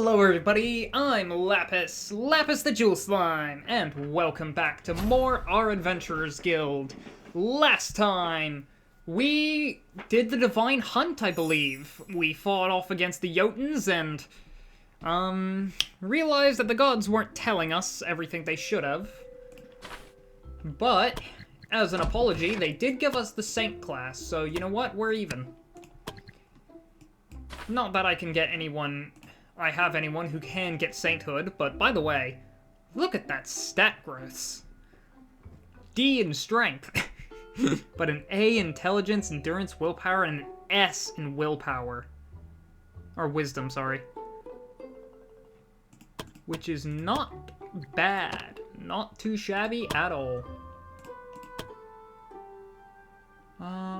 Hello everybody, I'm Lapis the Jewel Slime, and welcome back to more Our Adventurers Guild. Last time, we did the Divine Hunt, I believe. We fought off against the Jotuns and, realized that the gods weren't telling us everything they should have. But, as an apology, they did give us the Saint class, so you know what, we're even. Not that I can get anyone... I have anyone who can get sainthood, but by the way, look at that stat growths. D in strength, but an A in intelligence, endurance, willpower, and an S in willpower. Or wisdom, sorry. Which is not bad. Not too shabby at all.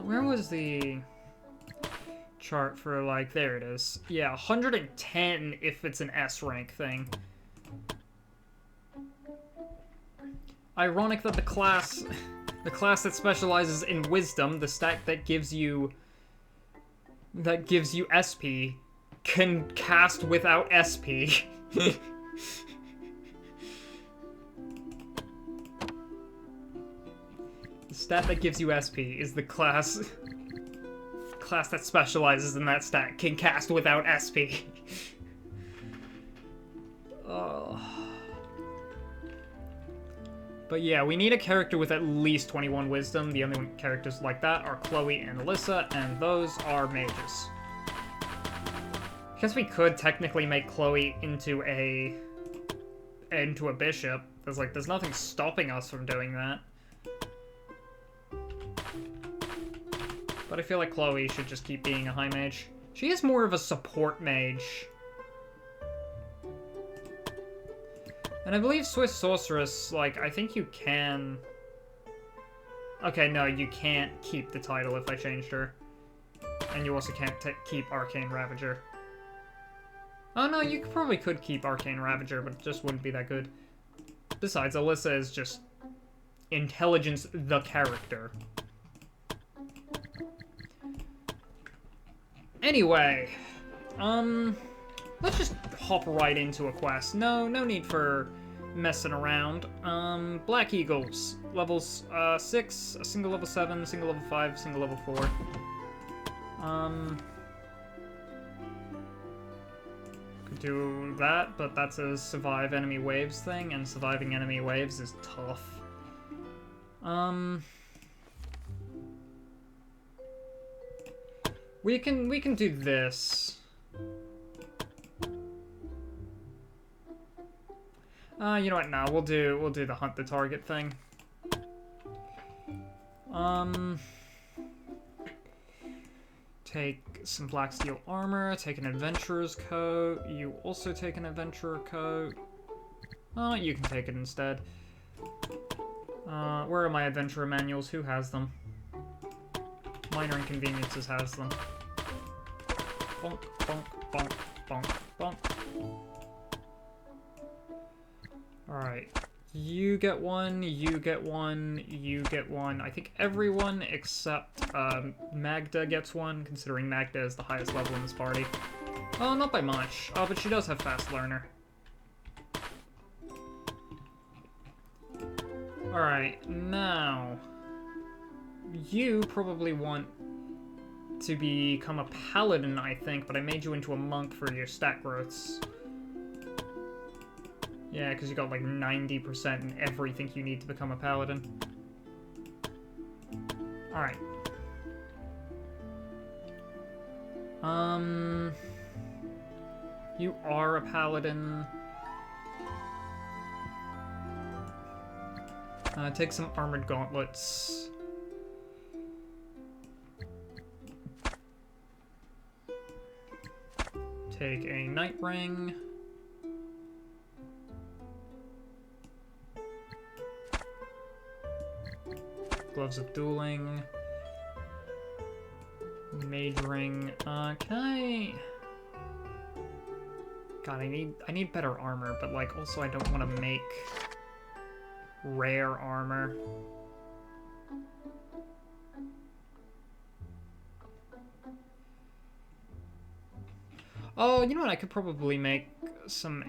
Where was the... chart for, like, there it is. Yeah, 110 if it's an S rank thing. Ironic that the class that specializes in wisdom, the stat that gives you SP, can cast without SP. The stat that gives you SP is the class that specializes in that stat can cast without SP. But yeah, we need a character with at least 21 wisdom. The only characters like that are Chloe and Alyssa, and those are mages. I guess we could technically make Chloe into a bishop. There's nothing stopping us from doing that. But I feel like Chloe should just keep being a high mage. She is more of a support mage. And I believe Swiss Sorceress, like, I think you can... Okay, no, you can't keep the title if I changed her. And you also can't keep Arcane Ravager. Oh no, you probably could keep Arcane Ravager, but it just wouldn't be that good. Besides, Alyssa is just... Intelligence the character. Anyway, let's just hop right into a quest. No need for messing around. Black Eagles, levels 6, a single level 7, single level 5, single level 4. Could do that, but that's a survive enemy waves thing, and surviving enemy waves is tough. We can do this. You know what? No, we'll do the hunt the target thing. Take some black steel armor. Take an adventurer's coat. You also take an adventurer coat. Oh, you can take it instead. Where are my adventurer manuals? Who has them? Minor Inconveniences has them. Bonk, bonk, bonk, bonk, bonk. Alright. You get one, you get one, you get one. I think everyone except Magda gets one, considering Magda is the highest level in this party. Oh, not by much. Oh, but she does have fast learner. Alright, now... You probably want to become a paladin, I think, but I made you into a monk for your stat growths. Yeah, because you got like 90% in everything you need to become a paladin. Alright. You are a paladin. Take some armored gauntlets. Take a night ring. Gloves of dueling. Mage ring. Can I... God, I need better armor, but like also I don't want to make rare armor. Oh, you know what? I could probably make some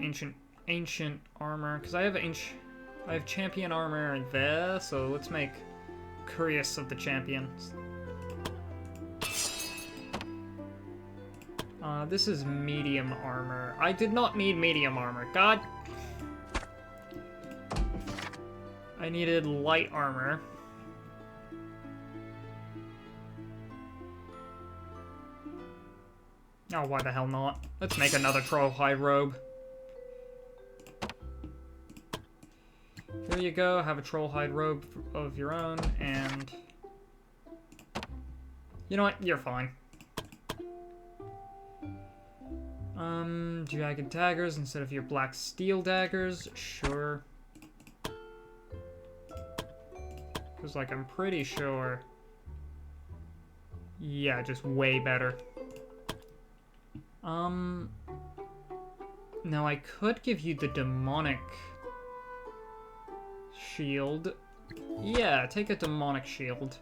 ancient armor, because I have champion armor there, so let's make Curious of the Champions. This is medium armor. I did not need medium armor. God. I needed light armor. Oh, why the hell not? Let's make another troll hide robe. Here you go, have a troll hide robe of your own, and... You know what? You're fine. Dragon daggers instead of your black steel daggers. Sure. Because, like, I'm pretty sure... Yeah, just way better. Now I could give you the demonic shield. Yeah, take a demonic shield.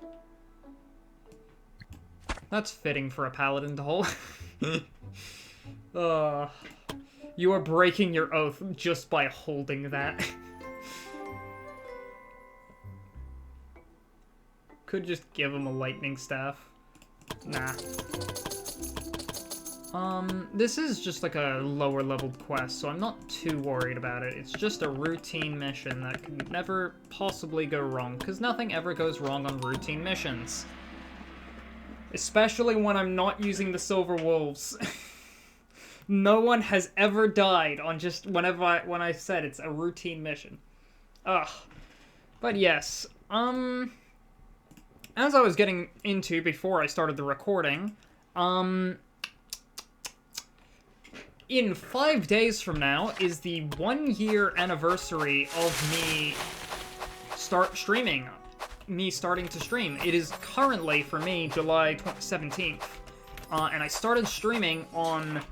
That's fitting for a paladin to hold. You are breaking your oath just by holding that. Could just give him a lightning staff. Nah. This is just like a lower leveled quest, so I'm not too worried about it. It's just a routine mission that could never possibly go wrong, because nothing ever goes wrong on routine missions. Especially when I'm not using the Silver Wolves. No one has ever died on just when I said it's a routine mission. Ugh. But yes, as I was getting into before I started the recording, in 5 days from now is the 1 year anniversary of me starting to stream. It is currently, for me, July 17th. And I started streaming on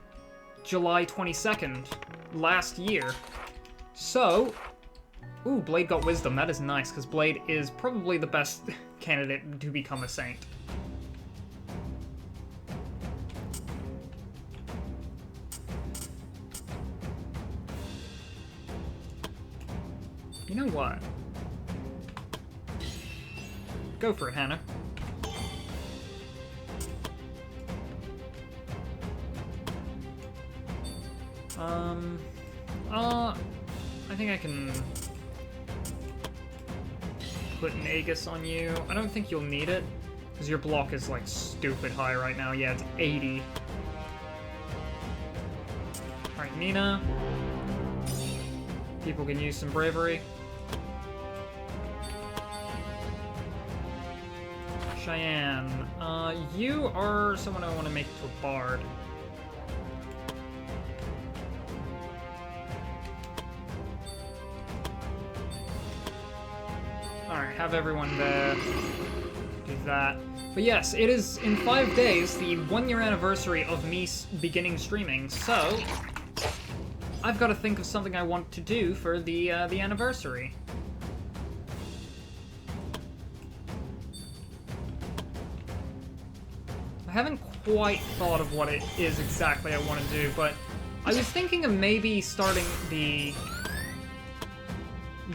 July 22nd last year. So, ooh, Blade got Wisdom. That is nice, because Blade is probably the best candidate to become a saint. You know what? Go for it, Hannah. I think I can put an Aegis on you. I don't think you'll need it, because your block is, like, stupid high right now. Yeah, it's 80. Alright, Nina. People can use some bravery. Cheyenne. You are someone I want to make to a bard. Alright, have everyone do that. But yes, it is in 5 days the 1 year anniversary of me beginning streaming, so I've got to think of something I want to do for the anniversary. I haven't quite thought of what it is exactly I want to do, but I was thinking of maybe starting the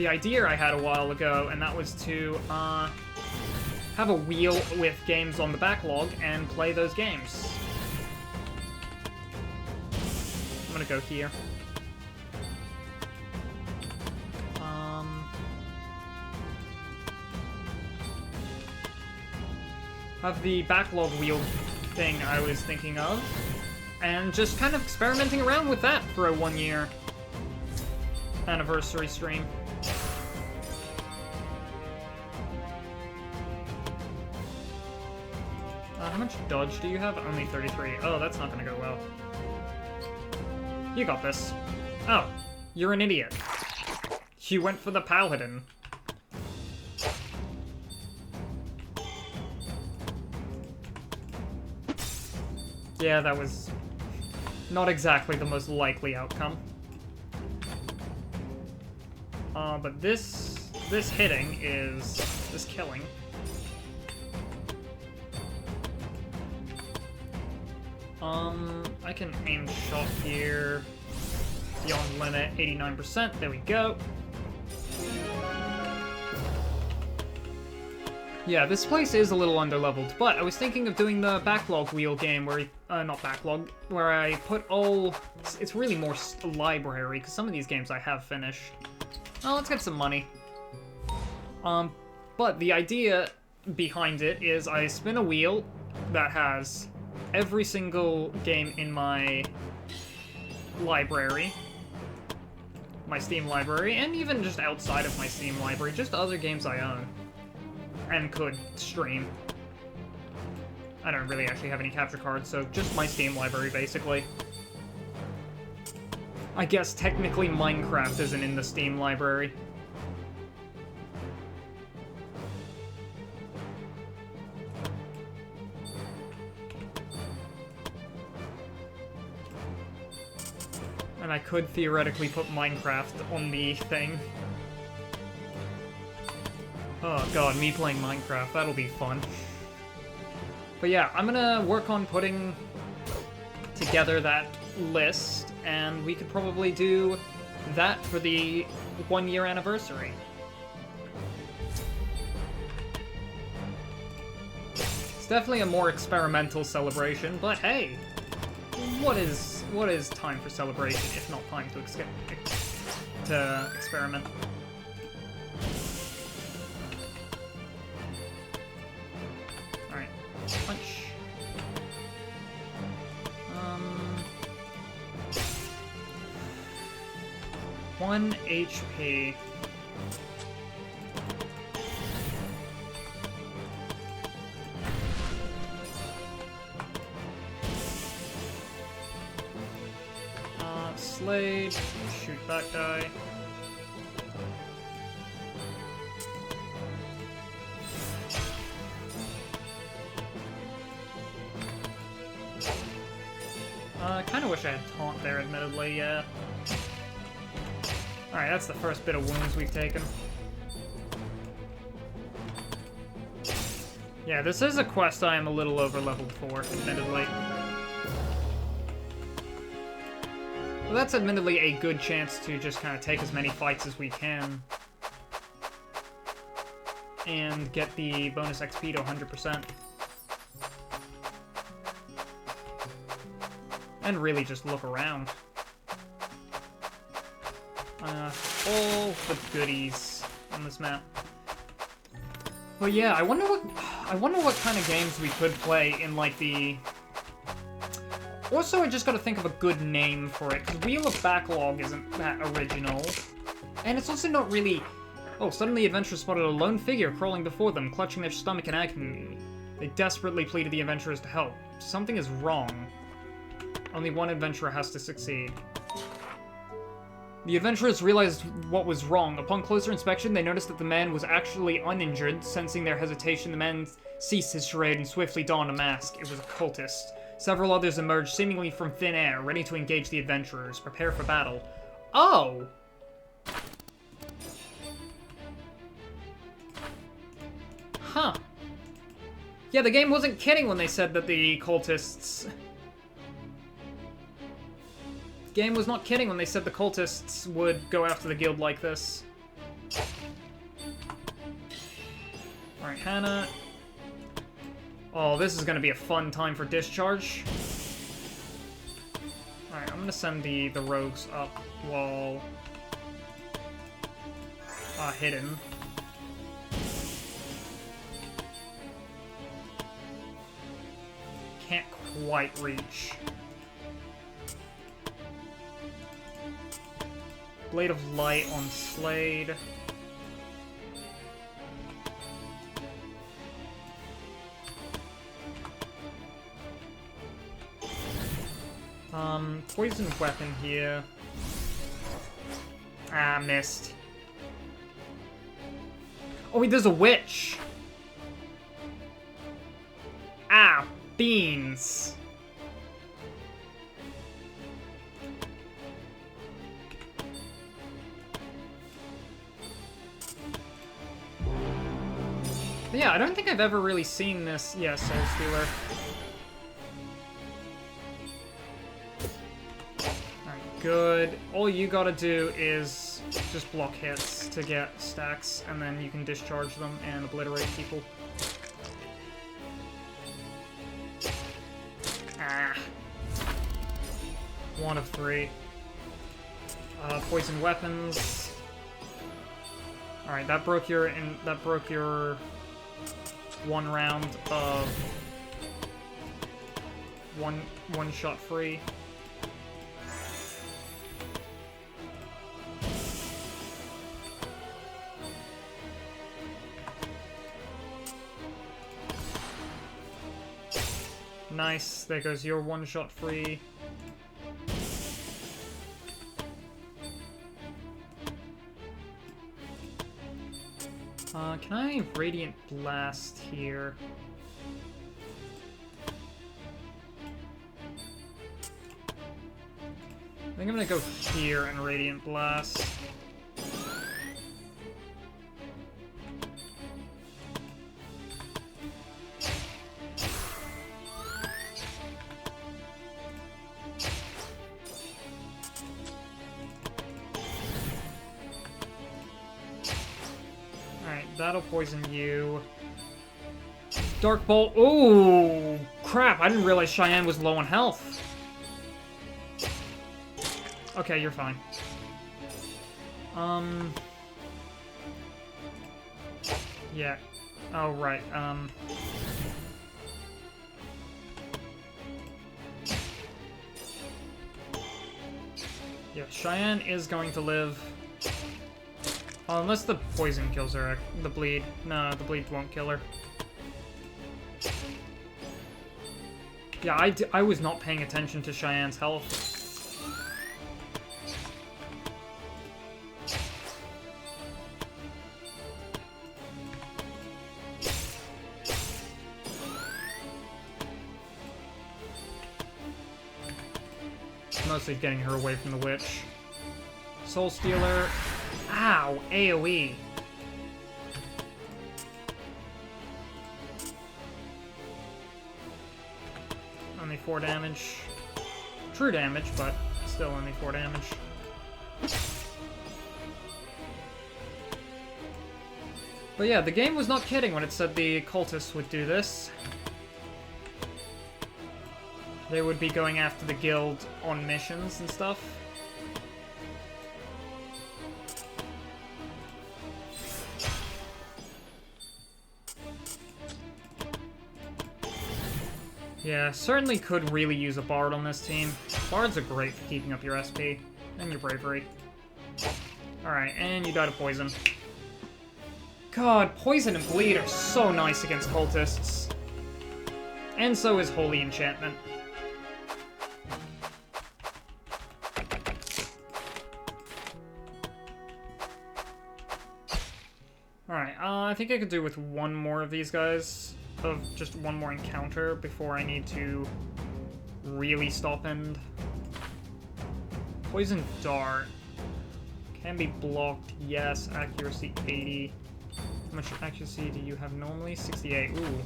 idea I had a while ago, and that was to have a wheel with games on the backlog and play those games. I'm gonna go here. Have the backlog wheel thing I was thinking of, and just kind of experimenting around with that for a 1 year anniversary stream. How much dodge do you have? Only 33. Oh, that's not gonna go well. You got this. Oh, you're an idiot. You went for the paladin. Yeah, that was not exactly the most likely outcome. But this hitting is this killing. I can aim shot here. Beyond limit, 89%. There we go. Yeah, this place is a little underleveled, but I was thinking of doing the backlog wheel game where, not backlog, where I put all, it's really more library, because some of these games I have finished. Oh, let's get some money. But the idea behind it is I spin a wheel that has every single game in my library, my Steam library, and even just outside of my Steam library, just other games I own and could stream. I don't really actually have any capture cards, so just my Steam library, basically. I guess technically Minecraft isn't in the Steam library. And I could theoretically put Minecraft on the thing. Oh god, me playing Minecraft, that'll be fun. But yeah, I'm gonna work on putting together that list, and we could probably do that for the 1-year anniversary. It's definitely a more experimental celebration, but hey, what is time for celebration if not time to experiment? Alright, punch. 1 HP. Slade, shoot that guy. I kinda wish I had taunt there, admittedly, yeah. Alright, that's the first bit of wounds we've taken. Yeah, this is a quest I am a little over-leveled for, admittedly. Well, that's admittedly a good chance to just kind of take as many fights as we can. And get the bonus XP to 100%. And really just look around. All the goodies on this map. Well, yeah, I wonder what kind of games we could play in, like, the... Also, I just gotta think of a good name for it, because Wheel of Backlog isn't that original. And it's also not really... Oh, suddenly adventurers spotted a lone figure crawling before them, clutching their stomach in agony. They desperately pleaded the adventurers to help. Something is wrong. Only one adventurer has to succeed. The adventurers realized what was wrong. Upon closer inspection, they noticed that the man was actually uninjured. Sensing their hesitation, the man ceased his charade and swiftly donned a mask. It was a cultist. Several others emerged, seemingly from thin air, ready to engage the adventurers. Prepare for battle. Oh! Huh. Yeah, the game wasn't kidding when they said that the cultists... The game was not kidding when they said the cultists would go after the guild like this. Alright, Hannah. Oh, this is gonna be a fun time for discharge. Alright, I'm gonna send the rogues up while... hidden. Can't quite reach. Blade of Light on Slade. Poison weapon here. Ah, missed. Oh wait, there's a witch! Ah, beans! But yeah, I don't think I've ever really seen this. Yeah, Soul Stealer. Alright, good. All you gotta do is just block hits to get stacks, and then you can discharge them and obliterate people. Ah. 1 of 3. Poison weapons. Alright, that broke your 1 round of one shot free. Nice, there goes your 1 shot free. Can I Radiant Blast here? I think I'm gonna go here and Radiant Blast. That'll poison you. Dark Bolt. Ooh, crap! I didn't realize Cheyenne was low on health. Okay, you're fine. Yeah. Oh, right. Yeah, Cheyenne is going to live. Unless the poison kills her. The bleed. No, the bleed won't kill her. Yeah, I was not paying attention to Cheyenne's health. Mostly getting her away from the witch. Soul Stealer. Ow! AoE. Only 4 damage. True damage, but still only 4 damage. But yeah, the game was not kidding when it said the cultists would do this. They would be going after the guild on missions and stuff. Yeah, certainly could really use a bard on this team. Bards are great for keeping up your SP and your bravery. Alright, and you died of poison. God, poison and bleed are so nice against cultists. And so is Holy Enchantment. Alright, I think I could do with 1 more of these guys. Of just 1 more encounter before I need to really stop end. Poison Dart. Can be blocked, yes. Accuracy 80. How much accuracy do you have normally? 68. Ooh.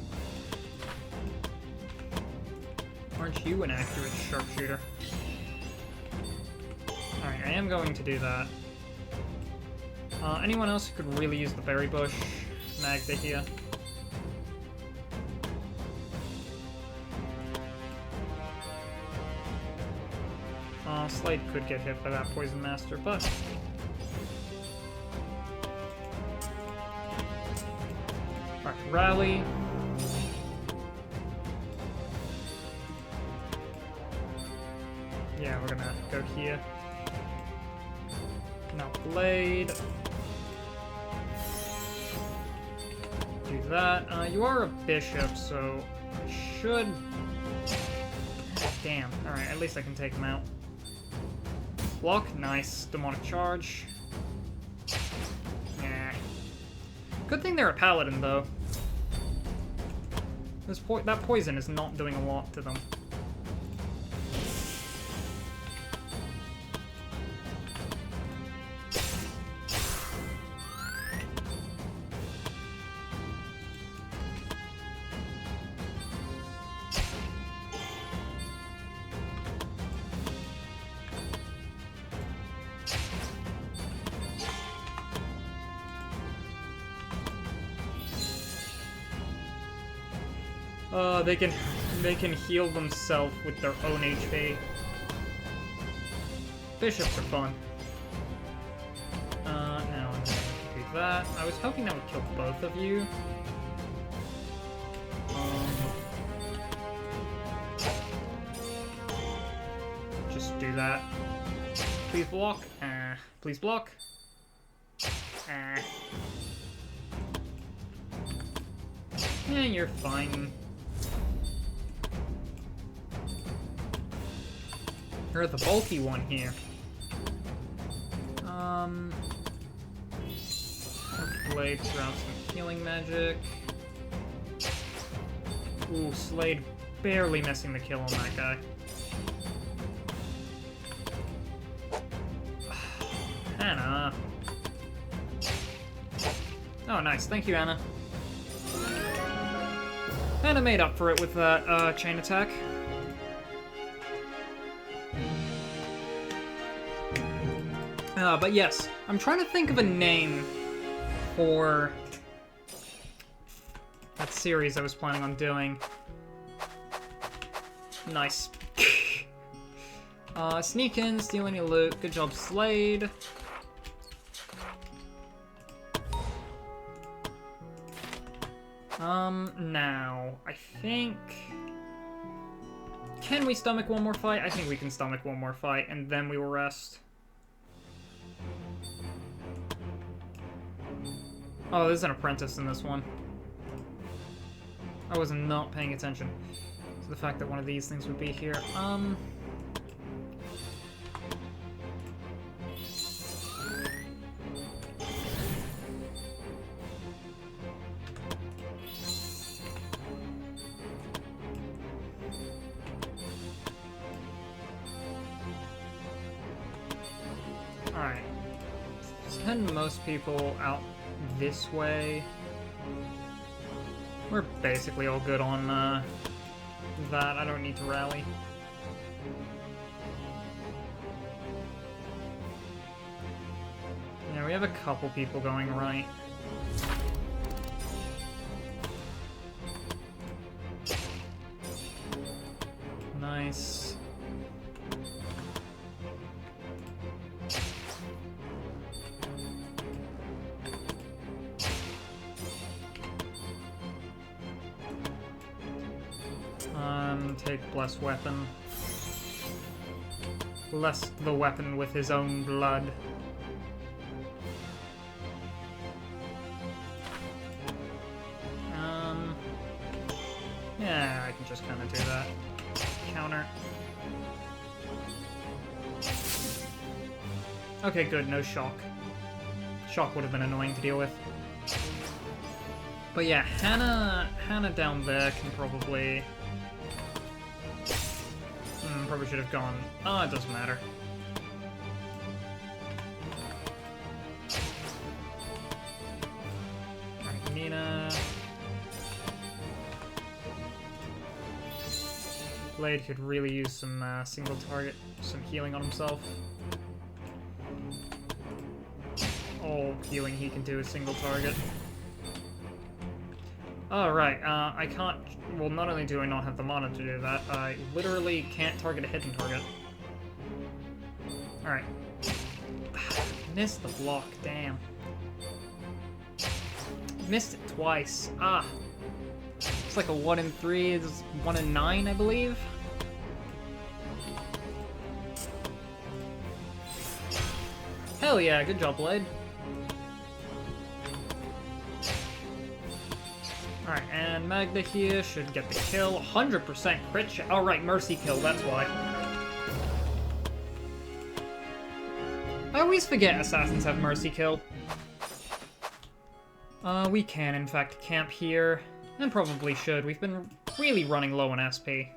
Aren't you an accurate sharpshooter? Alright, I am going to do that. Anyone else who could really use the Berry Bush? Magda here. Slade could get hit by that Poison Master, but... Alright, Rally. Yeah, we're gonna go here. Now Blade. Do that. You are a bishop, so I should... Damn. Alright, at least I can take him out. Block, nice. Demonic Charge. Nah. Good thing they're a paladin, though. That poison is not doing a lot to them. They can heal themselves with their own HP. Bishops are fun. Now I'm gonna do that. I was hoping that would kill both of you. Just do that. Please block. Please block. Yeah, you're fine. You're the bulky one here. Blade throw out some healing magic. Ooh, Slade barely missing the kill on that guy. Anna. Oh, nice. Thank you, Anna. Anna made up for it with that chain attack. But yes, I'm trying to think of a name for that series I was planning on doing. Nice. Sneak in, steal any loot. Good job, Slade. Now, I think... Can we stomach one more fight? I think we can stomach one more fight, and then we will rest. Oh, there's an apprentice in this one. I was not paying attention to the fact that one of these things would be here. Alright. Send most people out this way. We're basically all good on that. I don't need to rally. Yeah, we have a couple people going right. Nice. Take Bless Weapon. Bless the weapon with his own blood. Yeah, I can just kind of do that. Counter. Okay, good, no shock. Shock would have been annoying to deal with. But yeah, Hannah down there can probably... probably should have gone... Oh, it doesn't matter. Alright, Nina... Blade could really use some single target, some healing on himself. All healing he can do is single target. Oh, right, I can't... Well, not only do I not have the mana to do that, I literally can't target a hidden target. Alright. Missed the block, damn. Missed it twice. Ah. It's like a 1 in 3, it's 1 in 9, I believe. Hell yeah, good job, Blade. Alright, and Magda here should get the kill. 100% crit shot. Oh, right, mercy kill, that's why. I always forget assassins have mercy kill. We can, in fact, camp here. And probably should. We've been really running low on SP.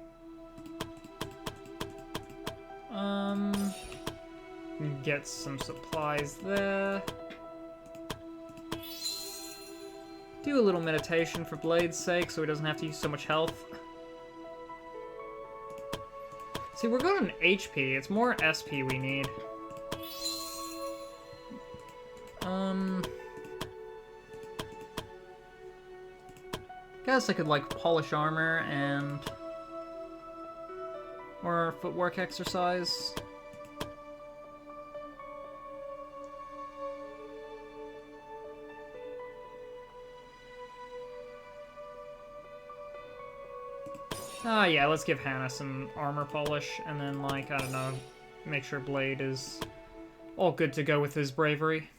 Get some supplies there. Do a little meditation for Blade's sake, so he doesn't have to use so much health. See, we're good on HP. It's more SP we need. guess I could, like, polish armor and... or footwork exercise. Ah, yeah, let's give Hannah some armor polish, and then, like, I don't know, make sure Blade is all good to go with his bravery.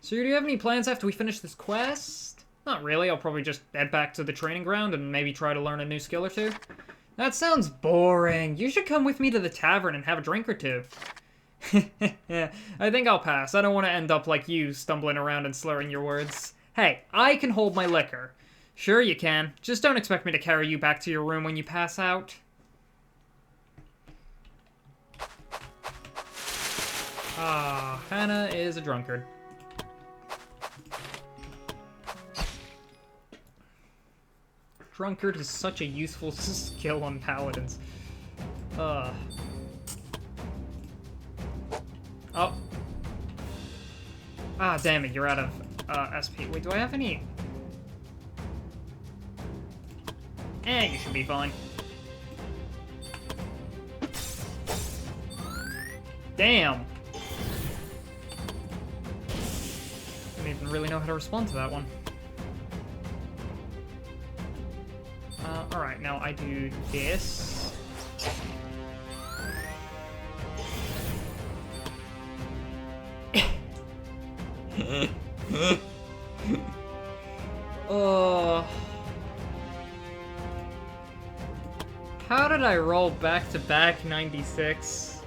So, do you have any plans after we finish this quest? Not really, I'll probably just head back to the training ground and maybe try to learn a new skill or two. That sounds boring. You should come with me to the tavern and have a drink or two. Yeah, I think I'll pass. I don't want to end up like you, stumbling around and slurring your words. Hey, I can hold my liquor. Sure you can. Just don't expect me to carry you back to your room when you pass out. Ah, Hannah is a drunkard. Drunkard is such a useful skill on paladins. Oh. Ah, damn it, you're out of SP. Wait, do I have any... you should be fine. Damn! Didn't even really know how to respond to that one. Alright, now I do this. How did I roll back-to-back 96?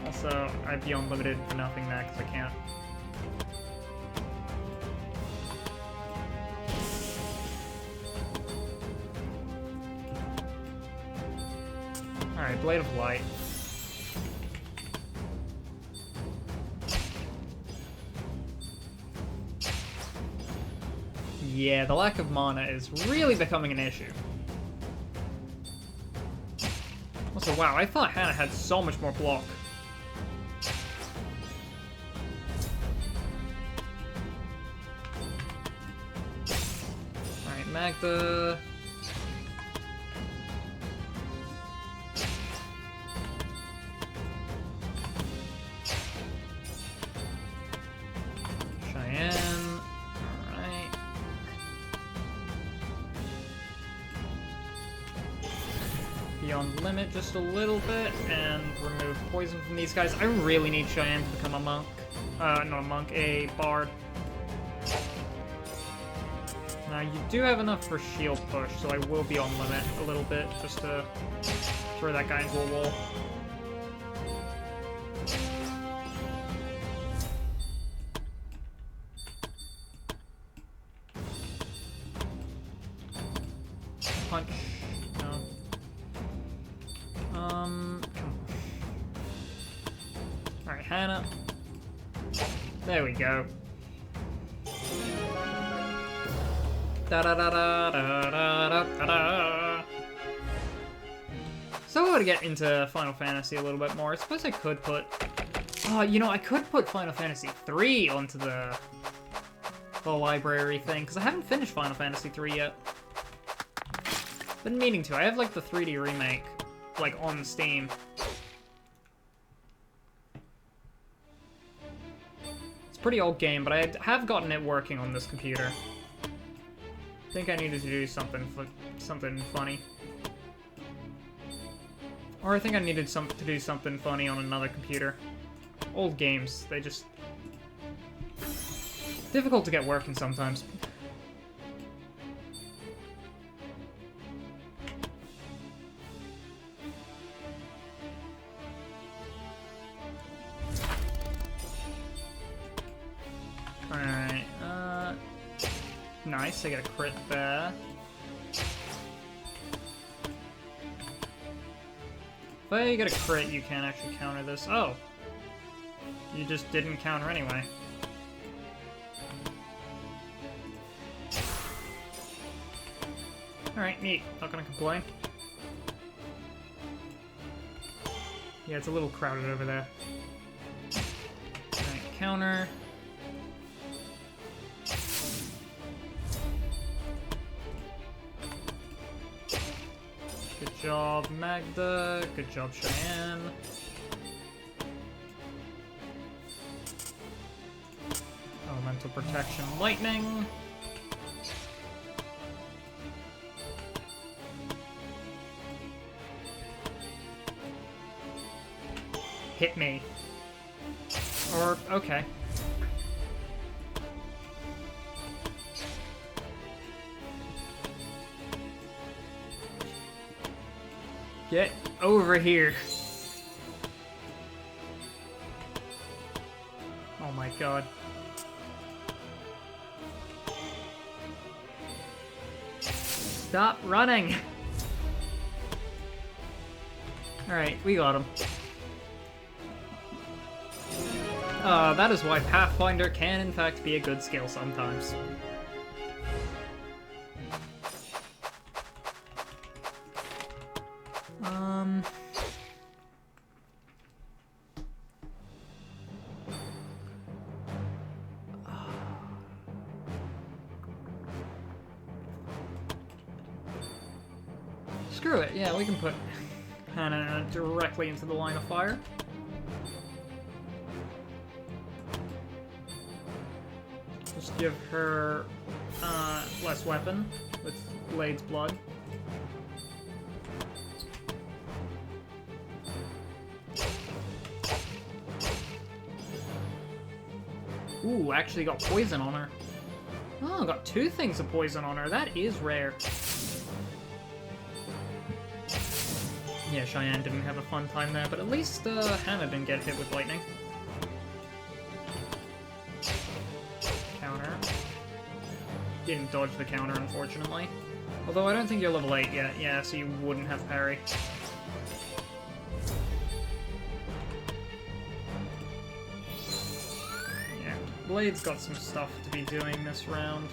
Also, I'd be unlimited for nothing next, I can't. Alright, Blade of Light. Yeah, the lack of mana is really becoming an issue. Also, wow, I thought Hannah had so much more block. Alright, Magda... Limit just a little bit and remove poison from these guys. I really need Cheyenne to become a monk. Not a monk, a bard. Now you do have enough for shield push, so I will be on limit a little bit just to throw that guy into a wall. Punch. Alright, Hannah. There we go. Da da da da da da da da. So I want to get into Final Fantasy a little bit more. I suppose I could put... Oh, you know, I could put Final Fantasy 3 onto the library thing, because I haven't finished Final Fantasy 3 yet. Been meaning to. I have, like, the 3D remake, like, on Steam. It's a pretty old game, but I have gotten it working on this computer. I think I needed to do something funny. Or I think I needed to do something funny on another computer. Old games, they just... difficult to get working sometimes. Alright, nice, I got a crit there. If I get a crit, you can't actually counter this. Oh! You just didn't counter anyway. Alright, neat. Not gonna complain. Yeah, it's a little crowded over there. Alright, counter. job, Magda. Good job, Cheyenne. Elemental protection, lightning. Hit me. Or, okay. Get over here. Oh my god. Stop running! Alright, we got him. That is why Pathfinder can in fact be a good skill sometimes. Screw it, yeah, we can put Hannah directly into the line of fire. Just give her less weapon with Blade's blood. Ooh, actually got poison on her. Oh, got 2 things of poison on her. That is rare. Yeah, Cheyenne didn't have a fun time there, but at least Hannah didn't get hit with lightning. Counter. Didn't dodge the counter, unfortunately. Although I don't think you're level 8 yet. Yeah, so you wouldn't have parry. Yeah, Blade's got some stuff to be doing this round.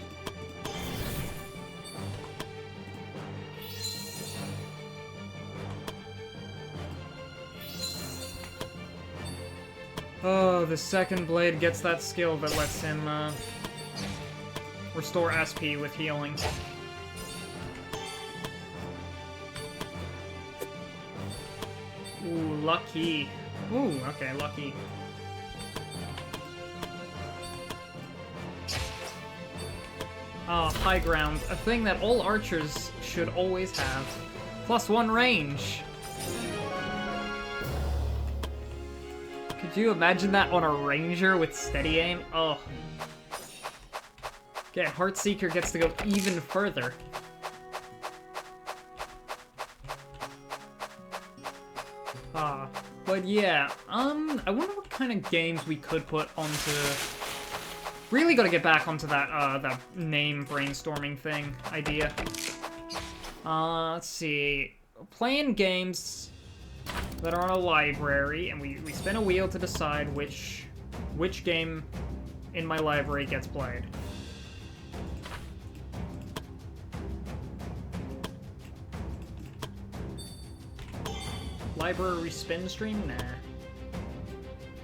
Oh, the second Blade gets that skill that lets him restore SP with healing. Ooh, lucky. Ooh, okay, lucky. Ah, high ground. A thing that all archers should always have. +1 range. Could you imagine that on a ranger with steady aim? Oh. Okay, Heartseeker gets to go even further. But yeah, I wonder what kind of games we could put onto... Really gotta get back onto that, that name brainstorming thing idea. Let's see. Playing games that are on a library, and we spin a wheel to decide which game in my library gets played. Library spin stream? Nah.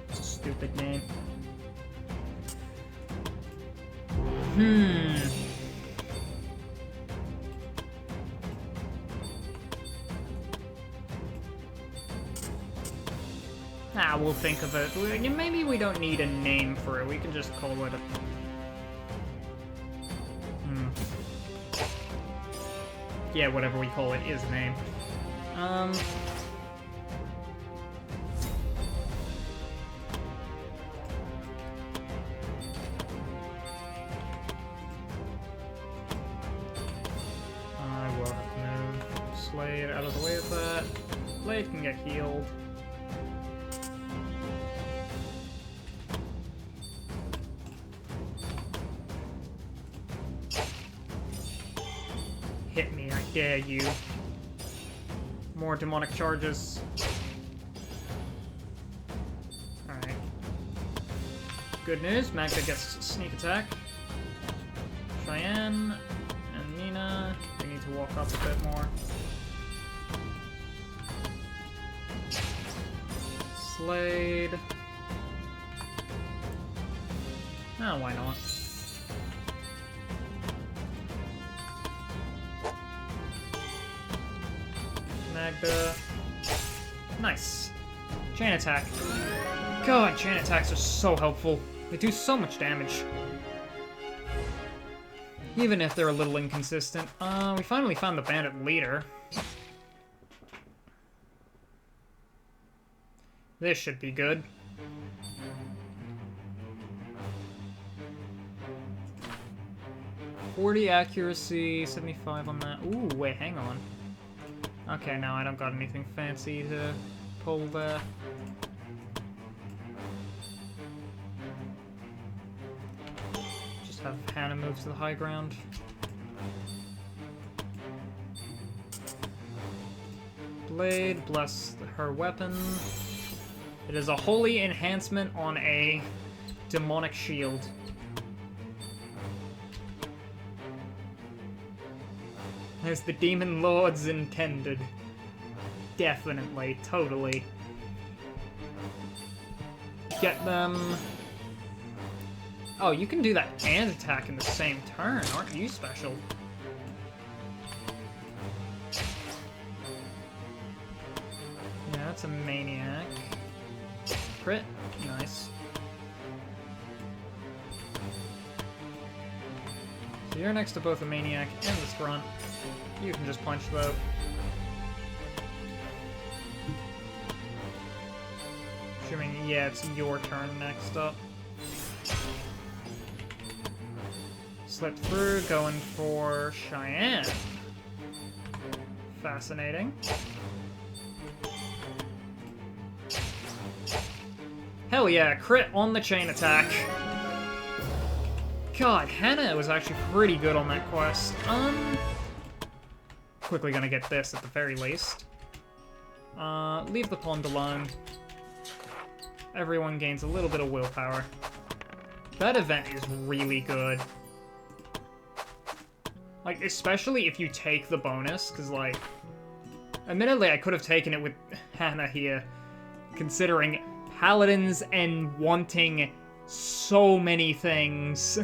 It's a stupid name. Ah, we'll think of it. Maybe we don't need a name for it. We can just call it a... Yeah, whatever we call it is a name. I will have to move Slade out of the way of that. Slade can get healed. Hit me, I dare you. More demonic charges. Alright. Good news, Magda gets sneak attack. Cheyenne and Nina, they need to walk up a bit more. Slade. Oh, why not? Magda. Nice. Chain attack. God, chain attacks are so helpful. They do so much damage. Even if they're a little inconsistent. We finally found the bandit leader. This should be good. .40 accuracy, 75 on that. Ooh, wait, hang on. Okay, no, I don't got anything fancy to pull there. Just have Hannah move to the high ground. Blade, bless her weapon. It is a holy enhancement on a demonic shield. As the Demon Lords intended. Definitely, totally. Get them. Oh, you can do that and attack in the same turn. Aren't you special? Yeah, that's a maniac. Crit. Nice. So you're next to both a maniac and this grunt. You can just punch though. Assuming, yeah, it's your turn next up. Slip through, going for Cheyenne. Fascinating. Hell yeah, crit on the chain attack. God, Hannah was actually pretty good on that quest. Quickly gonna get this at the very least. Leave the pond alone. Everyone gains a little bit of willpower. That event is really good. Like, especially if you take the bonus, because, like, admittedly, I could have taken it with Hannah here, considering paladins and wanting so many things.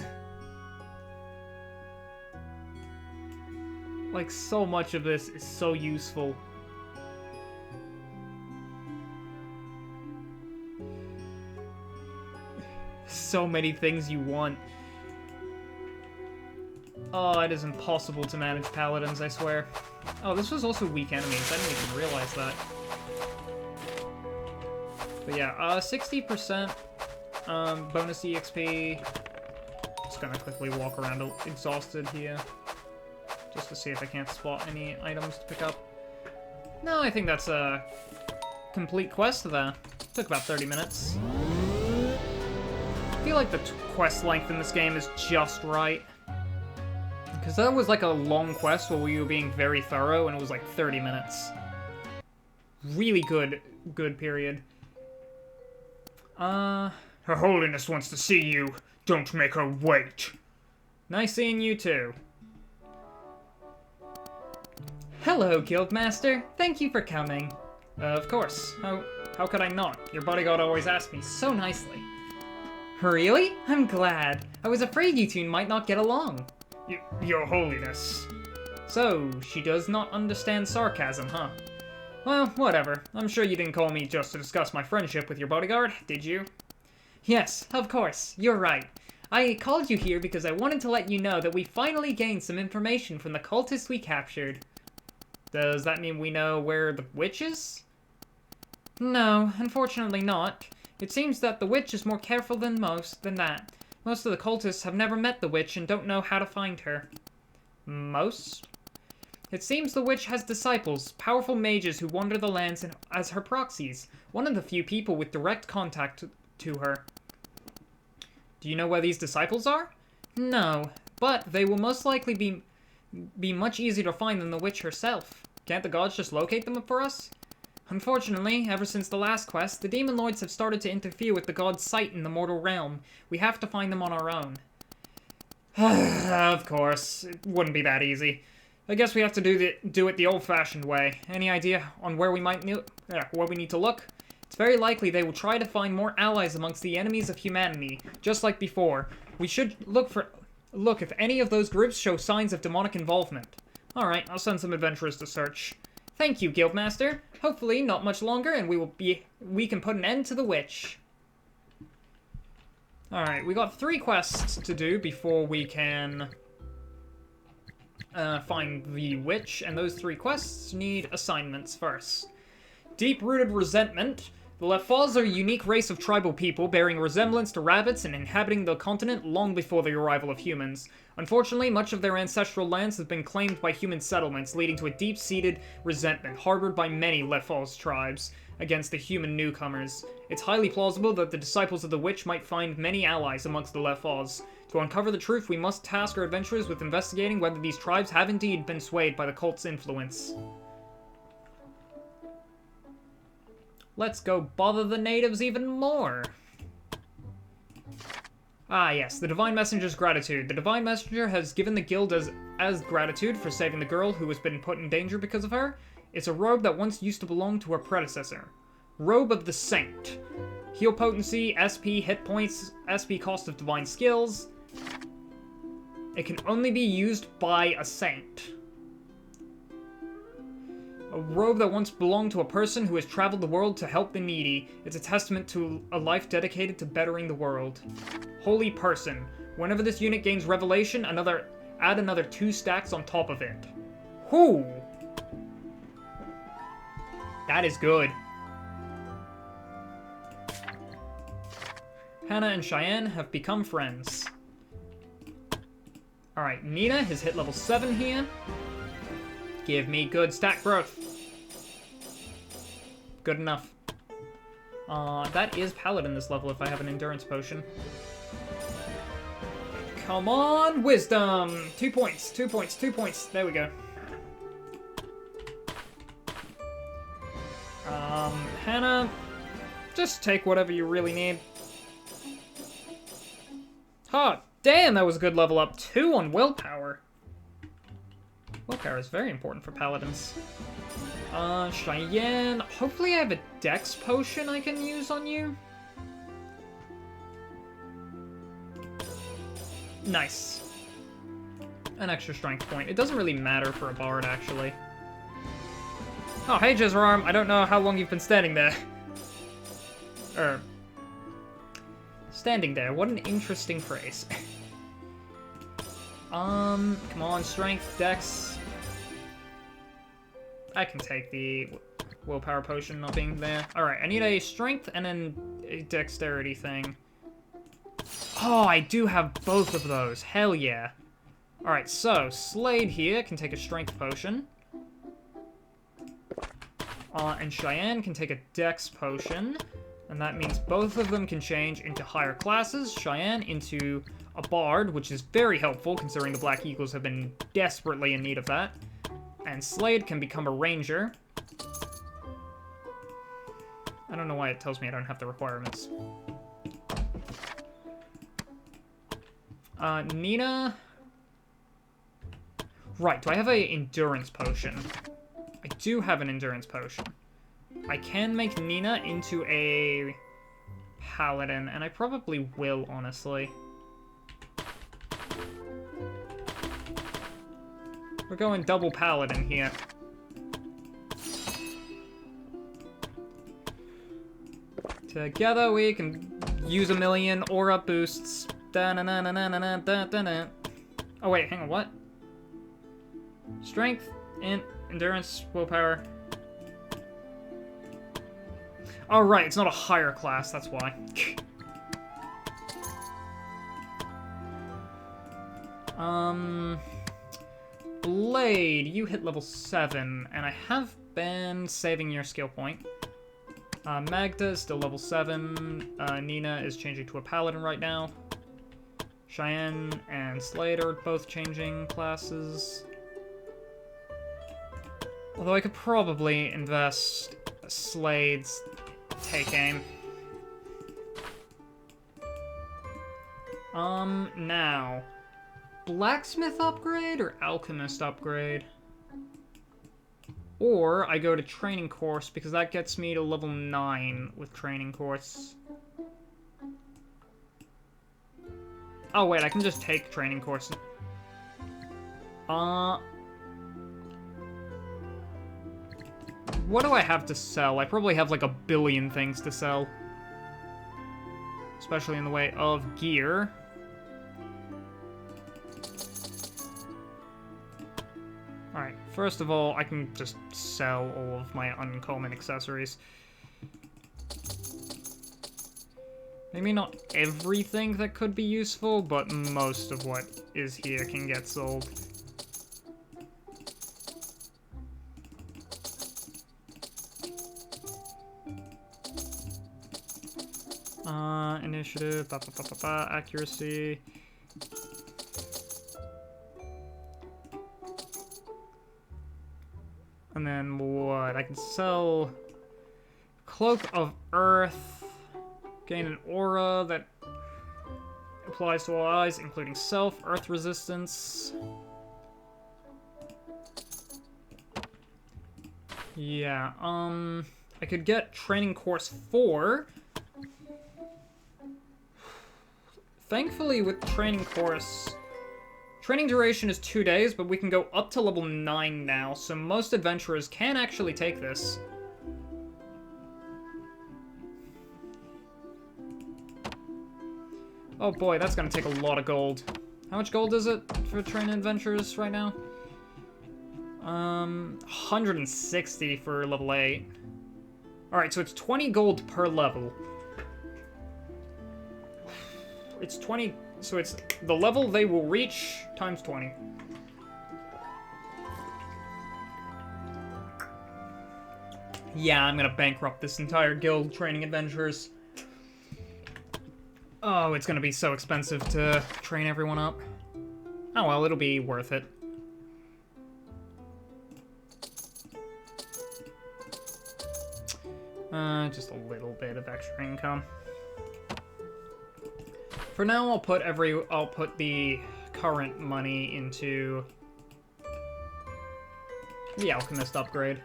Like, so much of this is so useful. So many things you want. Oh, it is impossible to manage paladins, I swear. Oh, this was also weak enemies. I didn't even realize that. But yeah, 60% bonus EXP. Just gonna quickly walk around exhausted here. Just to see if I can't spot any items to pick up. No, I think that's a complete quest there. Took about 30 minutes. I feel like the quest length in this game is just right. Because that was like a long quest where we were being very thorough, and it was like 30 minutes. Really good period. Her Holiness wants to see you. Don't make her wait. Nice seeing you too. Hello, Guildmaster. Thank you for coming. Of course. How could I not? Your bodyguard always asks me so nicely. Really? I'm glad. I was afraid you two might not get along. Your Holiness. So, she does not understand sarcasm, huh? Well, whatever. I'm sure you didn't call me just to discuss my friendship with your bodyguard, did you? Yes, of course. You're right. I called you here because I wanted to let you know that we finally gained some information from the cultists we captured. Does that mean we know where the witch is? No, unfortunately not. It seems that the witch is more careful than that. Most of the cultists have never met the witch and don't know how to find her. Most? It seems the witch has disciples, powerful mages who wander the lands as her proxies, one of the few people with direct contact to her. Do you know where these disciples are? No, but they will most likely be much easier to find than the witch herself. Can't the gods just locate them for us? Unfortunately, ever since the last quest, the Demon Lords have started to interfere with the gods' sight in the mortal realm. We have to find them on our own. Of course, it wouldn't be that easy. I guess we have to do it the old-fashioned way. Any idea on where we need to look? It's very likely they will try to find more allies amongst the enemies of humanity, just like before. We should look if any of those groups show signs of demonic involvement. Alright, I'll send some adventurers to search. Thank you, Guildmaster. Hopefully not much longer, and we can put an end to the witch. Alright, we got 3 quests to do before we can find the witch, and those 3 quests need assignments first. Deep-rooted resentment. The Lefars are a unique race of tribal people bearing resemblance to rabbits and inhabiting the continent long before the arrival of humans. Unfortunately, much of their ancestral lands have been claimed by human settlements, leading to a deep-seated resentment harbored by many Lefars tribes against the human newcomers. It's highly plausible that the disciples of the witch might find many allies amongst the Lefars. To uncover the truth, we must task our adventurers with investigating whether these tribes have indeed been swayed by the cult's influence. Let's go bother the natives even more. Ah, yes, the Divine Messenger's gratitude. The Divine Messenger has given the guild as gratitude for saving the girl who has been put in danger because of her. It's a robe that once used to belong to her predecessor. Robe of the Saint. Heal potency, SP, hit points, SP cost of divine skills. It can only be used by a saint. A robe that once belonged to a person who has traveled the world to help the needy. It's a testament to a life dedicated to bettering the world. Holy Person. Whenever this unit gains revelation, add another 2 stacks on top of it. Whoo! That is good. Hannah and Cheyenne have become friends. Alright, Nina has hit level 7 here. Give me good stat growth. Good enough. That is Paladin this level if I have an Endurance Potion. Come on, Wisdom! 2 points, 2 points, 2 points. There we go. Hannah, just take whatever you really need. Oh, damn, that was a good level up. 2 on Willpower. Willpower is very important for Paladins. Cheyenne, hopefully I have a Dex Potion I can use on you. Nice. An extra strength point. It doesn't really matter for a bard, actually. Oh, hey, Jezrarm. I don't know how long you've been standing there. Standing there. What an interesting phrase. Come on, strength, dex. I can take the willpower potion not being there. Alright, I need a strength and then a dexterity thing. Oh, I do have both of those. Hell yeah. Alright, so Slade here can take a strength potion. And Cheyenne can take a dex potion. And that means both of them can change into higher classes. Cheyenne into a bard, which is very helpful considering the Black Eagles have been desperately in need of that. And Slade can become a ranger. I don't know why it tells me I don't have the requirements. Nina... Right, do I have an endurance potion? I do have an endurance potion. I can make Nina into a paladin, and I probably will, honestly. We're going double paladin here. Together we can use a million aura boosts. Da-na-na-na-na-na-na-na-na. Oh wait, hang on, what? Strength, endurance, willpower. Oh right, it's not a higher class, that's why. Blade, you hit level 7, and I have been saving your skill point. Magda is still level 7. Nina is changing to a paladin right now. Cheyenne and Slade are both changing classes. Although I could probably invest Slade's take aim. Now. Blacksmith upgrade or alchemist upgrade? Or I go to training course because that gets me to level 9 with training course. Oh wait, I can just take training course. what do I have to sell? I probably have like 1 billion things to sell. Especially in the way of gear. Alright, first of all, I can just sell all of my uncommon accessories. Maybe not everything that could be useful, but most of what is here can get sold. Initiative, accuracy. And then what? I can sell Cloak of Earth. Gain an aura that applies to all eyes, including self, earth resistance. Yeah, I could get training course 4. Thankfully, with training course, training duration is 2 days, but we can go up to level 9 now, so most adventurers can actually take this. Oh boy, that's gonna take a lot of gold. How much gold is it for training adventurers right now? 160 for level 8. Alright, so it's 20 gold per level. It's 20, so it's the level they will reach times 20. Yeah, I'm gonna bankrupt this entire guild training adventurers. Oh, it's gonna be so expensive to train everyone up. Oh well, it'll be worth it. Just a little bit of extra income. For now, I'll put the current money into the alchemist upgrade.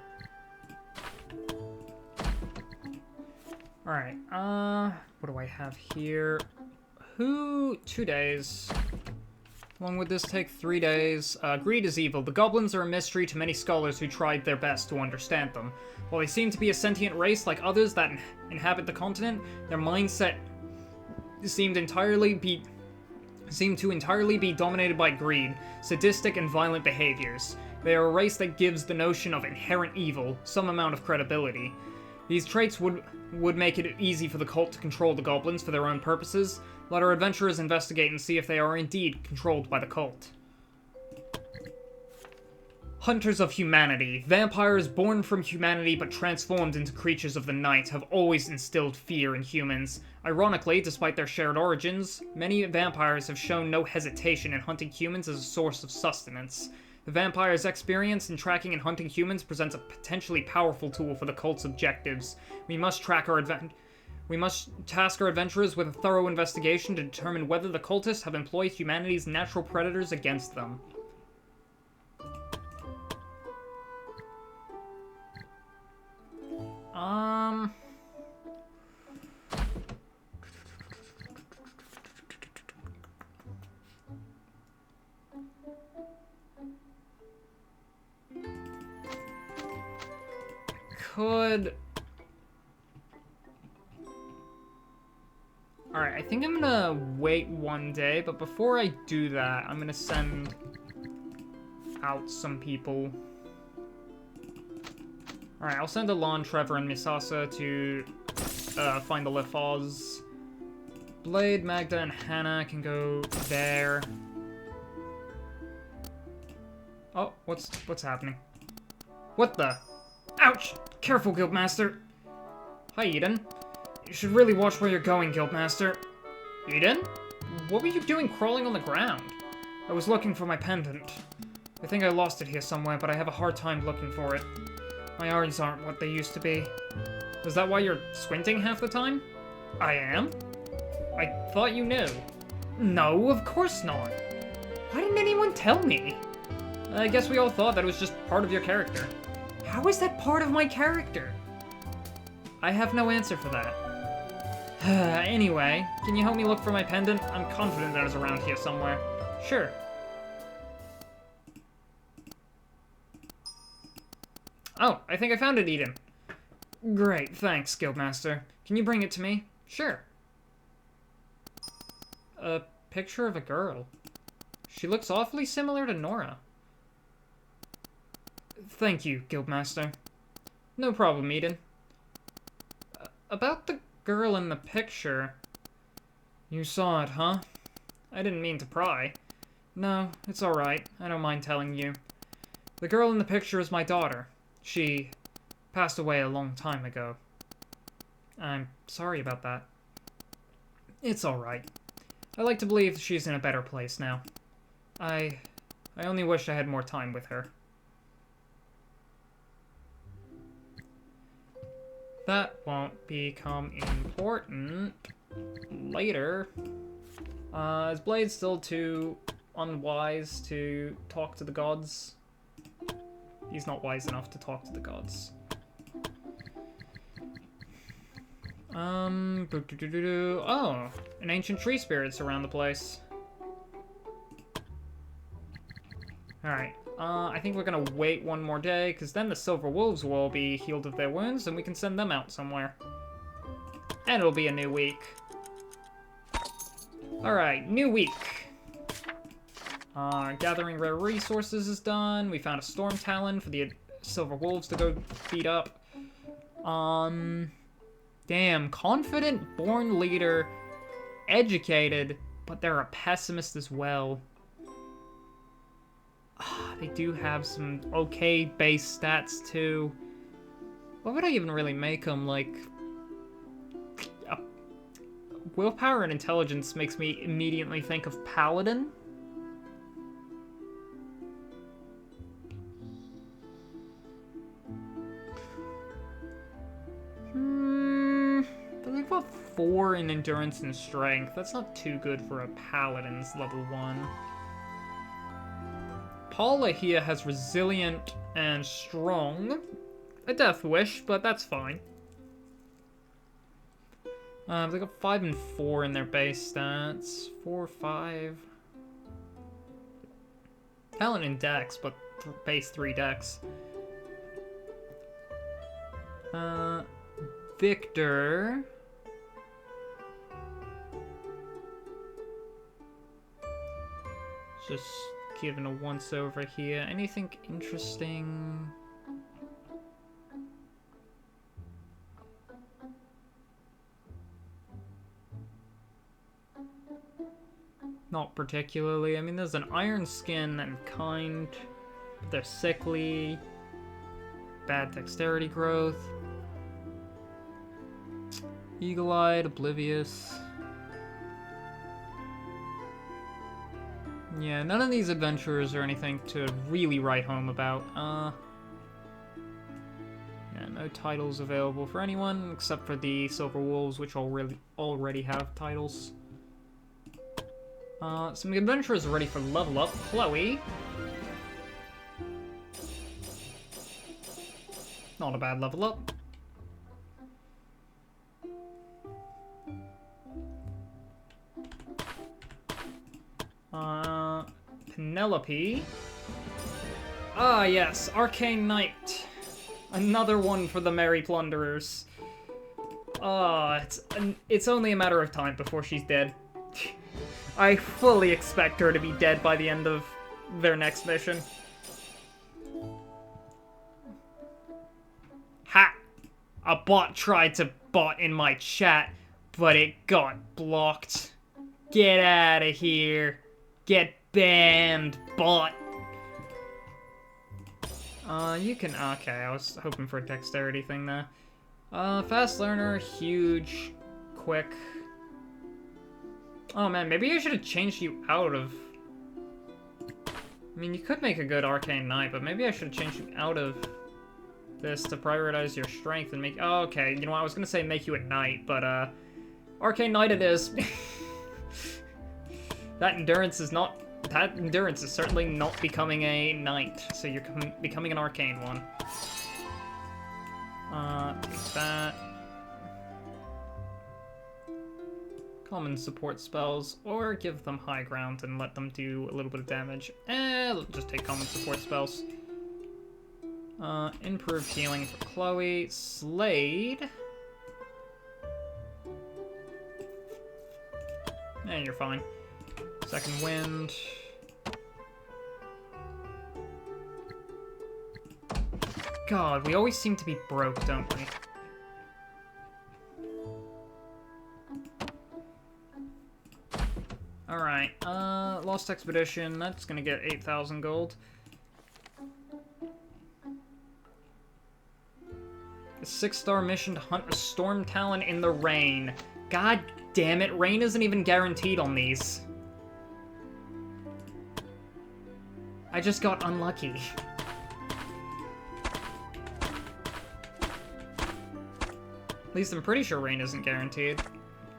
Alright, what do I have here? 2 days. How long would this take? 3 days. Greed is evil. The goblins are a mystery to many scholars who tried their best to understand them. While they seem to be a sentient race like others that inhabit the continent, their mindset seemed to entirely be dominated by greed, sadistic and violent behaviors. They are a race that gives the notion of inherent evil some amount of credibility. These traits would make it easy for the cult to control the goblins for their own purposes. Let our adventurers investigate and see if they are indeed controlled by the cult. Hunters of humanity. Vampires born from humanity but transformed into creatures of the night have always instilled fear in humans. Ironically, despite their shared origins, many vampires have shown no hesitation in hunting humans as a source of sustenance. The vampire's experience in tracking and hunting humans presents a potentially powerful tool for the cult's objectives. We must task our adventurers with a thorough investigation to determine whether the cultists have employed humanity's natural predators against them. Alright, I think I'm gonna wait 1 day, but before I do that, I'm gonna send out some people. Alright, I'll send Alon, Trevor, and Misasa to find the Lefaz. Blade, Magda, and Hannah can go there. Oh, what's happening? What the? Ouch! Careful, Guildmaster! Hi, Eden. You should really watch where you're going, Guildmaster. Eden? What were you doing crawling on the ground? I was looking for my pendant. I think I lost it here somewhere, but I have a hard time looking for it. My eyes aren't what they used to be. Is that why you're squinting half the time? I am? I thought you knew. No, of course not. Why didn't anyone tell me? I guess we all thought that it was just part of your character. How is that part of my character? I have no answer for that. Anyway, can you help me look for my pendant? I'm confident that it's around here somewhere. Sure. Oh, I think I found it, Eden. Great, thanks, Guildmaster. Can you bring it to me? Sure. A picture of a girl. She looks awfully similar to Nora. Thank you, Guildmaster. No problem, Eden. About the girl in the picture... You saw it, huh? I didn't mean to pry. No, it's alright. I don't mind telling you. The girl in the picture is my daughter. She passed away a long time ago. I'm sorry about that. It's alright. I like to believe she's in a better place now. I only wish I had more time with her. That won't become important later. Is Blade still too unwise to talk to the gods? He's not wise enough to talk to the gods. Oh, an ancient tree spirit's around the place. Alright, I think we're gonna wait one more day, because then the Silver Wolves will be healed of their wounds, and we can send them out somewhere. And it'll be a new week. Alright, new week. Gathering rare resources is done. We found a storm talon for the Silver Wolves to go beat up. Damn, confident, born leader, educated, but they're a pessimist as well. They do have some okay base stats too. What would I even really make them? Like, willpower and intelligence makes me immediately think of paladin. But they've got 4 in endurance and strength. That's not too good for a paladin's level 1. Paula here has resilient and strong. A death wish, but that's fine. They got 5 and 4 in their base stats. 4, 5. Talent and dex, but base 3 dex. Victor. Just given a once over here. Anything interesting? Not particularly. I mean, there's an iron skin and kind, but they're sickly. Bad dexterity growth. Eagle-eyed, oblivious. Yeah, none of these adventurers are anything to really write home about. Yeah, no titles available for anyone except for the Silver Wolves, which already have titles. Some adventurers are ready for level up. Chloe. Not a bad level up. Penelope. Ah, yes, Arcane Knight. Another one for the Merry Plunderers. It's only a matter of time before she's dead. I fully expect her to be dead by the end of their next mission. Ha! A bot tried to bot in my chat, but it got blocked. Get out of here. Get banned, bot. You can... Okay, I was hoping for a dexterity thing there. Fast learner, huge, quick. Oh man, maybe I should have changed you out of... I mean, you could make a good Arcane Knight, but maybe I should have changed you out of this to prioritize your strength and make... Oh, okay, you know what, I was gonna say make you a knight, but, Arcane Knight it is. That endurance is certainly not becoming a knight, so you're becoming an arcane one. Take that. Common support spells, or give them high ground and let them do a little bit of damage. Just take common support spells. Improved healing for Chloe. Slade. You're fine. Second wind. God, we always seem to be broke, don't we? Alright, Lost Expedition, that's gonna get 8,000 gold. A 6-star mission to hunt a storm talon in the rain. God damn it, rain isn't even guaranteed on these. I just got unlucky. At least I'm pretty sure rain isn't guaranteed.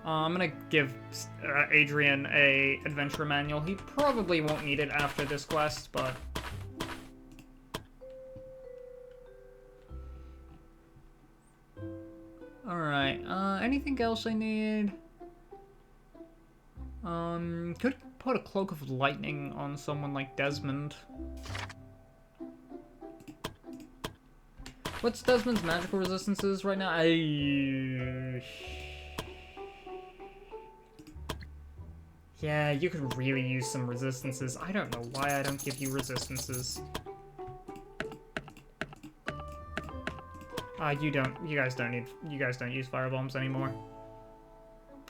I'm gonna give Adrian a adventure manual. He probably won't need it after this quest, but... Alright, anything else I need? Could put a Cloak of Lightning on someone like Desmond. What's Desmond's magical resistances right now? Yeah, you could really use some resistances. I don't know why I don't give you resistances. You guys don't use fire bombs anymore.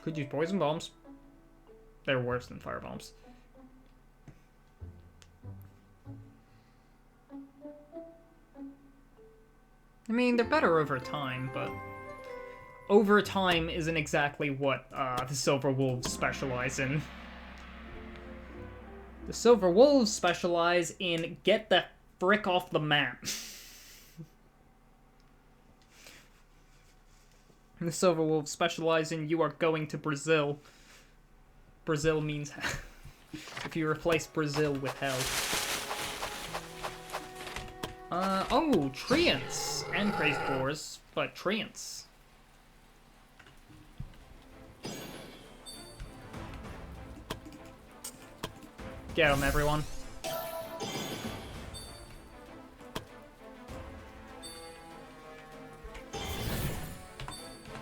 Could use poison bombs. They're worse than fire bombs. I mean, they're better over time, but over time isn't exactly what the Silver Wolves specialize in. The Silver Wolves specialize in get the frick off the map. The Silver Wolves specialize in you are going to Brazil. Brazil means if you replace Brazil with hell. Oh, Treants and Crazed Boars, but Treants. Get 'em, everyone.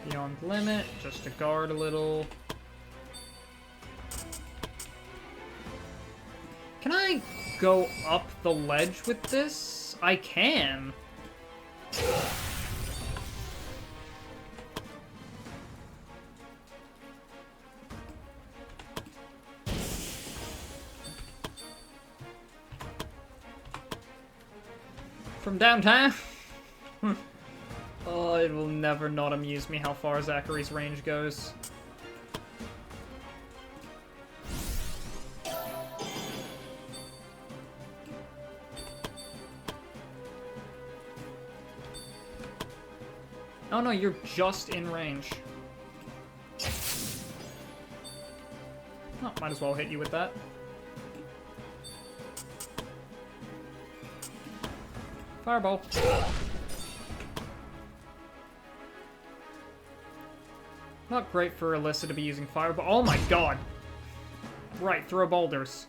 Beyond limit, just to guard a little. Can I go up the ledge with this? I can. From downtown? Oh, it will never not amuse me how far Zachary's range goes. Oh no, you're just in range. Oh, might as well hit you with that. Fireball. Not great for Alyssa to be using fireball. Oh my god! Right, throw boulders.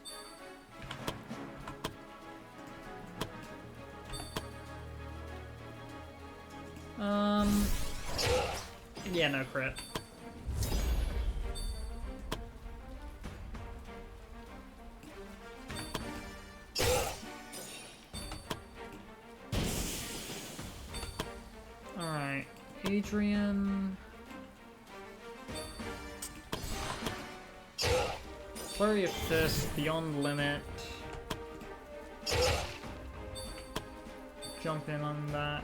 Yeah, no crit. Alright, Adrian... Flurry of Fist, Beyond Limit. Jump in on that.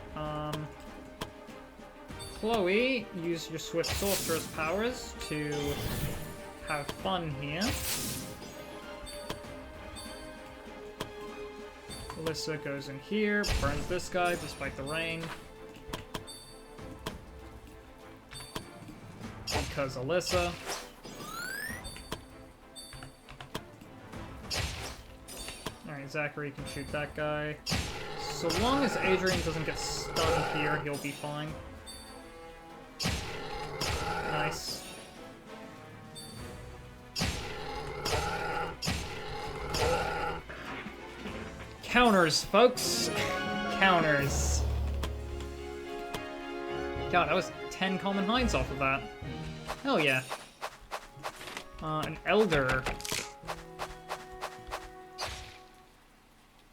Chloe, use your Swift Sorceress powers to have fun here. Alyssa goes in here, burns this guy despite the rain. Because Alyssa. Alright, Zachary can shoot that guy. So long as Adrian doesn't get stunned here, he'll be fine. Nice. Counters, folks! Counters. God, that was 10 common hinds off of that. Hell yeah. An elder.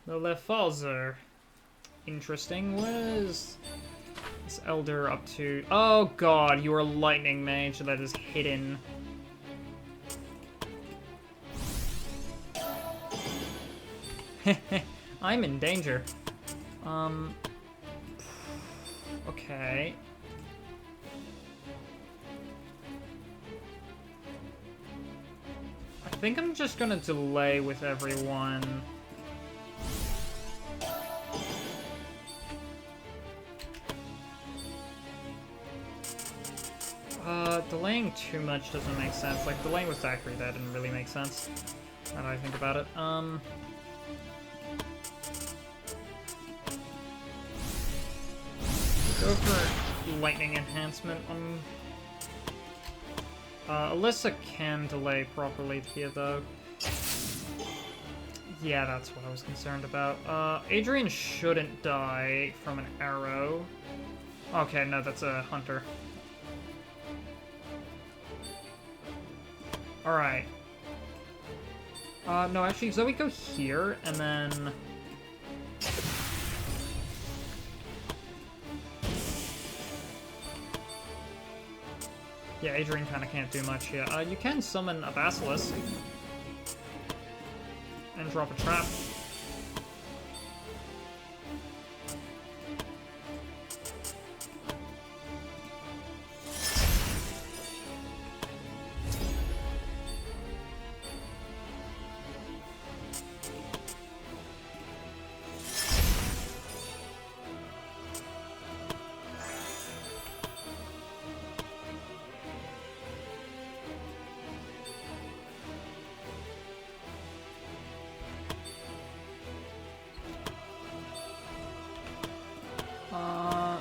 The Lefazer. Interesting. What is this elder up to? Oh god, you are a lightning mage that is hidden. I'm in danger. Okay. I think I'm just gonna delay with everyone. Delaying too much doesn't make sense. Like, delaying with Zachary, that didn't really make sense. Now that I think about it. Go for lightning enhancement on... Alyssa can delay properly here, though. Yeah, that's what I was concerned about. Adrian shouldn't die from an arrow. Okay, no, that's a hunter. Alright. No, actually, Zoe, go here, and then... Yeah, Adrian kind of can't do much here. You can summon a Basilisk. And drop a trap.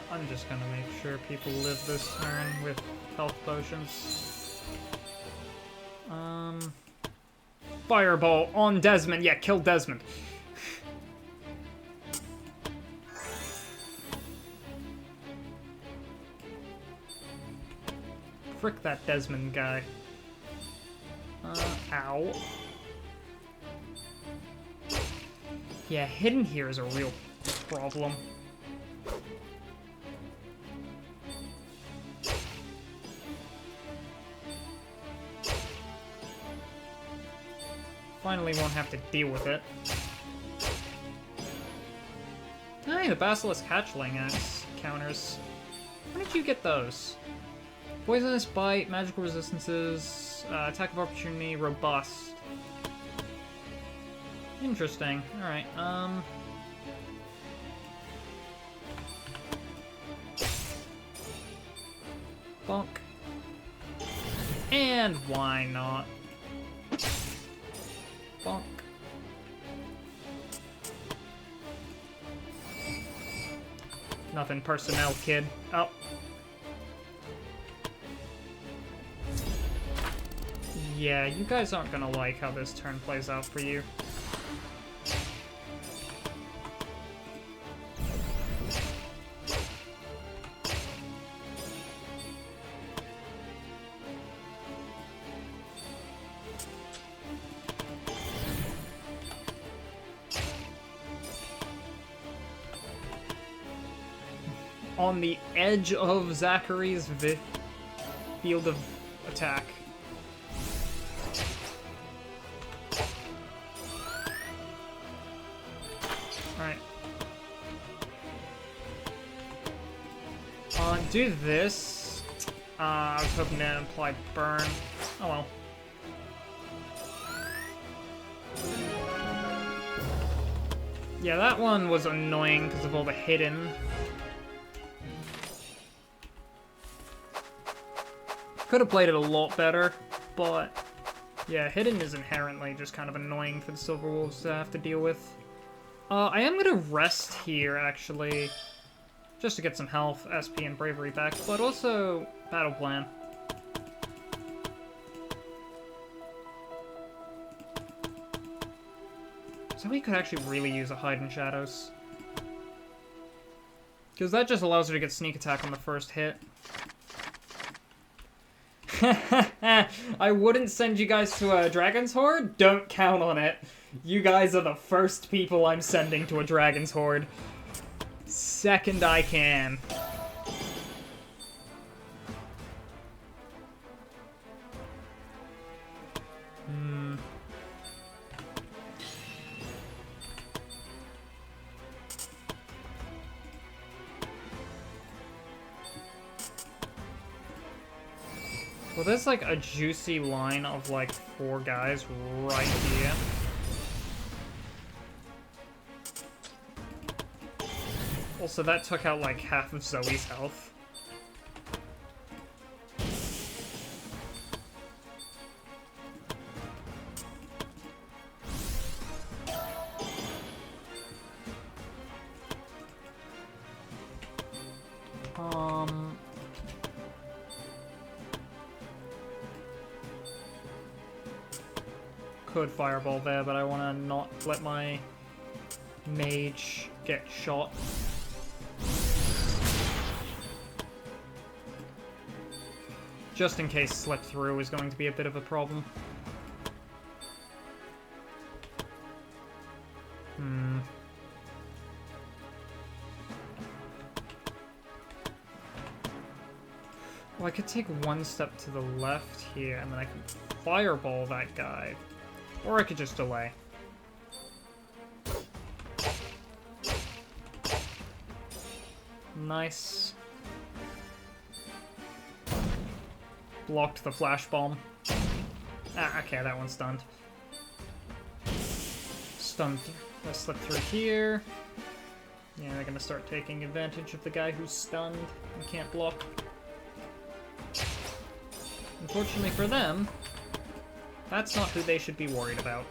I'm just gonna make sure people live this turn with health potions. Fireball on Desmond. Yeah, kill Desmond. Frick that Desmond guy. Ow. Yeah, hidden here is a real problem. Finally won't have to deal with it. Hey, the Basilisk Hatchling Axe counters. When did you get those? Poisonous Bite, Magical Resistances, Attack of Opportunity, Robust. Interesting. Alright, bonk. And why not? Bonk. Nothing personnel, kid. Oh. Yeah, you guys aren't gonna like how this turn plays out for you. On the edge of Zachary's field of attack. Alright. Do this. I was hoping to imply burn. Oh well. Yeah, that one was annoying because of all the hidden. Could have played it a lot better, but yeah, hidden is inherently just kind of annoying for the Silver Wolves to have to deal with. I am gonna rest here, actually, just to get some health, SP, and bravery back, but also battle plan. So we could actually really use a hide in shadows. Because that just allows her to get sneak attack on the first hit. I wouldn't send you guys to a Dragon's Horde? Don't count on it. You guys are the first people I'm sending to a Dragon's Horde. Second I can. Well, there's like a juicy line of like 4 guys right here. Also, that took out like half of Zoe's health. Could fireball there, but I want to not let my mage get shot. Just in case slip through is going to be a bit of a problem. Well, I could take one step to the left here, and then I could fireball that guy. Or I could just delay. Nice. Blocked the flash bomb. Ah, okay, that one's stunned. Stunned. Let's slip through here. Yeah, they're gonna start taking advantage of the guy who's stunned and can't block. Unfortunately for them, that's not who they should be worried about.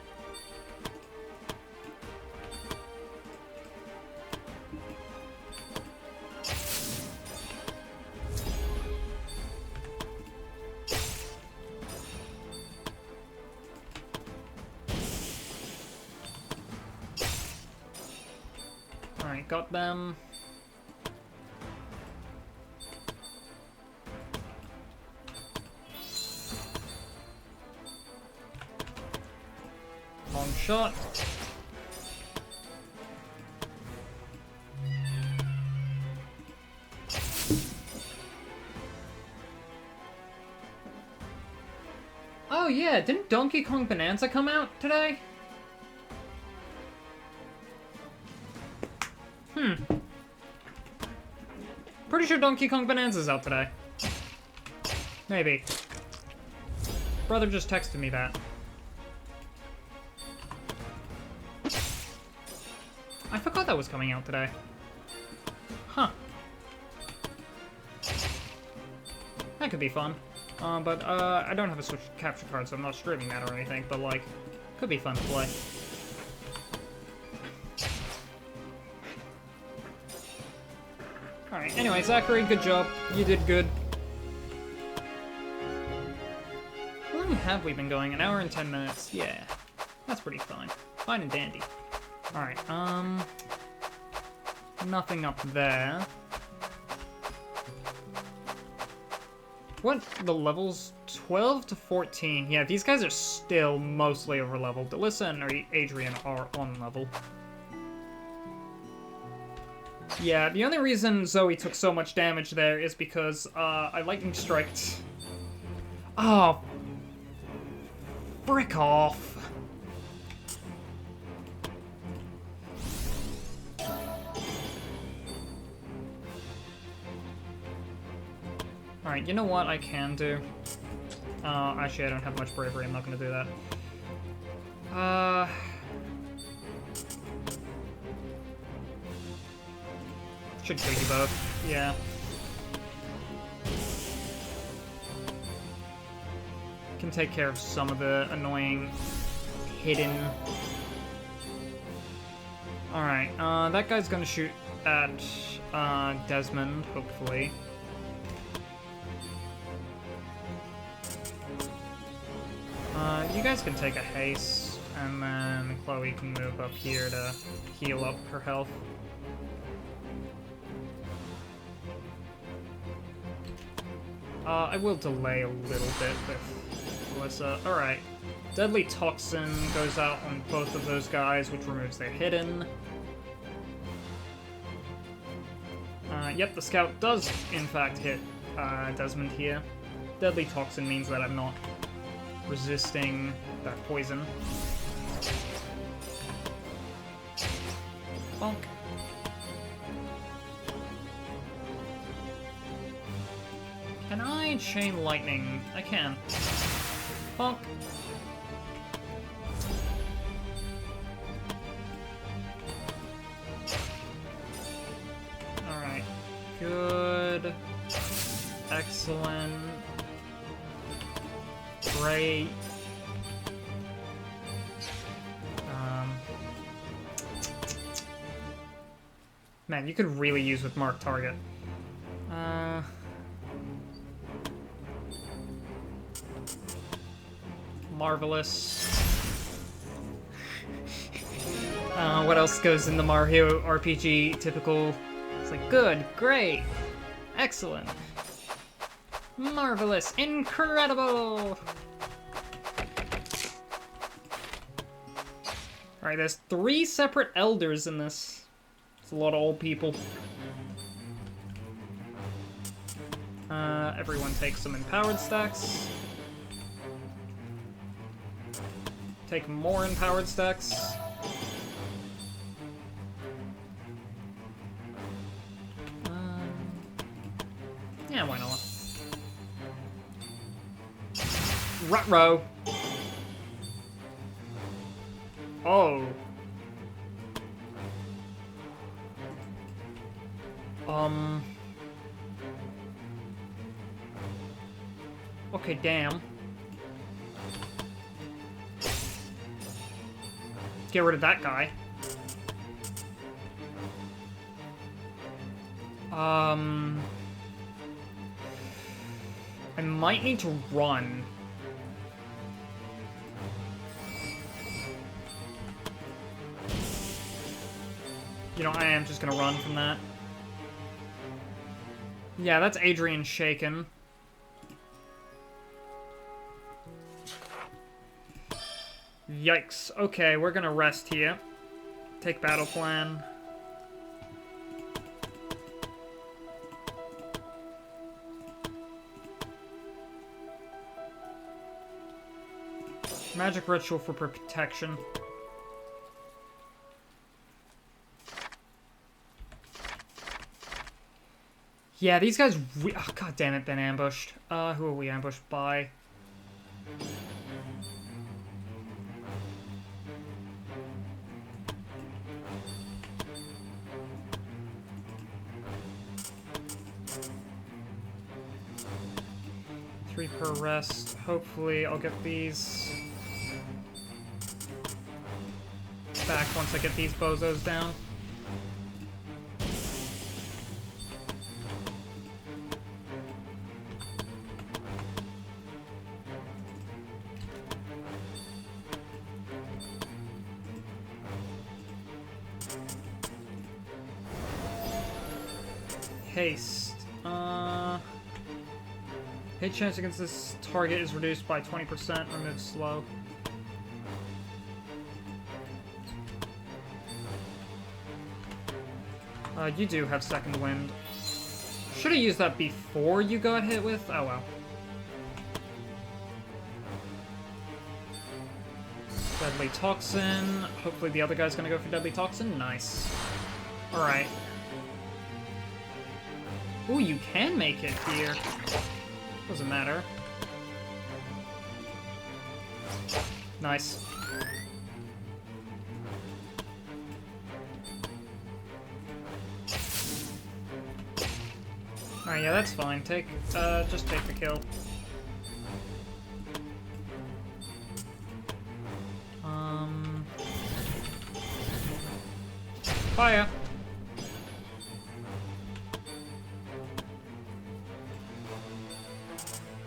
Alright, got them. Long shot. Oh yeah, didn't Donkey Kong Bonanza come out today? Pretty sure Donkey Kong Bonanza's out today. Maybe. Brother just texted me that. I forgot that was coming out today. Huh. That could be fun. But I don't have a Switch capture card, so I'm not streaming that or anything, but, like, could be fun to play. Alright, anyway, Zachary, good job. You did good. How long have we been going? An hour and 10 minutes. Yeah. That's pretty fine. Fine and dandy. Alright, nothing up there. What? The levels? 12 to 14. Yeah, these guys are still mostly over-leveled. Alyssa and Adrian are on level. Yeah, the only reason Zoe took so much damage there is because, I lightning striked. Oh. Frick off. Alright, you know what I can do? Actually, I don't have much bravery. I'm not gonna do that. Should kill you both. Yeah. Can take care of some of the annoying hidden... Alright, that guy's gonna shoot at, Desmond, hopefully. You guys can take a haste, and then Chloe can move up here to heal up her health. I will delay a little bit with Melissa. Alright. Deadly Toxin goes out on both of those guys, which removes their hidden. Yep, the scout does, in fact, hit Desmond here. Deadly Toxin means that I'm not resisting that poison. Bonk. Can I chain lightning? I can. Bonk. Alright. Good. Excellent. Great. Man, you could really use with Mark Target. Marvelous. What else goes in the Mario RPG typical? It's like, good, great, excellent, marvelous, incredible! Alright, there's 3 separate elders in this. It's a lot of old people. Everyone takes some empowered stacks. Take more empowered stacks. Yeah, why not? Ruh-roh. Oh. Okay, damn. Get rid of that guy. I might need to run. You know, I am just gonna run from that. Yeah, that's Adrian shaken. Yikes. Okay, we're gonna rest here. Take battle plan. Magic ritual for protection. Yeah, these guys... Oh, God damn it, been ambushed. Who are we ambushed by? Three per rest. Hopefully I'll get these back once I get these bozos down. Haste. Hit chance against this target is reduced by 20%. Remove slow. You do have second wind. Should have used that before you got hit with. Oh well. Deadly Toxin. Hopefully the other guy's gonna go for Deadly Toxin. Nice. Alright. Ooh, you can make it here. Doesn't matter. Nice. Alright, yeah, that's fine. Just take the kill. Fire!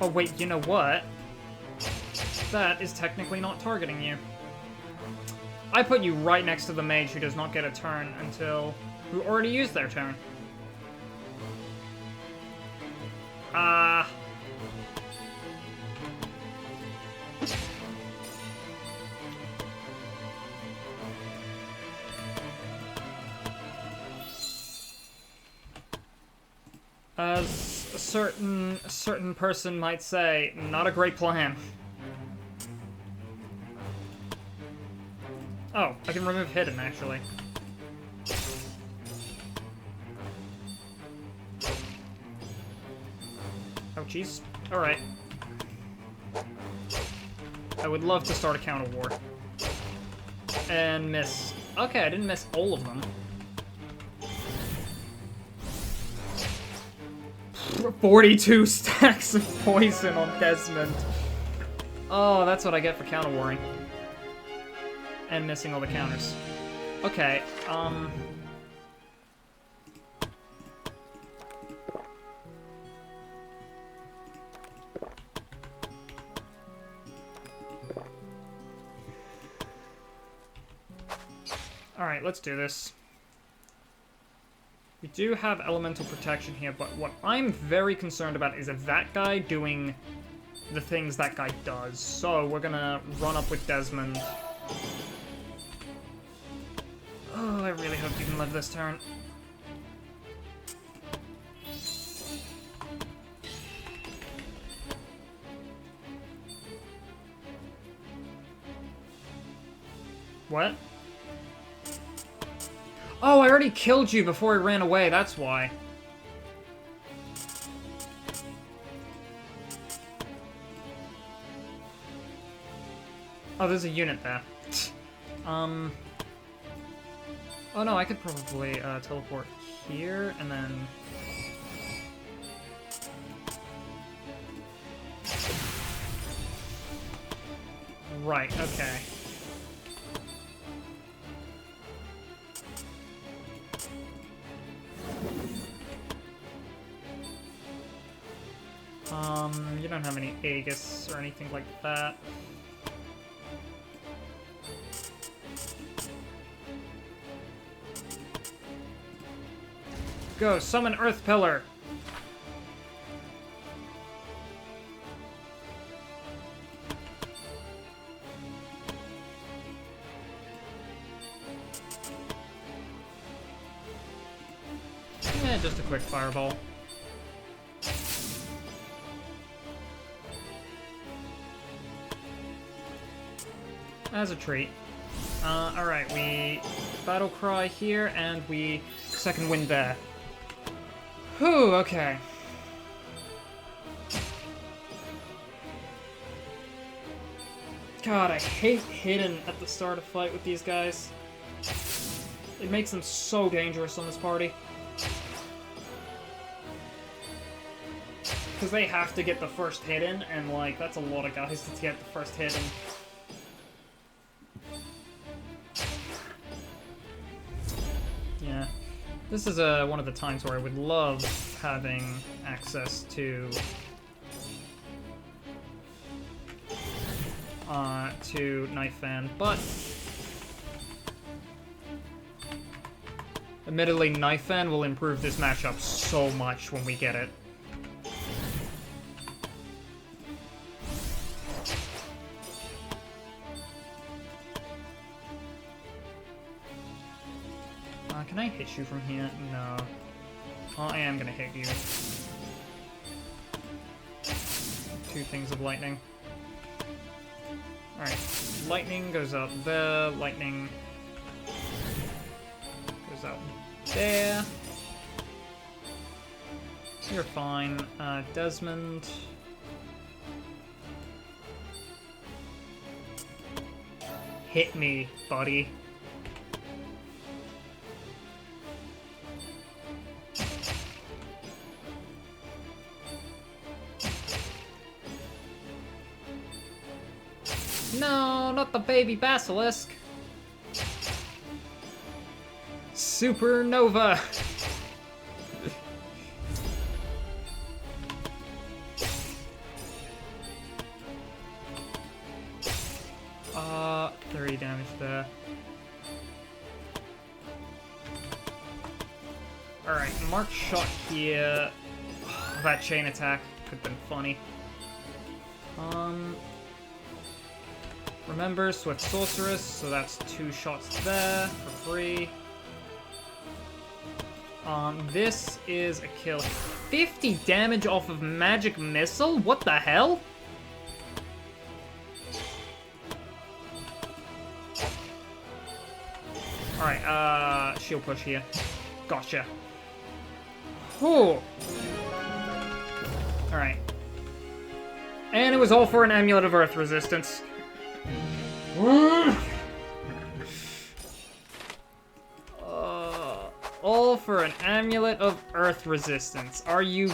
Oh wait, you know what? That is technically not targeting you. I put you right next to the mage who does not get a turn until... who already used their turn. As a certain person might say, not a great plan. Oh, I can remove hidden, actually. Oh, jeez. Alright. I would love to start a counter war. And miss. Okay, I didn't miss all of them. 42 stacks of poison on Desmond. Oh, that's what I get for counter warring. And missing all the counters. Okay, Alright, let's do this. We do have elemental protection here, but what I'm very concerned about is that guy doing the things that guy does. So we're gonna run up with Desmond. Oh, I really hope you can live this turn. What? Oh, I already killed you before he ran away, that's why. Oh, there's a unit there. Oh no, I could probably teleport here, and then... Right, okay. You don't have any Aegis or anything like that. Go, summon Earth Pillar! Yeah, just a quick fireball. As a treat. Alright, we battle cry here, and we second wind there. Whew, okay. God, I hate hidden at the start of fight with these guys. It makes them so dangerous on this party. Because they have to get the first hidden, and like, that's a lot of guys to get the first hidden. Yeah. This is one of the times where I would love having access to Knife Fan, but admittedly, Knife Fan will improve this matchup so much when we get it. Can I hit you from here? No. Well, I am gonna hit you. 2 things of lightning. Alright, lightning goes out there, lightning goes out there. You're fine. Desmond. Hit me, buddy. No, not the baby basilisk. Supernova. Thirty damage there. Alright, Mark shot here. That chain attack could have been funny. Remember, Swift Sorceress, so that's 2 shots there for free. This is a kill. 50 damage off of magic missile? What the hell? Alright, shield push here. Gotcha. Whew. Alright. And it was all for an Amulet of Earth Resistance. All for an Amulet of Earth Resistance. Are you...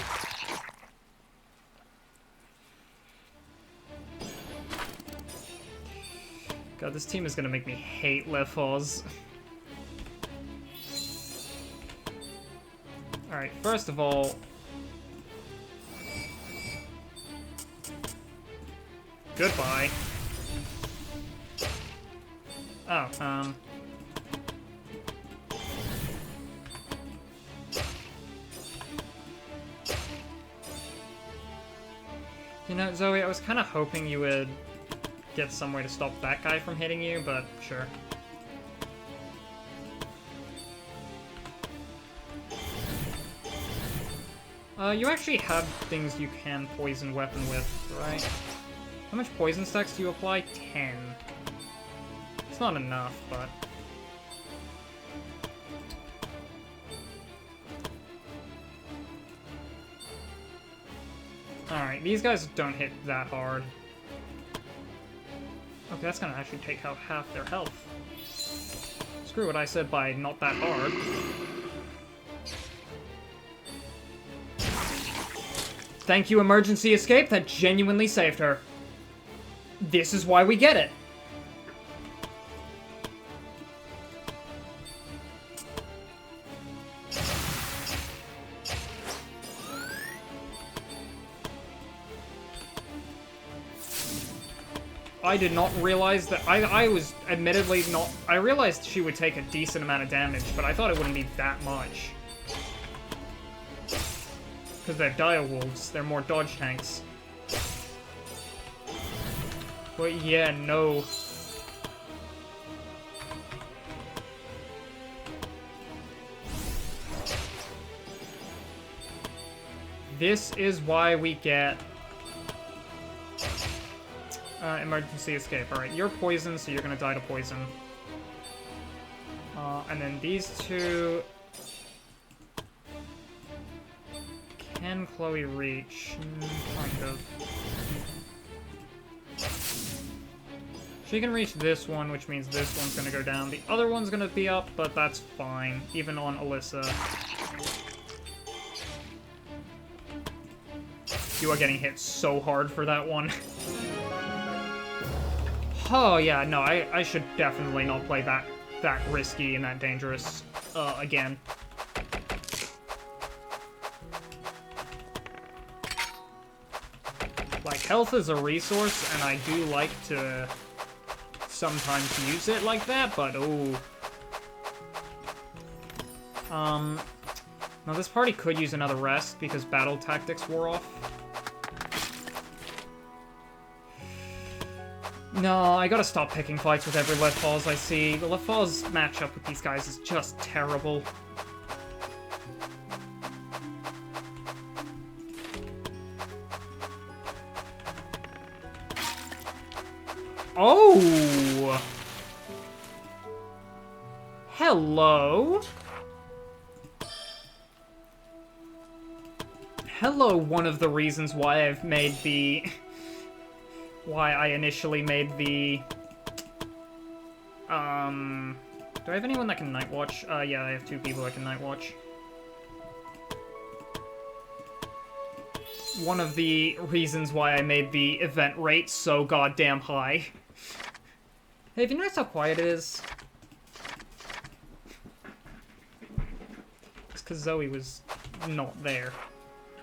God, this team is gonna make me hate Lefos. Alright, first of all... Goodbye. Oh, You know, Zoe, I was kind of hoping you would get some way to stop that guy from hitting you, but sure. You actually have things you can poison weapon with, right? How much poison stacks do you apply? 10. It's not enough, but... Alright, these guys don't hit that hard. Okay, that's gonna actually take out half their health. Screw what I said by not that hard. Thank you, emergency escape. That genuinely saved her. This is why we get it. I did not realize that... I was admittedly not... I realized she would take a decent amount of damage, but I thought it wouldn't be that much. Because they're dire wolves. They're more dodge tanks. But yeah, no. This is why we get... emergency escape. Alright, you're poisoned, so you're gonna die to poison. And then these two... Can Chloe reach? Kind of. She can reach this one, which means this one's gonna go down. The other one's gonna be up, but that's fine, even on Alyssa. You are getting hit so hard for that one. Oh, yeah, no, I should definitely not play that risky and that dangerous, again. Like, health is a resource, and I do like to sometimes use it like that, but ooh. Now this party could use another rest, because battle tactics wore off. No, I gotta stop picking fights with every Lefos I see. The Lefos matchup with these guys is just terrible. Oh! Hello? Hello, one of the reasons why I've made the... why I initially made the... Do I have anyone that can Night Watch? Yeah, I have 2 people that can Night Watch. One of the reasons why I made the event rate so goddamn high. Hey, have you noticed how quiet it is? It's because Zoe was not there.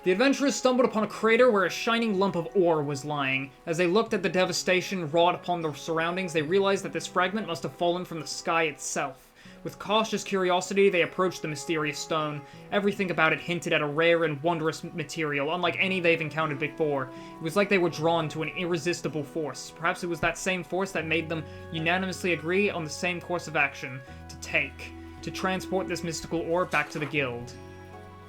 The adventurers stumbled upon a crater where a shining lump of ore was lying. As they looked at the devastation wrought upon the surroundings, they realized that this fragment must have fallen from the sky itself. With cautious curiosity, they approached the mysterious stone. Everything about it hinted at a rare and wondrous material, unlike any they've encountered before. It was like they were drawn to an irresistible force. Perhaps it was that same force that made them unanimously agree on the same course of action. To transport this mystical ore back to the guild.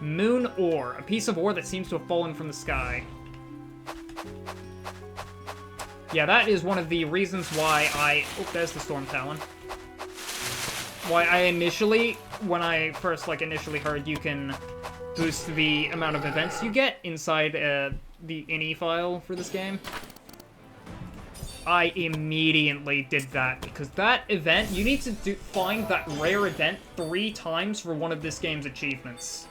Moon ore. A piece of ore that seems to have fallen from the sky. Yeah, that is one of the reasons why I... Oh, there's the Storm Talon. Why I initially, when I first, initially heard you can boost the amount of events you get inside the INI file for this game, I immediately did that, because that event, you need to find that rare event 3 times for one of this game's achievements.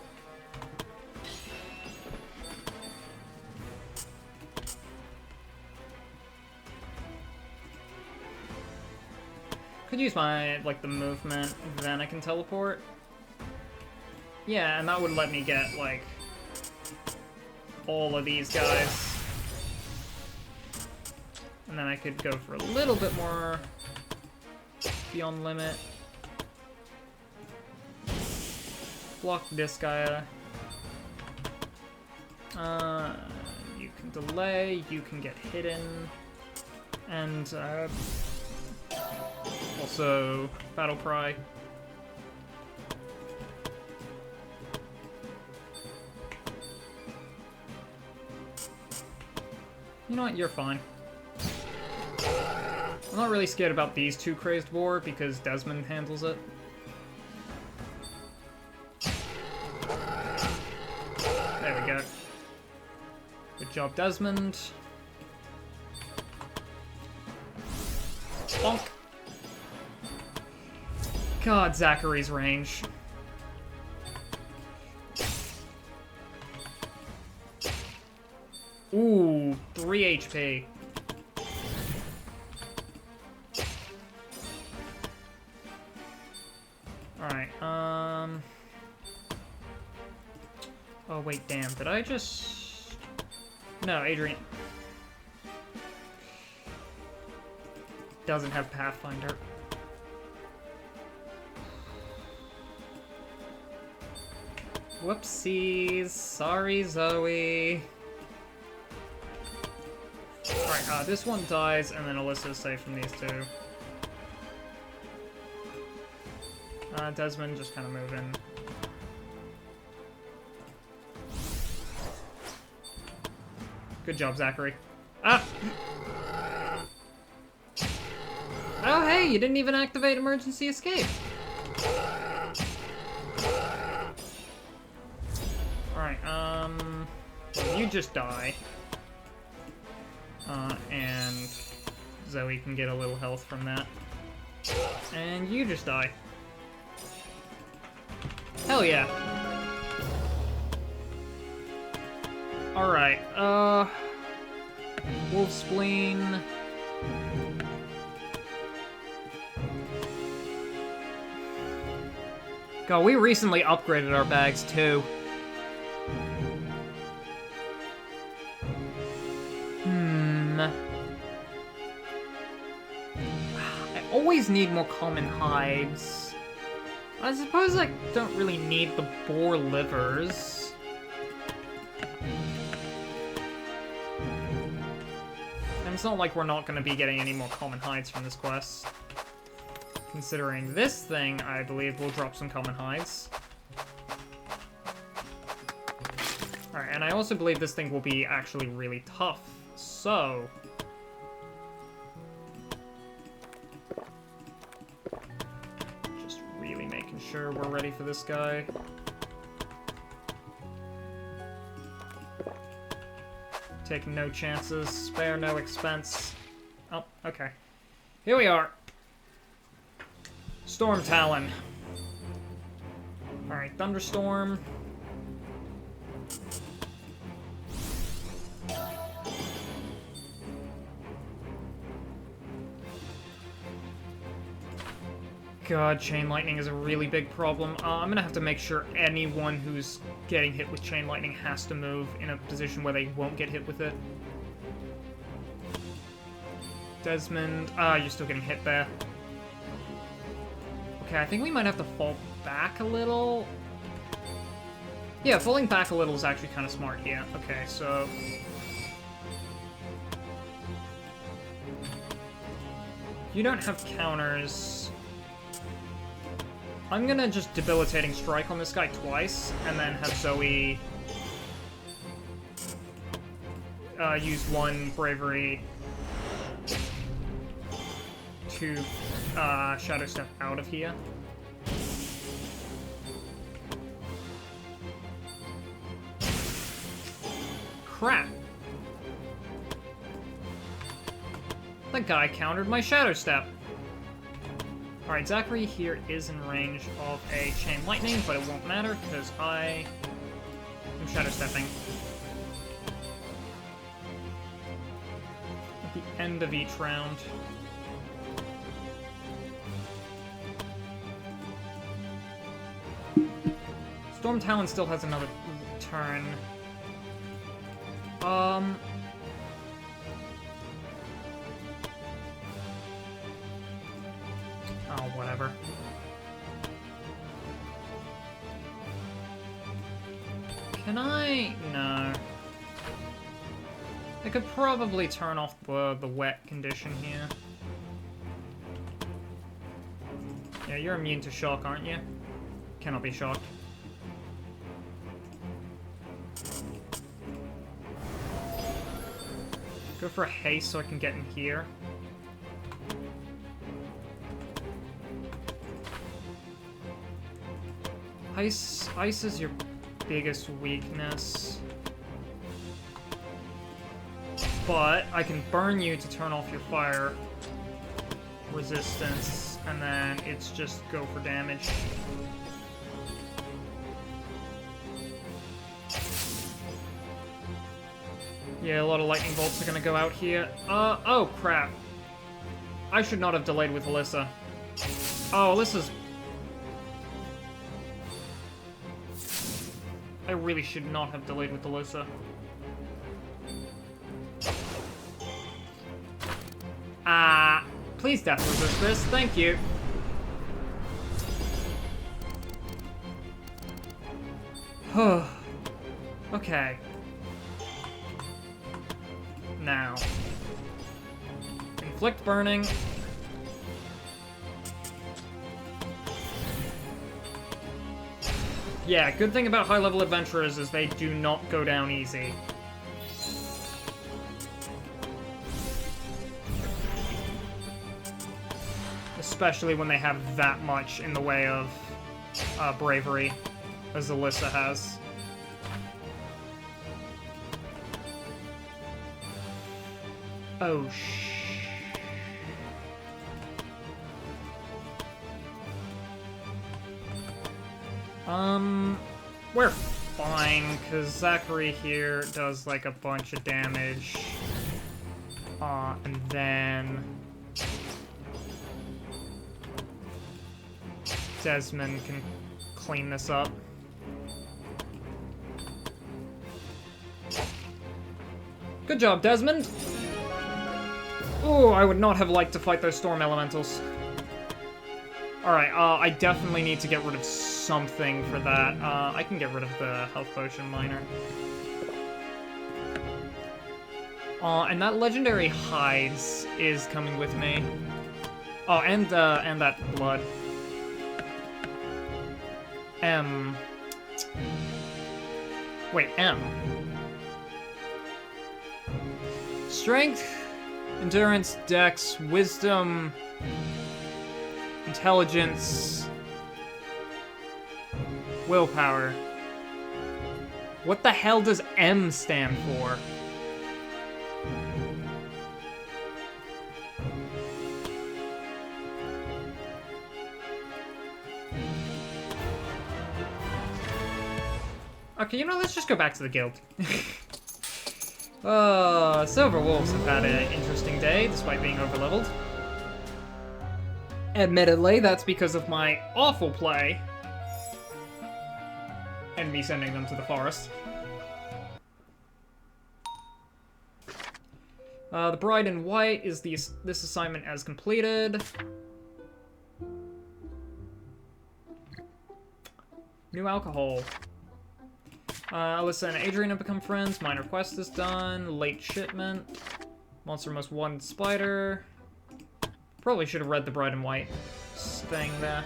Could use my, the movement, then I can teleport. Yeah, and that would let me get, all of these guys. And then I could go for a little bit more beyond limit. Block this guy. You can delay, you can get hidden. And, also, Battle Cry. You know what, you're fine. I'm not really scared about these 2 Crazed Boar, because Desmond handles it. There we go. Good job, Desmond. Bonk. God, Zachary's range. Ooh, 3 HP. Alright, oh, wait, damn, did I just... No, Adrian... doesn't have Pathfinder. Whoopsies. Sorry, Zoe. Alright, this one dies, and then Alyssa's safe from these 2. Desmond, just kind of move in. Good job, Zachary. Ah! Oh, hey, you didn't even activate emergency escape. Alright, you just die. And Zoe can get a little health from that. And you just die. Hell yeah. Alright, Wolf Spleen. God, we recently upgraded our bags, too. I always need more common hides. I suppose I don't really need the boar livers. And it's not like we're not going to be getting any more common hides from this quest. Considering this thing, I believe, will drop some common hides. Alright, and I also believe this thing will be actually really tough, so... just really making sure we're ready for this guy. Take no chances, spare no expense. Oh, okay. Here we are. Storm Talon. Alright, Thunderstorm. God, Chain Lightning is a really big problem. I'm gonna have to make sure anyone who's getting hit with Chain Lightning has to move in a position where they won't get hit with it. Desmond, you're still getting hit there. Okay, I think we might have to fall back a little. Yeah, falling back a little is actually kind of smart here. Okay, so... you don't have counters. I'm gonna just Debilitating Strike on this guy twice, and then have Zoe use one Bravery to Shadow Step out of here. Crap. That guy countered my Shadow Step. Alright, Zachary here is in range of a Chain Lightning, but it won't matter because I am Shadow Stepping. At the end of each round. Storm Talon still has another turn. Oh, whatever. Can I? No. I could probably turn off the wet condition here. Yeah, you're immune to shock, aren't you? Cannot be shocked. Go for a haste so I can get in here. Ice is your biggest weakness. But I can burn you to turn off your fire resistance, and then it's just go for damage. Yeah, a lot of lightning bolts are gonna go out here. Oh crap. I should not have delayed with Alyssa. Oh, Alyssa's... I really should not have delayed with Alyssa. Please death resist this, thank you. Okay. Now. Inflict burning. Yeah, good thing about high-level adventurers is they do not go down easy. Especially when they have that much in the way of bravery, as Alyssa has. Oh, we're fine, because Zachary here does, like, a bunch of damage. And then... Desmond can clean this up. Good job, Desmond! Ooh, I would not have liked to fight those storm elementals. Alright, I definitely need to get rid of something for that. I can get rid of the health potion miner. And that legendary hides is coming with me. Oh, and that blood. M. Wait, M. Strength, endurance, dex, wisdom, intelligence, willpower. What the hell does M stand for? Okay, you know, let's just go back to the guild. Silver Wolves have had an interesting day, despite being overleveled. Admittedly, that's because of my awful play. And me sending them to the forest. The Bride in White is this assignment as completed. New alcohol. Alyssa and Adrian have become friends. Minor quest is done. Late shipment. Monster most wanted spider. Probably should have read the Bride in White thing there.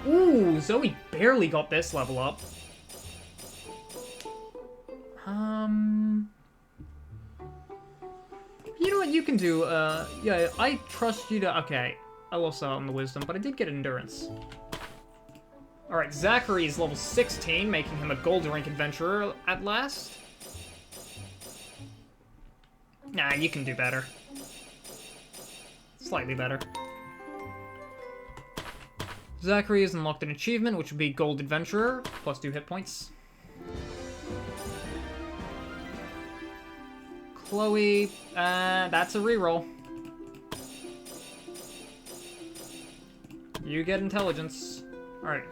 Ooh, Zoe barely got this level up. You know what you can do? Yeah, I trust you to... Okay, I lost out on the wisdom, but I did get endurance. Alright, Zachary is level 16, making him a gold rank adventurer at last. Nah, you can do better. Slightly better. Zachary has unlocked an achievement, which would be Gold Adventurer, plus 2 hit points. Chloe, that's a reroll. You get intelligence. Alright.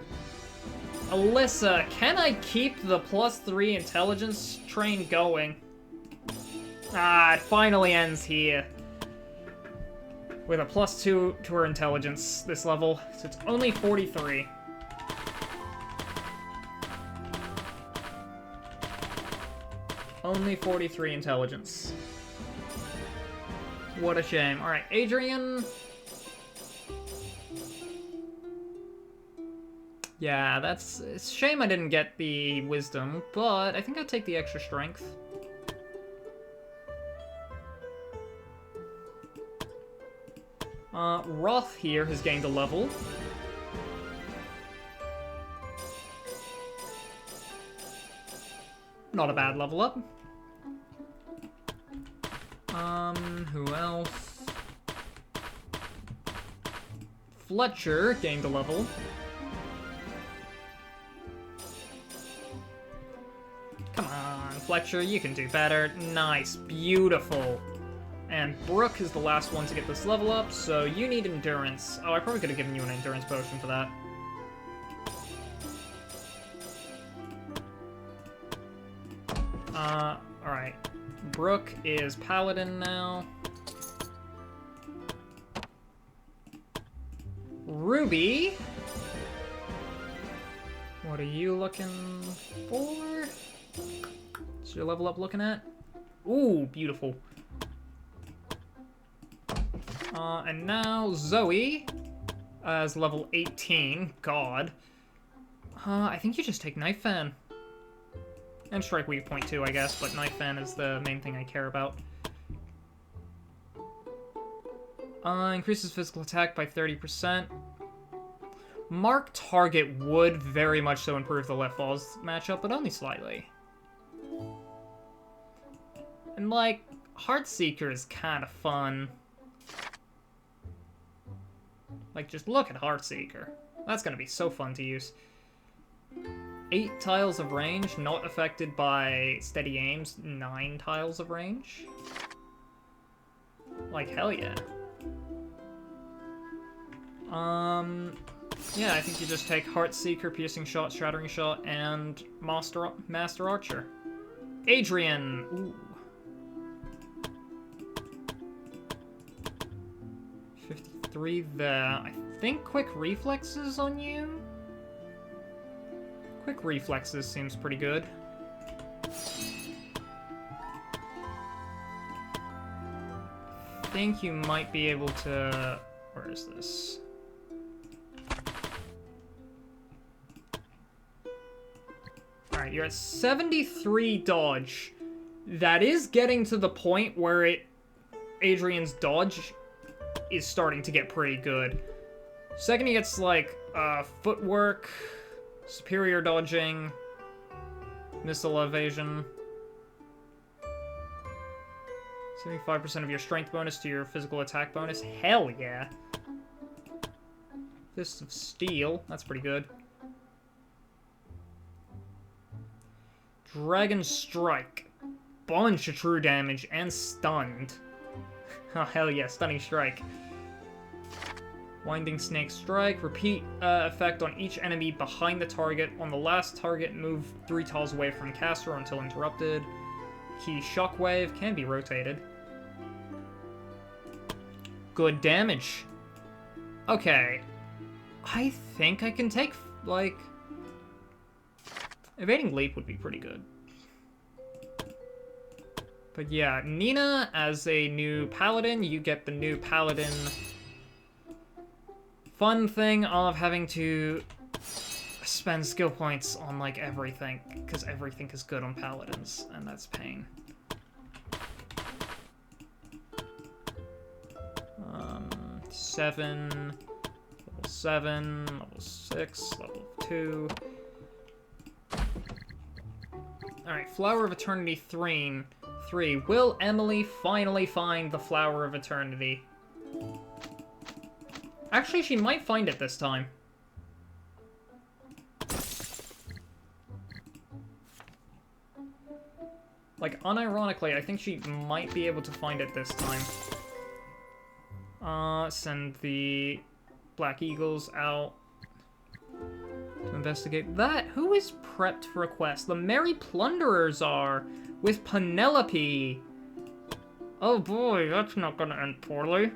Alyssa, can I keep the plus 3 intelligence train going? Ah, it finally ends here. With a plus 2 to her intelligence this level, so it's only 43. Only 43 intelligence. What a shame. Alright, Adrian. Yeah, it's a shame I didn't get the wisdom, but I think I'll take the extra strength. Roth here has gained a level. Not a bad level up. Who else? Fletcher gained a level. Come on, Fletcher, you can do better. Nice, beautiful. And Brooke is the last one to get this level up, so you need endurance. Oh, I probably could have given you an endurance potion for that. Alright. Brooke is Paladin now. Ruby! What are you looking for? What's your level up looking at? Ooh, beautiful. And now Zoe as level 18. God. I think you just take Knife Fan. And Strike Weak Point too, I guess, but Knife Fan is the main thing I care about. Increases physical attack by 30%. Mark Target would very much so improve the Left Falls matchup, but only slightly. And like, Heartseeker is kind of fun. Like, just look at Heartseeker. That's gonna be so fun to use. 8 tiles of range, not affected by steady aims. 9 tiles of range. Like, hell yeah. Yeah, I think you just take Heartseeker, Piercing Shot, Shattering Shot, and Master Archer. Adrian! Ooh. 53 there. I think Quick Reflexes on you? Quick Reflexes seems pretty good. I think you might be able to... Where is this? Alright, you're at 73 dodge. That is getting to the point where Adrian's dodge is starting to get pretty good. Second he gets, like, footwork, superior dodging, missile evasion. 75% of your strength bonus to your physical attack bonus. Hell yeah. Fist of Steel. That's pretty good. Dragon Strike. Bunch of true damage and stunned. Oh, hell yeah. Stunning Strike. Winding Snake Strike. Repeat effect on each enemy behind the target. On the last target, move 3 tiles away from caster until interrupted. Key Shockwave. Can be rotated. Good damage. Okay. I think I can take, like... Evading Leap would be pretty good. But yeah, Nina as a new Paladin. You get the new Paladin fun thing of having to spend skill points on, like, everything, because everything is good on paladins, and that's pain. 7, level 7, level 6, level 2. Alright, Flower of Eternity 3. Will Emily finally find the Flower of Eternity? Actually, she might find it this time. Like, unironically, I think she might be able to find it this time. Send the Black Eagles out to investigate that. Who is prepped for a quest? The Merry Plunderers are, with Penelope. Oh boy, that's not gonna end poorly.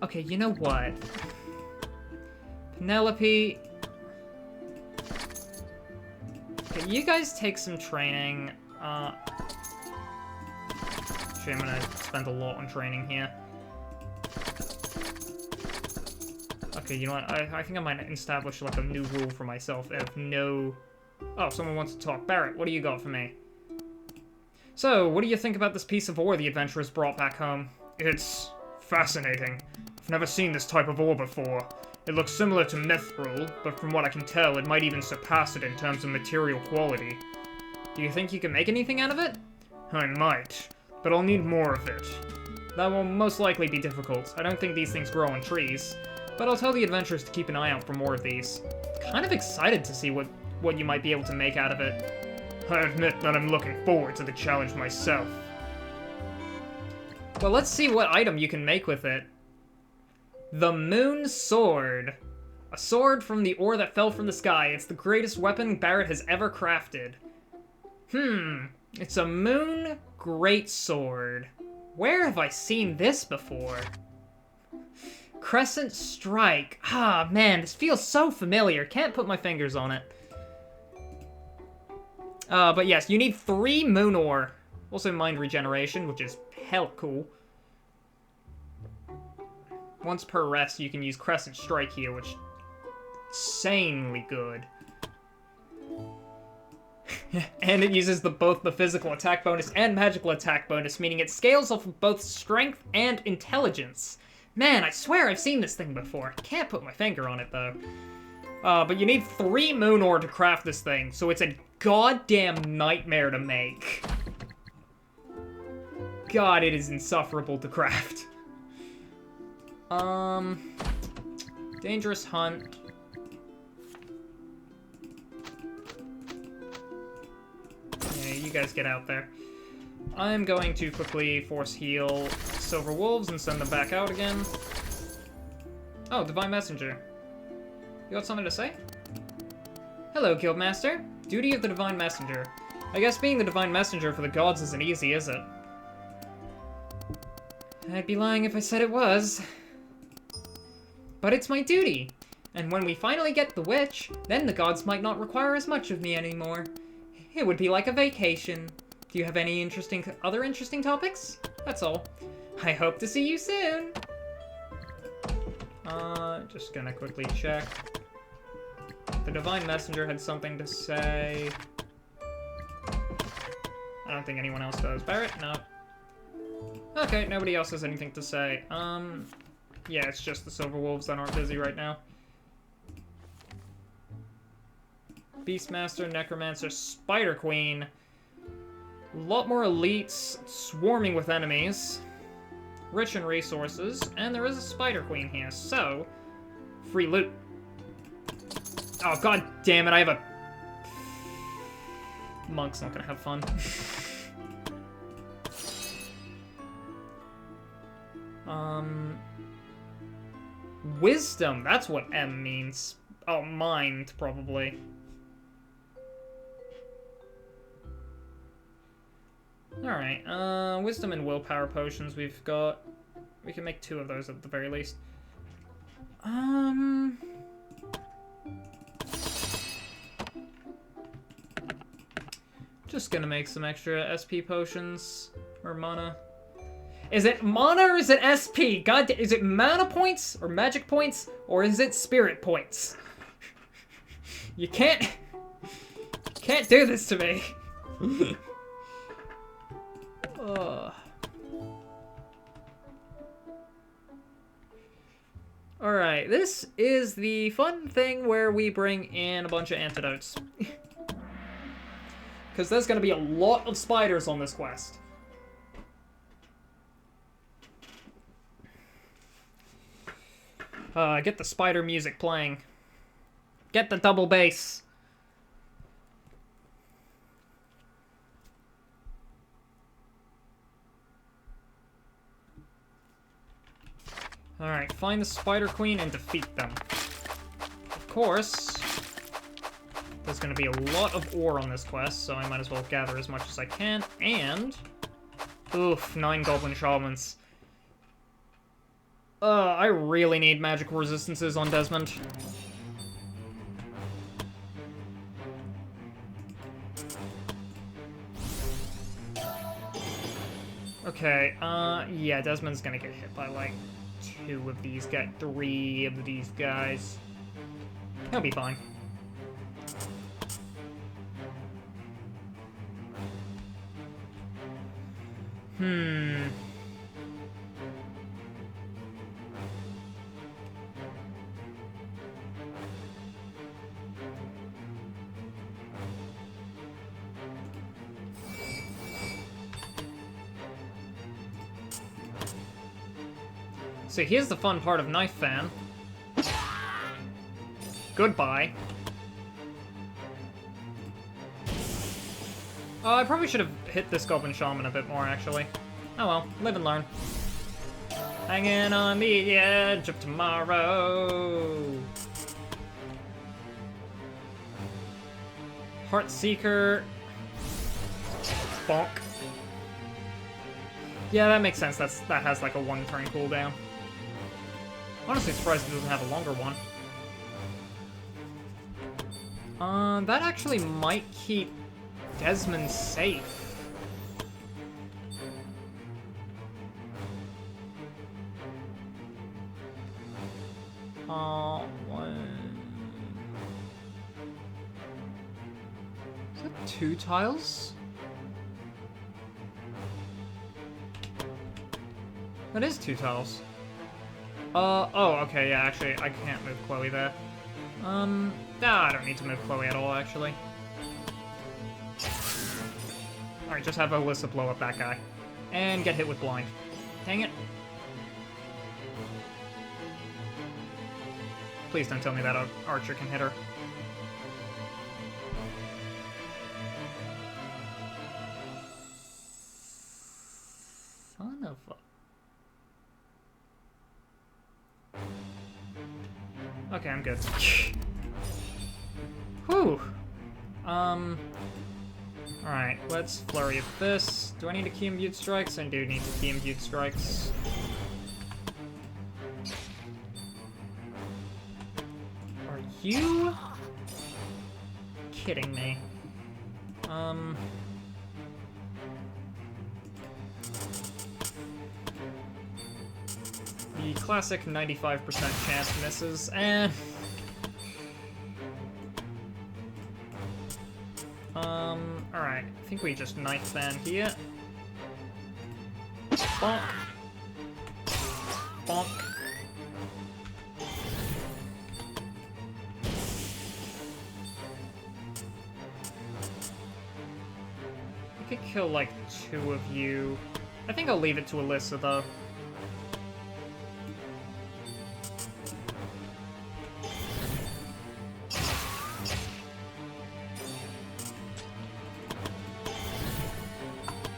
Okay, you know what? Penelope. Okay, you guys take some training. Actually, I'm gonna spend a lot on training here. Okay, you know what? I think I might establish, like, a new rule for myself of no... Oh, someone wants to talk. Barrett, what do you got for me? So, what do you think about this piece of ore the adventurers brought back home? It's fascinating. I've never seen this type of ore before. It looks similar to mithril, but from what I can tell, it might even surpass it in terms of material quality. Do you think you can make anything out of it? I might, but I'll need more of it. That will most likely be difficult. I don't think these things grow on trees, but I'll tell the adventurers to keep an eye out for more of these. Kind of excited to see what you might be able to make out of it. I admit that I'm looking forward to the challenge myself. Well, let's see what item you can make with it. The Moon Sword. A sword from the ore that fell from the sky. It's the greatest weapon Barrett has ever crafted. It's a Moon Greatsword. Where have I seen this before? Crescent Strike. Ah, man, this feels so familiar. Can't put my fingers on it. But yes, you need 3 Moon Ore. Also Mind Regeneration, which is hella cool. Once per rest, you can use Crescent Strike here, which is insanely good. And it uses both the physical attack bonus and magical attack bonus, meaning it scales off of both strength and intelligence. Man, I swear I've seen this thing before. Can't put my finger on it, though. But you need 3 Moon Ore to craft this thing, so it's a goddamn nightmare to make. God, it is insufferable to craft. Dangerous Hunt. Yeah, you guys get out there. I'm going to quickly force heal Silver Wolves and send them back out again. Oh, Divine Messenger. You got something to say? Hello, Guildmaster. Duty of the Divine Messenger. I guess being the Divine Messenger for the gods isn't easy, is it? I'd be lying if I said it was. But it's my duty. And when we finally get the witch, then the gods might not require as much of me anymore. It would be like a vacation. Do you have any other interesting topics? That's all. I hope to see you soon. Just gonna quickly check. The Divine Messenger had something to say. I don't think anyone else does. Barrett? No. Okay, nobody else has anything to say. Yeah, it's just the Silver Wolves that aren't busy right now. Beastmaster, Necromancer, Spider Queen. A lot more elites swarming with enemies. Rich in resources. And there is a Spider Queen here, so... free loot. Oh, god damn it, I have a... Monk's not gonna have fun. Wisdom, that's what M means. Oh, mind, probably. Alright, wisdom and willpower potions we've got. We can make 2 of those at the very least. Just gonna make some extra SP potions. Or mana. Is it mana or is it SP? God, is it mana points or magic points or is it spirit points? You can't do this to me. Alright, this is the fun thing where we bring in a bunch of antidotes. Because there's going to be a lot of spiders on this quest. Get the spider music playing. Get the double bass. Alright, find the Spider Queen and defeat them. Of course, there's going to be a lot of ore on this quest, so I might as well gather as much as I can. And... oof, 9 Goblin Shamans. I really need magic resistances on Desmond. Okay, yeah, Desmond's gonna get hit by, like, 2 of these guys, 3 of these guys. He'll be fine. So here's the fun part of Knife Fan. Goodbye. Oh, I probably should have hit this Goblin Shaman a bit more, actually. Oh well, live and learn. Hanging on the edge of tomorrow. Heartseeker. Bonk. Yeah, that makes sense. That has like a 1-turn cooldown. Honestly surprised it doesn't have a longer one. That actually might keep Desmond safe. One... is that 2 tiles? That is 2 tiles. Oh, okay, yeah, actually, I can't move Chloe there. Nah, I don't need to move Chloe at all, actually. Alright, just have Alyssa blow up that guy. And get hit with blind. Dang it. Please don't tell me that Archer can hit her. Son of a... okay, I'm good. Whew. Alright, let's flurry of this. Do I need to key imbued strikes? I do need to key imbued strikes. Are you kidding me? The classic 95% chance misses, and... alright, I think we just Knife Fan here. Bonk. Bonk. I could kill, like, 2 of you. I think I'll leave it to Alyssa, though.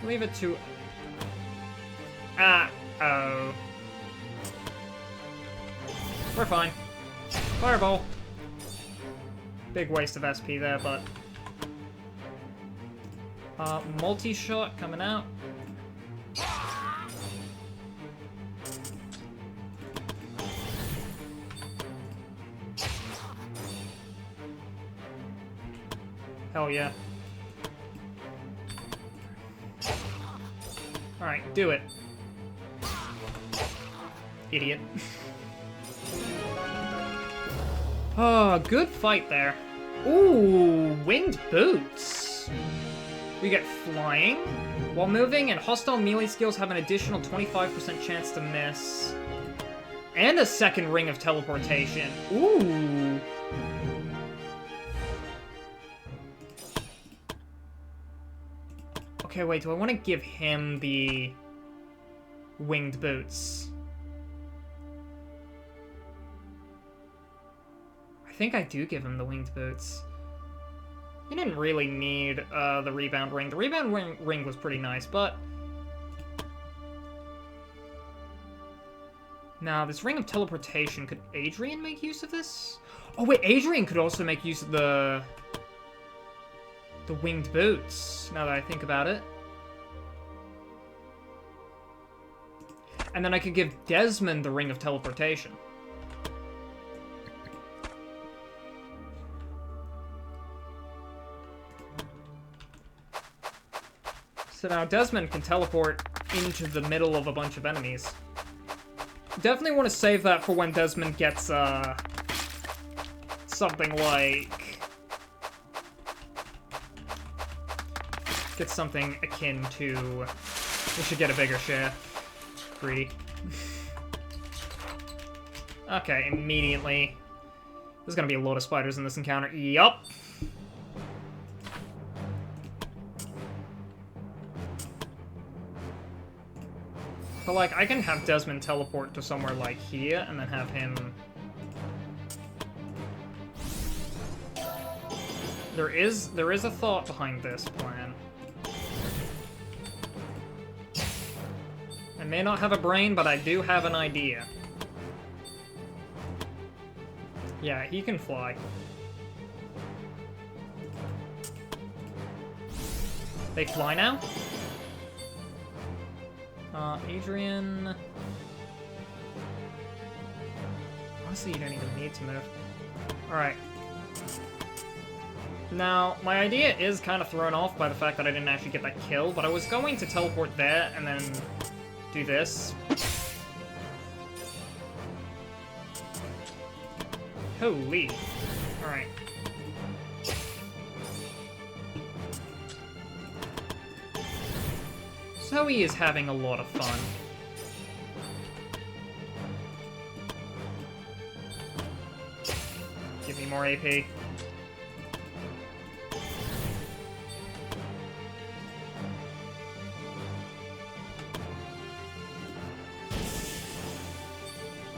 Leave it to... oh. We're fine. Fireball. Big waste of SP there, but... multi-shot coming out. Hell yeah. Alright, do it. Idiot. Oh, good fight there. Ooh, winged boots. We get flying. While moving, and hostile melee skills have an additional 25% chance to miss. And a second ring of teleportation. Ooh. Okay, wait, do I want to give him the winged boots? I think I do give him the winged boots. He didn't really need the rebound ring. The rebound ring was pretty nice, but... Now, this ring of teleportation, could Adrian make use of this? Oh wait, Adrian could also make use of the winged boots, now that I think about it. And then I could give Desmond the ring of teleportation. So now Desmond can teleport into the middle of a bunch of enemies. Definitely want to save that for when Desmond gets, something like... Gets something akin to... We should get a bigger share. Greedy. Okay, immediately. There's gonna be a lot of spiders in this encounter. Yup. But, like, I can have Desmond teleport to somewhere like here, and then have him... There is a thought behind this plan. I may not have a brain, but I do have an idea. Yeah, he can fly. They fly now? Adrian... Honestly, you don't even need to move. Alright. Now, my idea is kind of thrown off by the fact that I didn't actually get that kill, but I was going to teleport there and then do this. Holy. Alright. Zoe is having a lot of fun. Give me more AP.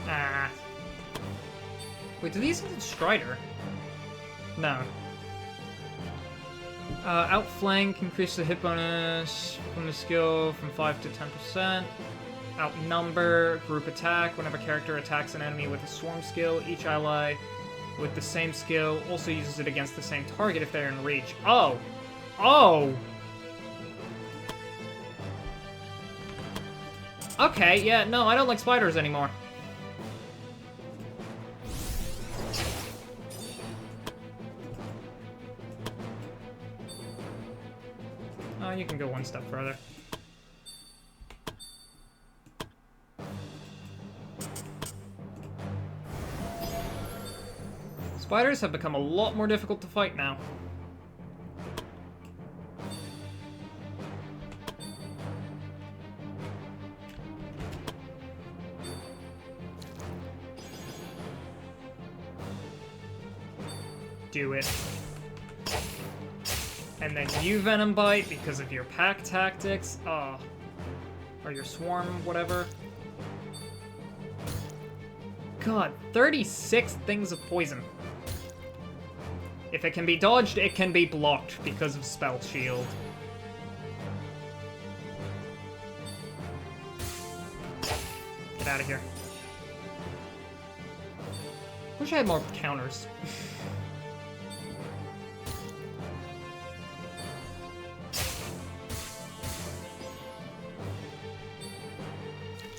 Ah. Wait, do these have Strider? No. Outflank, increase the hit bonus from the skill from 5 to 10%. Outnumber, group attack. Whenever a character attacks an enemy with a swarm skill, each ally with the same skill also uses it against the same target if they're in reach. Oh! Oh! Okay, yeah, no, I don't like spiders anymore. You can go one step further. Spiders have become a lot more difficult to fight now. Do it. And then you Venom Bite because of your pack tactics. Oh. Or your Swarm, whatever. God, 36 things of poison. If it can be dodged, it can be blocked because of Spell Shield. Get out of here. Wish I had more counters.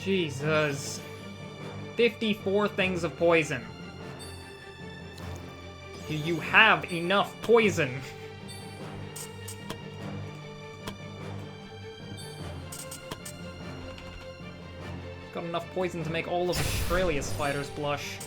Jesus. 54 things of poison. Do you have enough poison? Got enough poison to make all of Australia's fighters blush.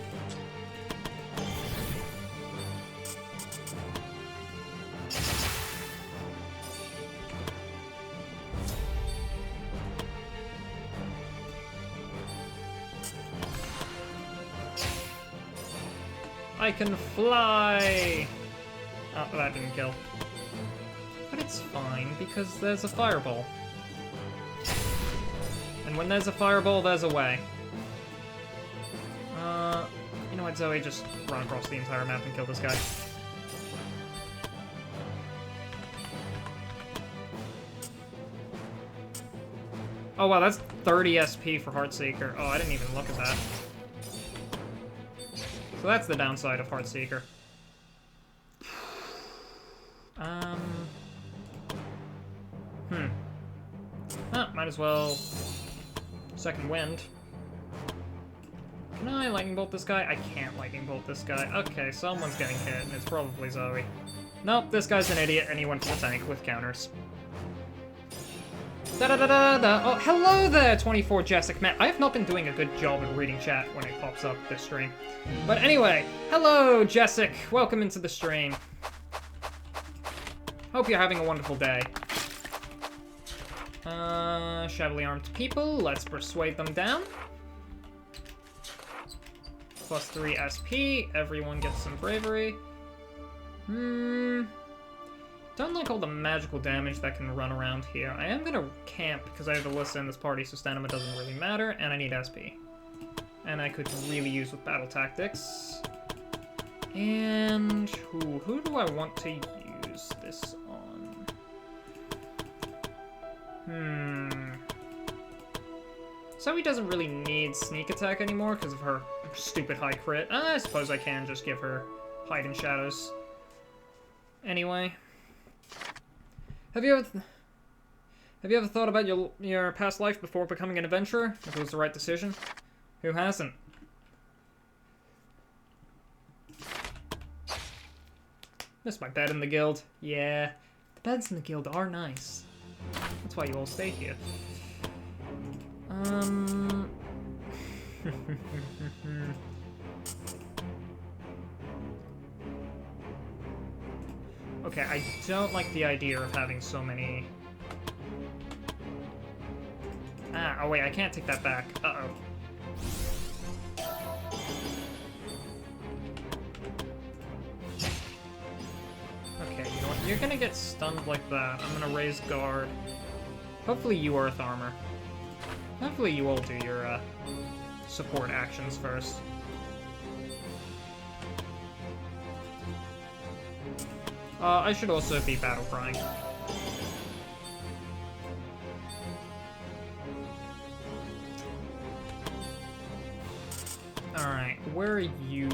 I can fly! Oh, that didn't kill. But it's fine, because there's a fireball. And when there's a fireball, there's a way. You know what, Zoe? Just run across the entire map and kill this guy. Oh wow, that's 30 SP for Heartseeker. Oh, I didn't even look at that. So that's the downside of Heartseeker. Might as well... Second Wind. Can I Lightning Bolt this guy? I can't Lightning Bolt this guy. Okay, someone's getting hit, and it's probably Zoe. Nope, this guy's an idiot, and he went for the tank with counters. Da-da-da-da-da! Oh, hello there, 24 Jessic. Man, I have not been doing a good job at reading chat when it pops up this stream. But anyway, hello, Jessic. Welcome into the stream. Hope you're having a wonderful day. Shabbily armed people. Let's persuade them down. Plus 3 SP. Everyone gets some bravery. Don't like all the magical damage that can run around here. I am gonna camp because I have Alyssa in this party, so stamina doesn't really matter, and I need SP. And I could really use with battle tactics. And who do I want to use this on? Zoe doesn't really need sneak attack anymore because of her stupid high crit. I suppose I can just give her hide in shadows. Anyway. Have you ever thought about your past life before becoming an adventurer? If it was the right decision? Who hasn't? Missed my bed in the guild. Yeah, the beds in the guild are nice. That's why you all stay here. Okay, I don't like the idea of having so many... oh wait, I can't take that back. Uh-oh. Okay, you know what? You're gonna get stunned like that. I'm gonna raise guard. Hopefully you Earth Armor. Hopefully you all do your, support actions first. I should also be battle crying. Alright, where are you?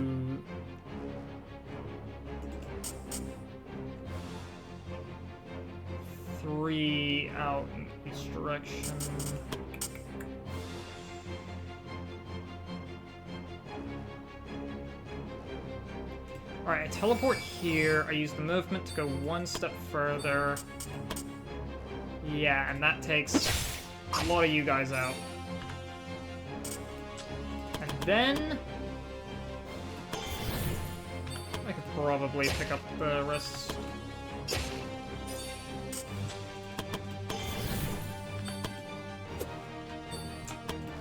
Three out in each direction. Alright, I teleport here, I use the movement to go one step further. Yeah, and that takes a lot of you guys out. And then... I could probably pick up the rest.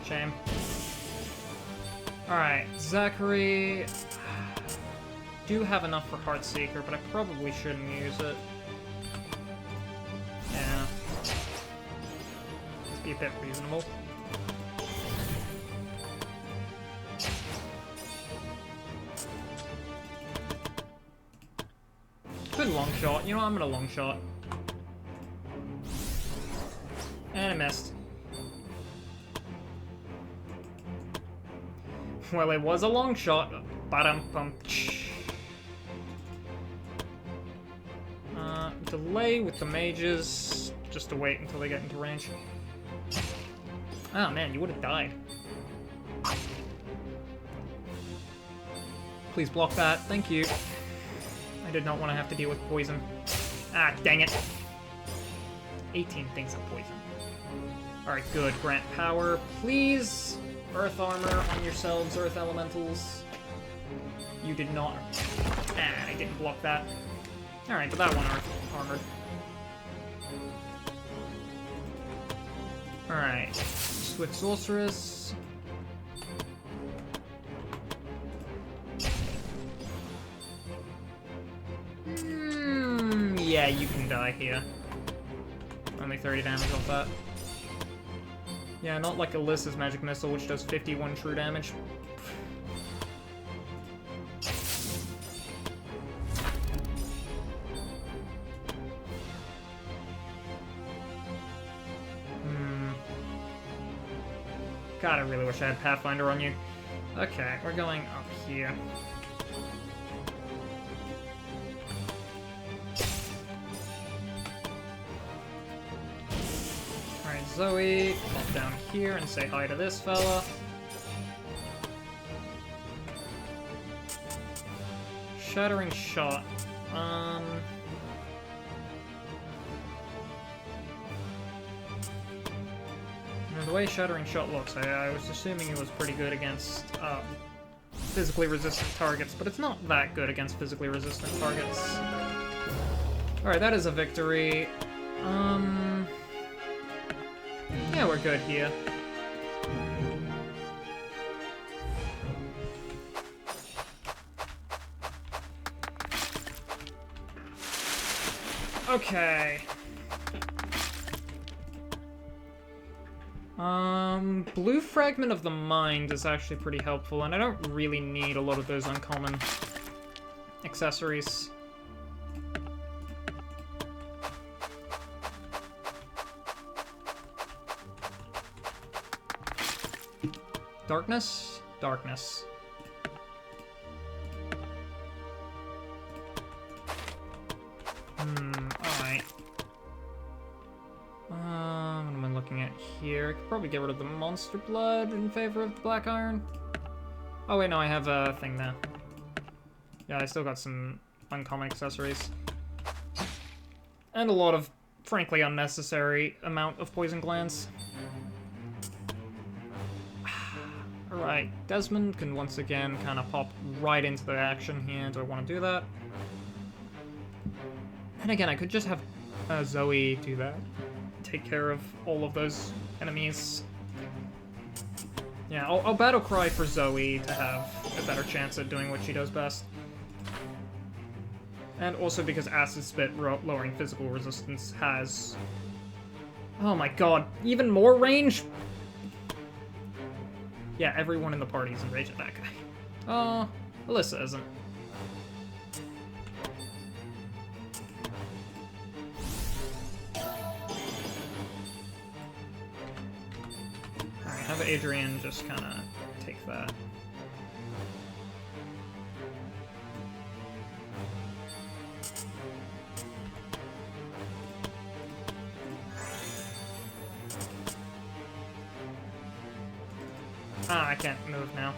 Shame. Alright, Zachary... do have enough for Heartseeker, but I probably shouldn't use it. Yeah. Let's be a bit reasonable. Good long shot. You know what? I'm gonna long shot. And I missed. Well, it was a long shot. Ba-dum-bum. Delay with the mages, just to wait until they get into range. Oh man, you would have died. Please block that, thank you. I did not want to have to deal with poison. Ah, dang it. 18 things of poison. Alright, good. Grant power. Please! Earth armor on yourselves, Earth Elementals. You did not... Ah, I didn't block that. Alright, but that one Earth armored. Alright. Swift Sorceress. Yeah, you can die here. Only 30 damage off that. Yeah, not like Alyssa's Magic Missile, which does 51 true damage. God, I really wish I had Pathfinder on you. Okay, we're going up here. Alright, Zoe, pop down here and say hi to this fella. Shattering Shot. The way Shattering Shot looks, I was assuming it was pretty good against physically resistant targets, but it's not that good against physically resistant targets. Alright, that is a victory. Yeah, we're good here. Okay. Blue Fragment of the Mind is actually pretty helpful, and I don't really need a lot of those uncommon accessories. Darkness? Darkness. Alright. What am I looking at here? I could probably get rid of the Monster Blood in favor of the Black Iron. Oh wait, no, I have a thing there. Yeah, I still got some uncommon accessories. And a lot of, frankly, unnecessary amount of Poison Glands. Alright, Desmond can once again kind of pop right into the action here. Do I want to do that? And again, I could just have Zoe do that. Take care of all of those enemies. Yeah, I'll battle cry for Zoe to have a better chance at doing what she does best. And also because Acid Spit lowering physical resistance has... Oh my god, even more range? Yeah, everyone in the party is enraged at that guy. Oh, Alyssa isn't. Alright, have Adrian just kind of take that. Ah, I can't move now.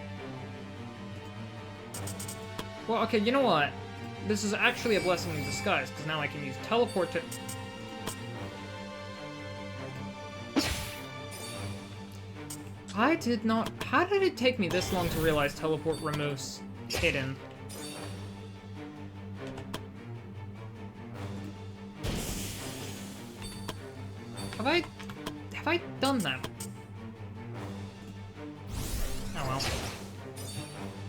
Well, okay, you know what? This is actually a blessing in disguise, because now I can use teleport to... I did not... How did it take me this long to realize teleport removes hidden? Have I done that? Oh well.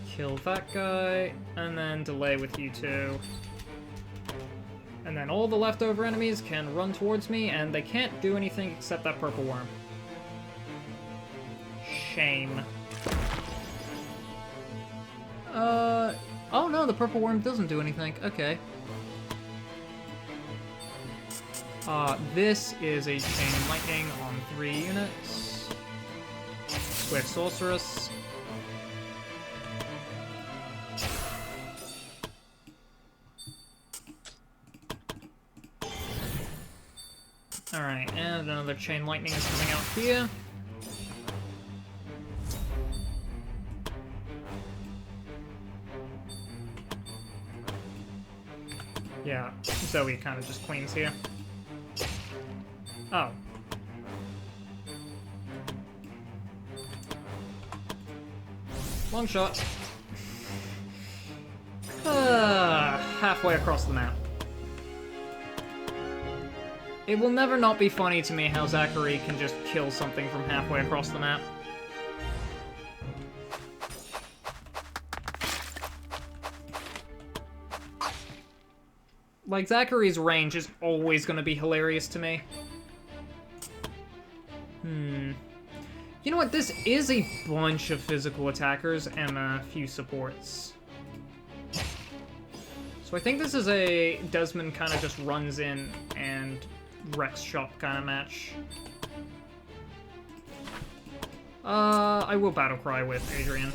Kill that guy, and then delay with you two. And then all the leftover enemies can run towards me, and they can't do anything except that purple worm. Shame. Oh no, the purple worm doesn't do anything. Okay. This is a Chain Lightning on 3 units. Swift Sorceress. Alright, and another Chain Lightning is coming out here. Yeah, Zoe kind of just cleans here. Oh. Long shot. Halfway across the map. It will never not be funny to me how Zachary can just kill something from halfway across the map. Like, Zachary's range is always going to be hilarious to me. You know what? This is a bunch of physical attackers and a few supports. So I think this is a Desmond kind of just runs in and wrecks shop kind of match. I will battle cry with Adrian.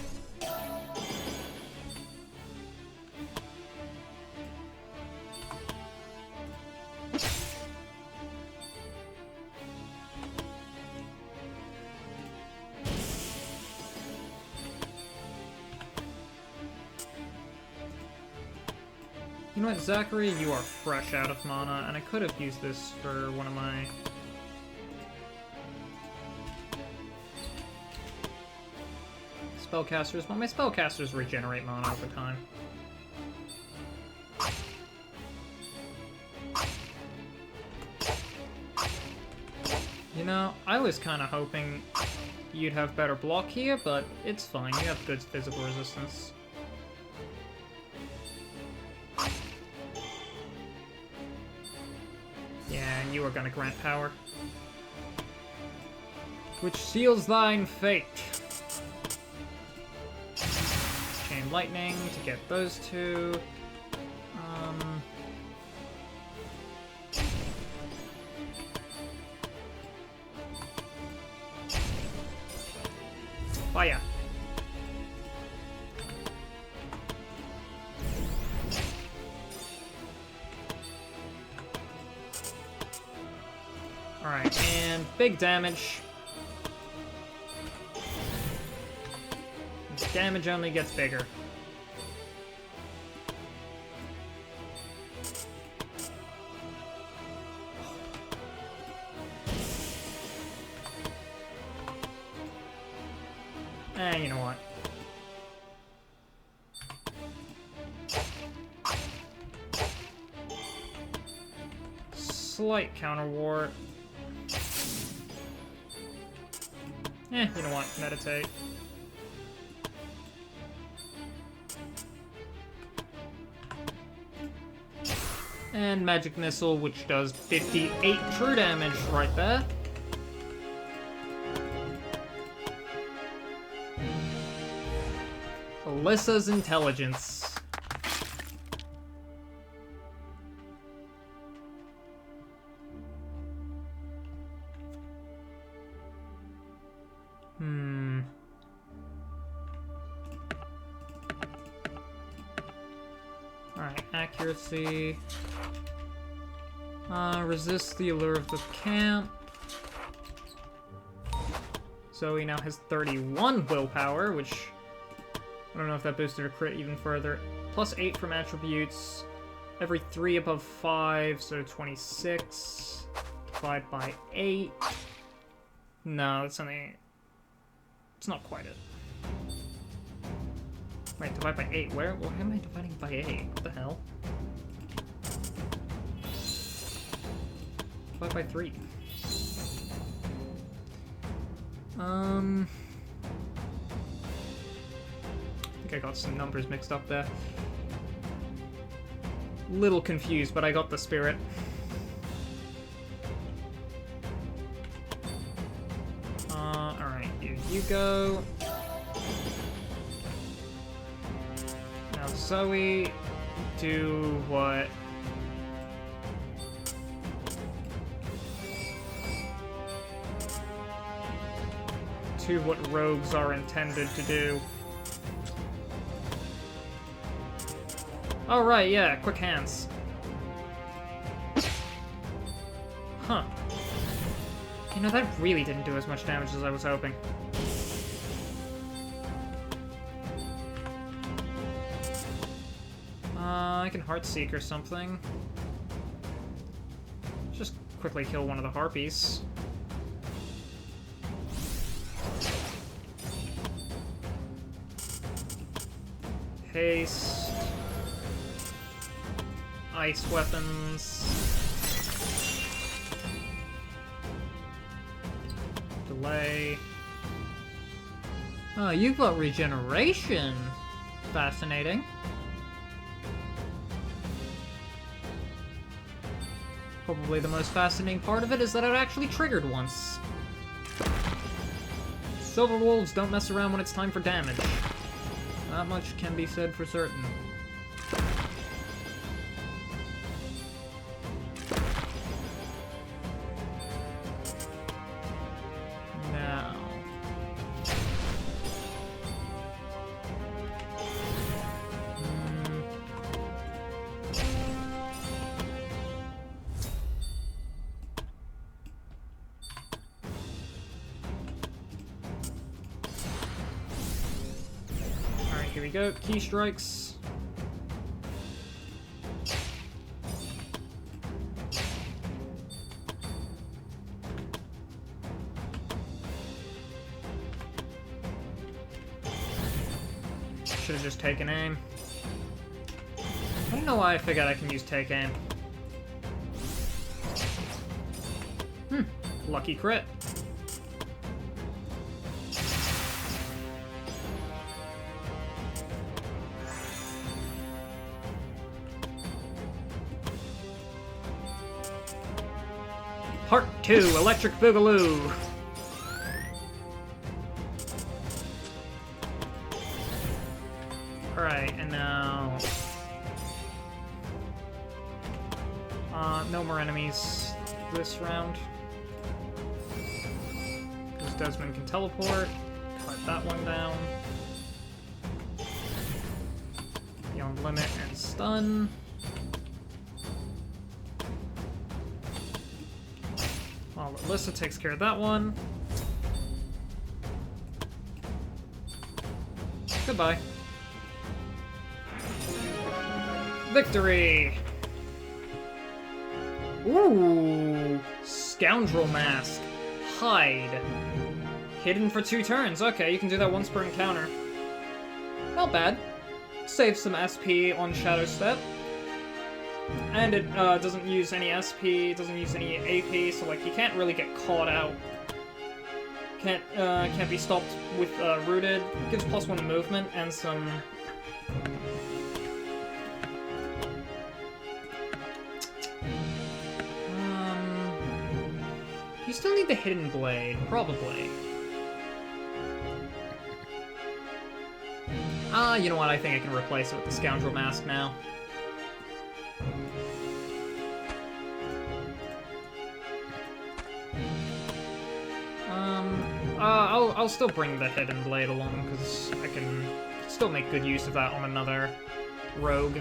You know what, Zachary, you are fresh out of mana, and I could have used this for one of my... spellcasters, but my spellcasters regenerate mana over time. You know, I was kind of hoping you'd have better block here, but it's fine, you have good physical resistance. Yeah, and you are gonna grant power. Which seals thine fate. Chain lightning to get those two. Fire. Alright, and big damage. Damage only gets bigger. You know what? Slight counter ward. You know what? Meditate. And Magic Missile, which does 58 true damage right there. Alyssa's intelligence. Alright, accuracy. Resist the allure of the camp. Zoe now has 31 willpower, which I don't know if that boosted her crit even further. Plus 8 from attributes. Every 3 above 5, so 26. Divide by 8. No, that's only... It's not quite it. Wait, divide by 8. Why am I dividing by 8? What the hell? Divide by 3. I think I got some numbers mixed up there. Little confused, but I got the spirit. Alright, here you go. Now Zoe, do what? To what rogues are intended to do. Oh, right, yeah, quick hands. Huh. You know, that really didn't do as much damage as I was hoping. I can Heartseek or something. Just quickly kill one of the harpies. Haste. Ice weapons. Delay. Oh, you've got regeneration. Fascinating. Probably the most fascinating part of it is that it actually triggered once. Silver wolves don't mess around when it's time for damage. Not much can be said for certain. Now... Alright, here we go. Key strikes. Should've just taken aim. I don't know why I figured I can use take aim. Lucky crit. Part 2, Electric Boogaloo. Alright, and now... no more enemies this round. Because Desmond can teleport. Cut that one down. Beyond Limit and Stun. While Alyssa takes care of that one. Goodbye. Victory! Ooh! Scoundrel Mask. Hide. Hidden for 2 turns. Okay, you can do that once per encounter. Not bad. Save some SP on Shadow Step. And it doesn't use any SP, doesn't use any AP, so like you can't really get caught out. Can't be stopped with Rooted. Gives +1 movement and some... You still need the Hidden Blade, probably. You know what, I think I can replace it with the Scoundrel Mask now. I'll still bring the Hidden Blade along, because I can still make good use of that on another rogue.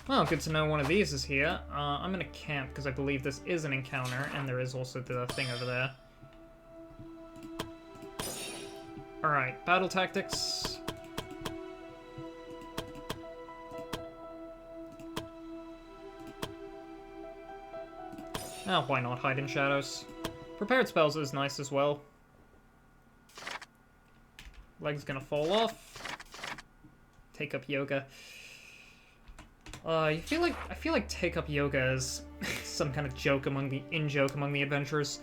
Well, good to know one of these is here. I'm gonna camp, because I believe this is an encounter, and there is also the thing over there. Alright, battle tactics. Why not hide in shadows? Prepared spells is nice as well. Leg's gonna fall off. Take up yoga. I feel like take up yoga is some kind of joke among the in-joke among the adventurers.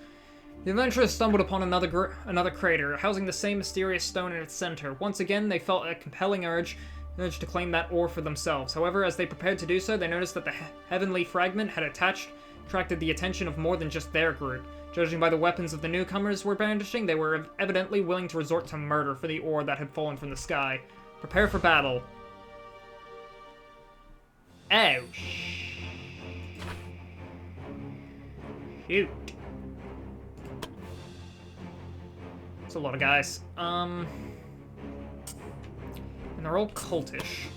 The adventurers stumbled upon another crater, housing the same mysterious stone in its center. Once again, they felt a compelling urge to claim that ore for themselves. However, as they prepared to do so, they noticed that the heavenly fragment had attracted the attention of more than just their group. Judging by the weapons of the newcomers were brandishing, they were evidently willing to resort to murder for the ore that had fallen from the sky. Prepare for battle. Oh, shoot. It's a lot of guys. And they're all cultish.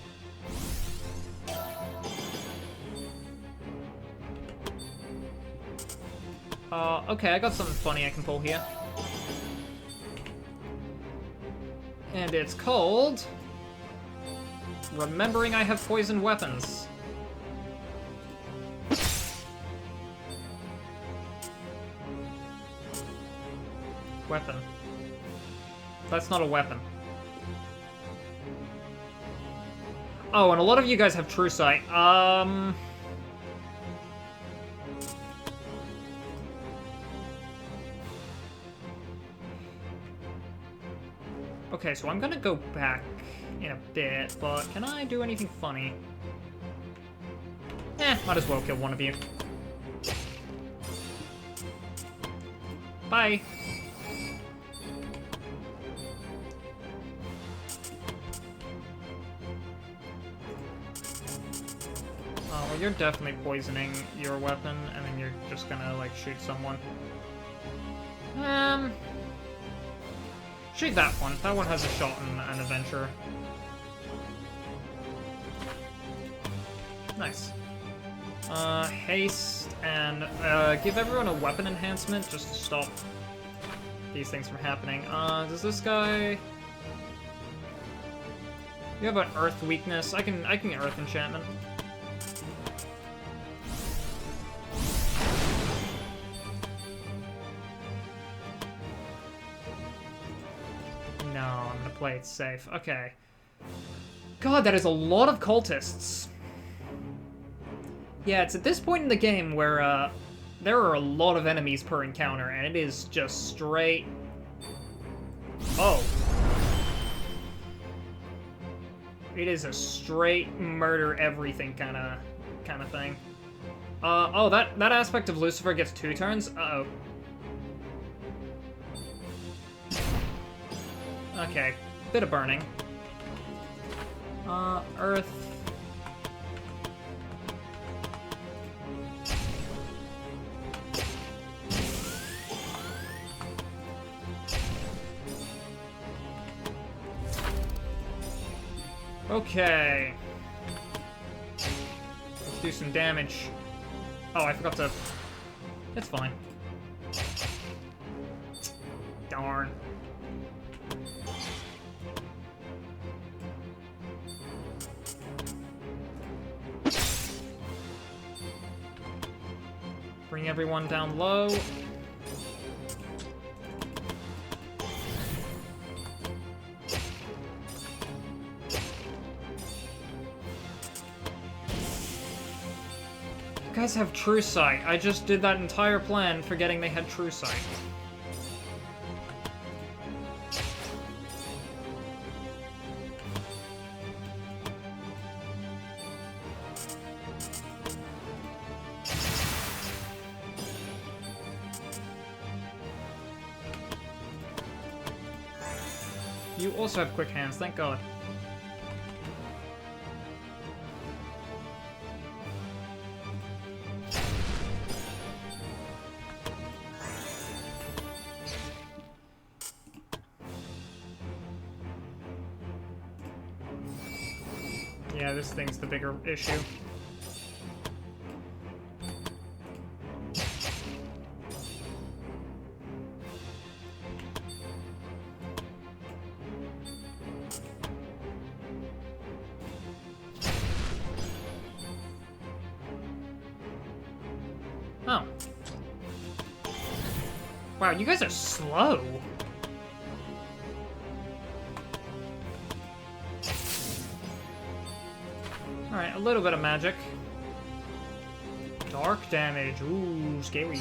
Okay, I got something funny I can pull here. And it's called... Remembering I have poisoned weapons. Weapon. That's not a weapon. Oh, and a lot of you guys have True Sight. Okay, so I'm gonna go back in a bit, but can I do anything funny? Might as well kill one of you. Bye. Oh, well, you're definitely poisoning your weapon, and then you're just gonna, like, shoot someone. Shoot that one. That one has a shot and an adventure. Nice. Haste, and give everyone a weapon enhancement just to stop these things from happening. Does this guy... You have an earth weakness. I can earth enchantment. No, I'm gonna play it safe. Okay. God, that is a lot of cultists. Yeah, it's at this point in the game where, there are a lot of enemies per encounter, and it is just straight... Oh. It is a straight murder everything kind of thing. Oh, that aspect of Lucifer gets 2 turns? Uh-oh. Okay, bit of burning. Earth. Okay. Let's do some damage. Oh, I forgot to... It's fine. Darn. Bring everyone down low. You guys have True Sight. I just did that entire plan forgetting they had True Sight. You also have quick hands, thank God. Yeah, this thing's the bigger issue. Oh. Wow, you guys are slow. Alright, a little bit of magic. Dark damage. Ooh, scary.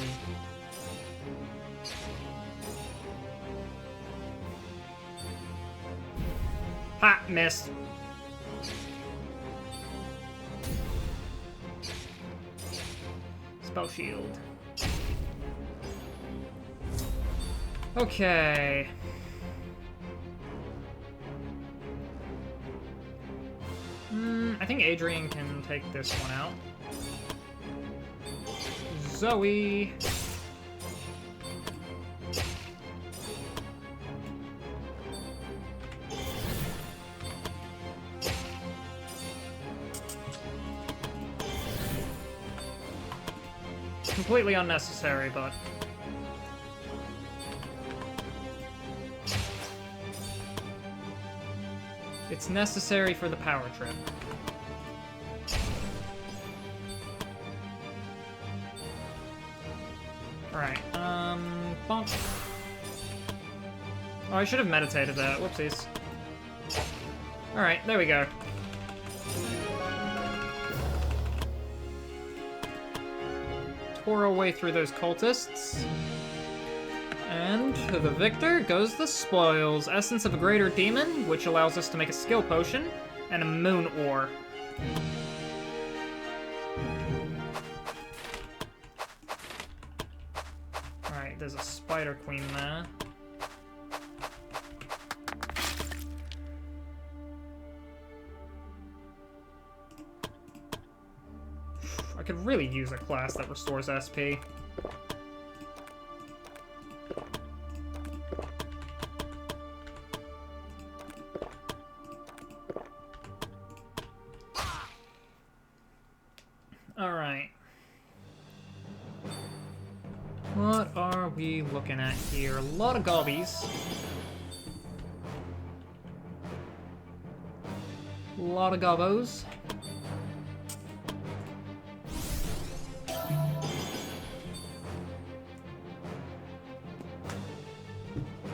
Ha! Missed. Spell shield. Okay. I think Adrian can take this one out. Zoe. Completely unnecessary, but... It's necessary for the power trip. Alright, bonk. Oh, I should have meditated that. Whoopsies. Alright, there we go. Tore our way through those cultists. And to the victor goes the spoils. Essence of a greater demon, which allows us to make a skill potion, and a moon ore. Alright, there's a spider queen there. I could really use a class that restores SP. Alright. What are we looking at here? A lot of gobbies. A lot of gobbos.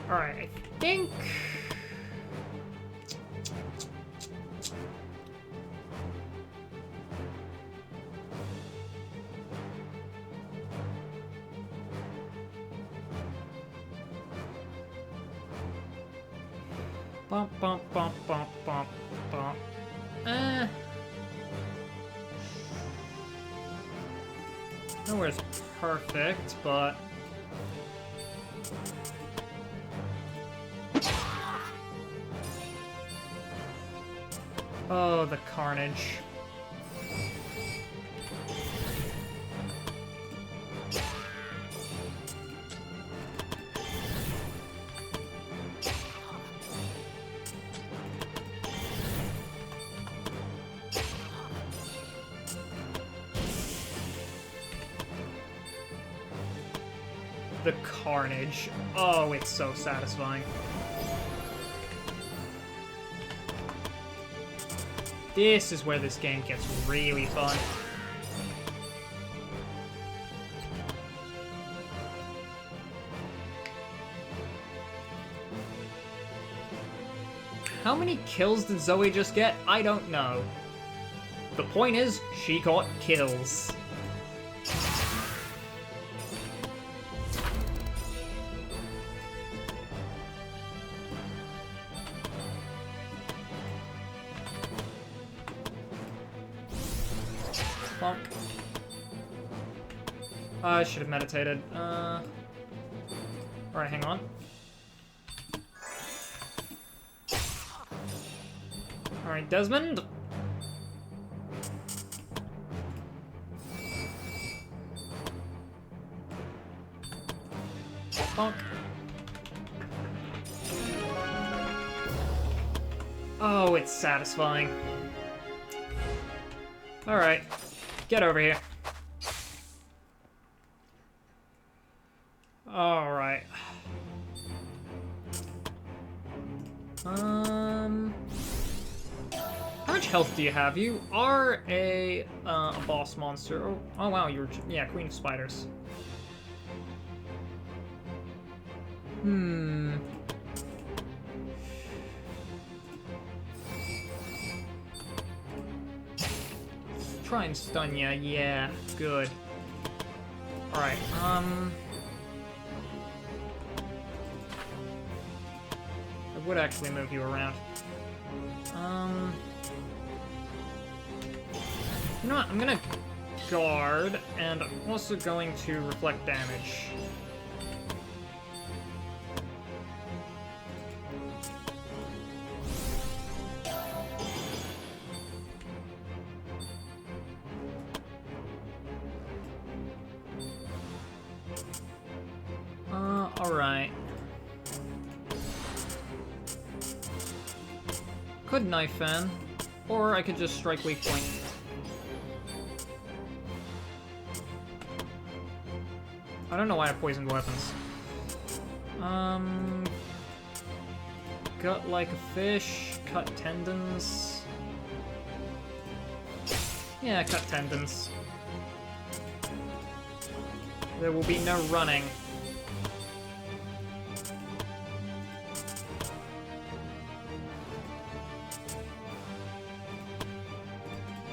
Alright, I think... Bump, bump, bump, bump, bump, bump. Nowhere's perfect, but... Oh, the carnage. The carnage. Oh, it's so satisfying. This is where this game gets really fun. How many kills did Zoe just get? I don't know. The point is, she got kills. Bonk. I should have meditated. Alright, hang on. Alright, Desmond. Bonk. Oh, it's satisfying. Alright. Get over here. Alright. How much health do you have? You are a boss monster. Oh wow, you're... Yeah, Queen of Spiders. Try and stun ya. Yeah, good. Alright, I would actually move you around. You know what? I'm gonna guard, and I'm also going to reflect damage. Alright. Could knife fan, or I could just strike weak point. I don't know why I poisoned weapons. Gut like a fish, cut tendons. Yeah, cut tendons. There will be no running.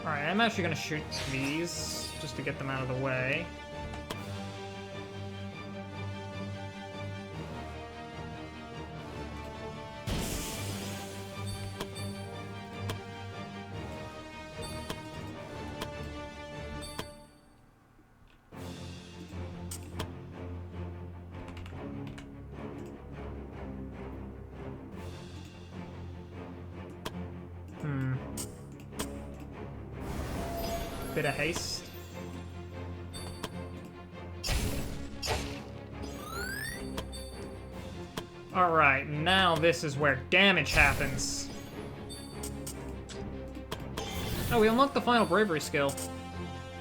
Alright, I'm actually gonna shoot these, just to get them out of the way. Bit of haste. Alright, now this is where damage happens. Oh, we unlocked the final bravery skill.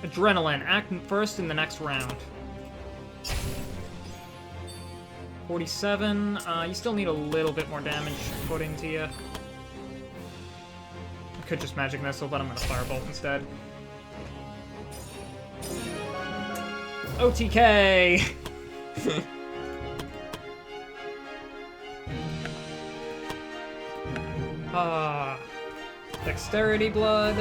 Adrenaline, act first in the next round. 47, you still need a little bit more damage put into you. I could just magic missile, but I'm gonna firebolt instead. OTK! Dexterity blood.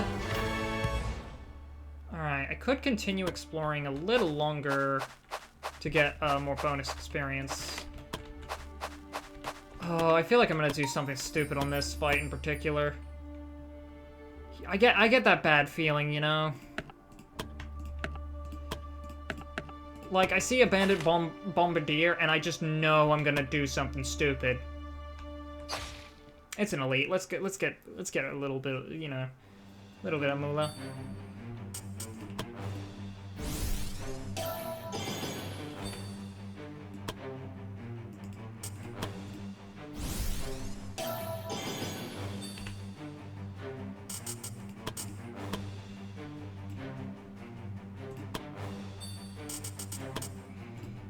Alright, I could continue exploring a little longer to get more bonus experience. Oh, I feel like I'm gonna do something stupid on this fight in particular. I get that bad feeling, you know? Like, I see a bandit bombardier, and I just know I'm gonna do something stupid. It's an elite. Let's get a little bit, you know, a little bit of moolah.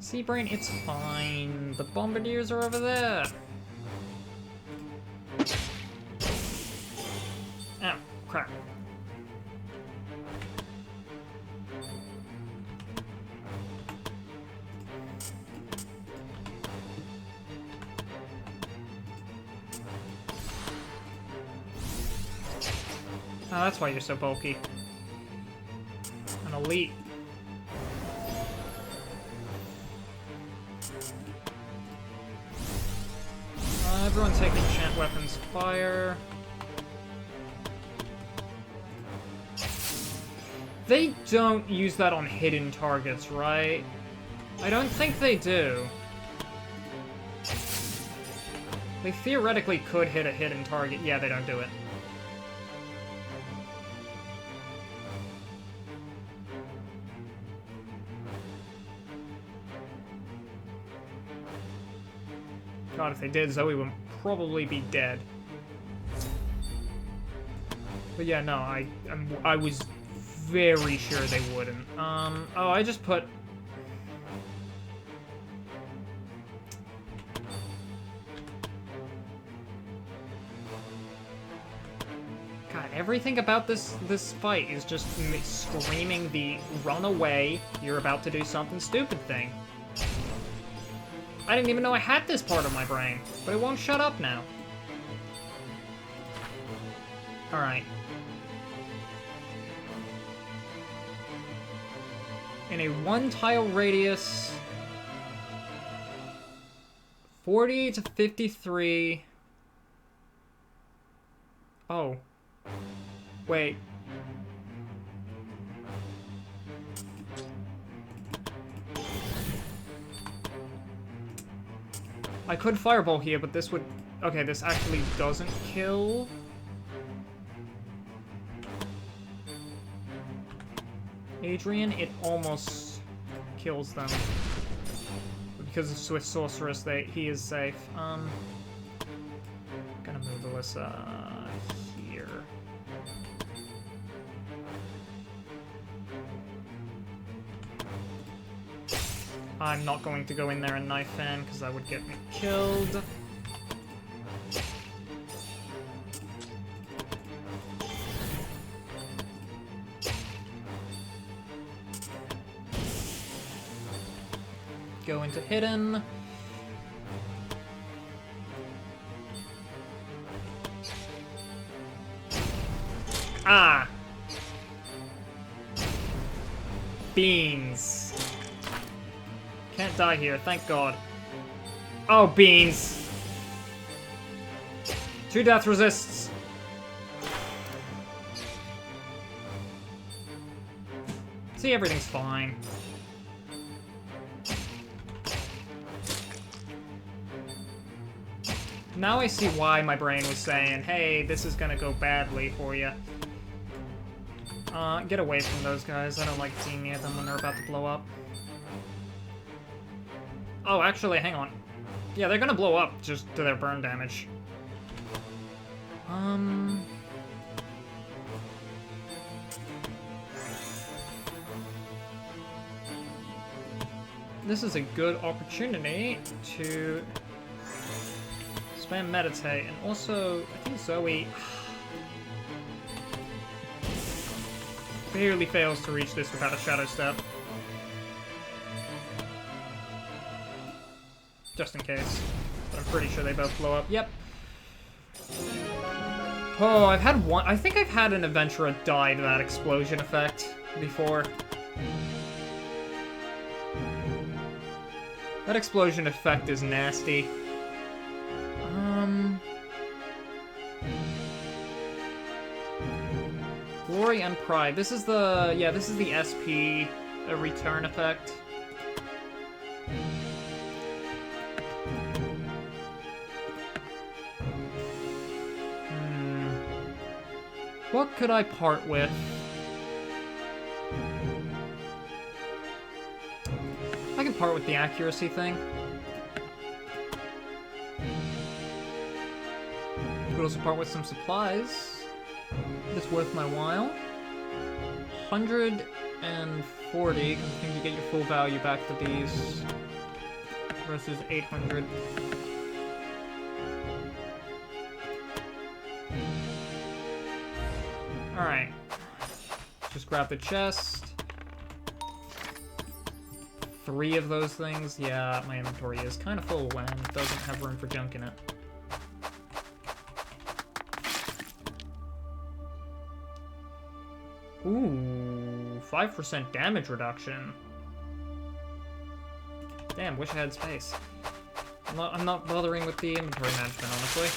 Sea Brain, it's fine. The bombardiers are over there. Oh, crap. Oh, that's why you're so bulky. An elite. Everyone take enchant weapons fire. They don't use that on hidden targets, right? I don't think they do. They theoretically could hit a hidden target. Yeah, they don't do it. God, if they did, Zoe would probably be dead. But yeah, no, I was very sure they wouldn't. Oh, I just put... God, everything about this fight is just screaming the run away, you're about to do something stupid thing. I didn't even know I had this part of my brain, but it won't shut up now. Alright. In a one-tile radius, 40 to 53. Oh. Wait. I could fireball here, but this would... Okay, this actually doesn't kill. Adrian, it almost kills them. But because of Swift Sorceress, he is safe. Gonna move Alyssa here. I'm not going to go in there and knife fan, because that would get me killed. Go into hidden. Ah! beans. Can't die here, thank God. Oh, beans. 2 death resists. See, everything's fine. Now I see why my brain was saying, hey, this is gonna go badly for you. Get away from those guys. I don't like being near them when they're about to blow up. Oh, actually, hang on. Yeah, they're gonna blow up just to their burn damage. This is a good opportunity to spam meditate, and also, I think Zoe barely fails to reach this without a shadow step. Just in case. But I'm pretty sure they both blow up. Yep. Oh, I've had one. I think I've had an adventurer die to that explosion effect before. That explosion effect is nasty. Glory and Pride. This is the, yeah, this is the SP return effect. What could I part with? I can part with the accuracy thing. Could also part with some supplies. It's worth my while. 140, because I think you get your full value back for these. Versus 800. Alright. Just grab the chest. 3 of those things. Yeah, my inventory is kind of full and doesn't have room for junk in it. Ooh, 5% damage reduction. Damn, wish I had space. I'm not bothering with the inventory management, honestly.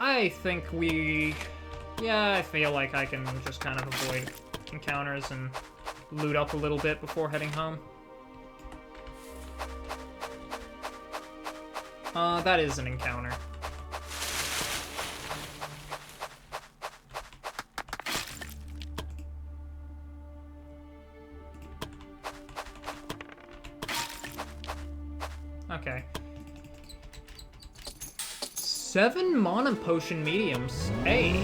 I think yeah, I feel like I can just kind of avoid encounters and loot up a little bit before heading home. That is an encounter. Okay. 7 mana potion mediums. Hey.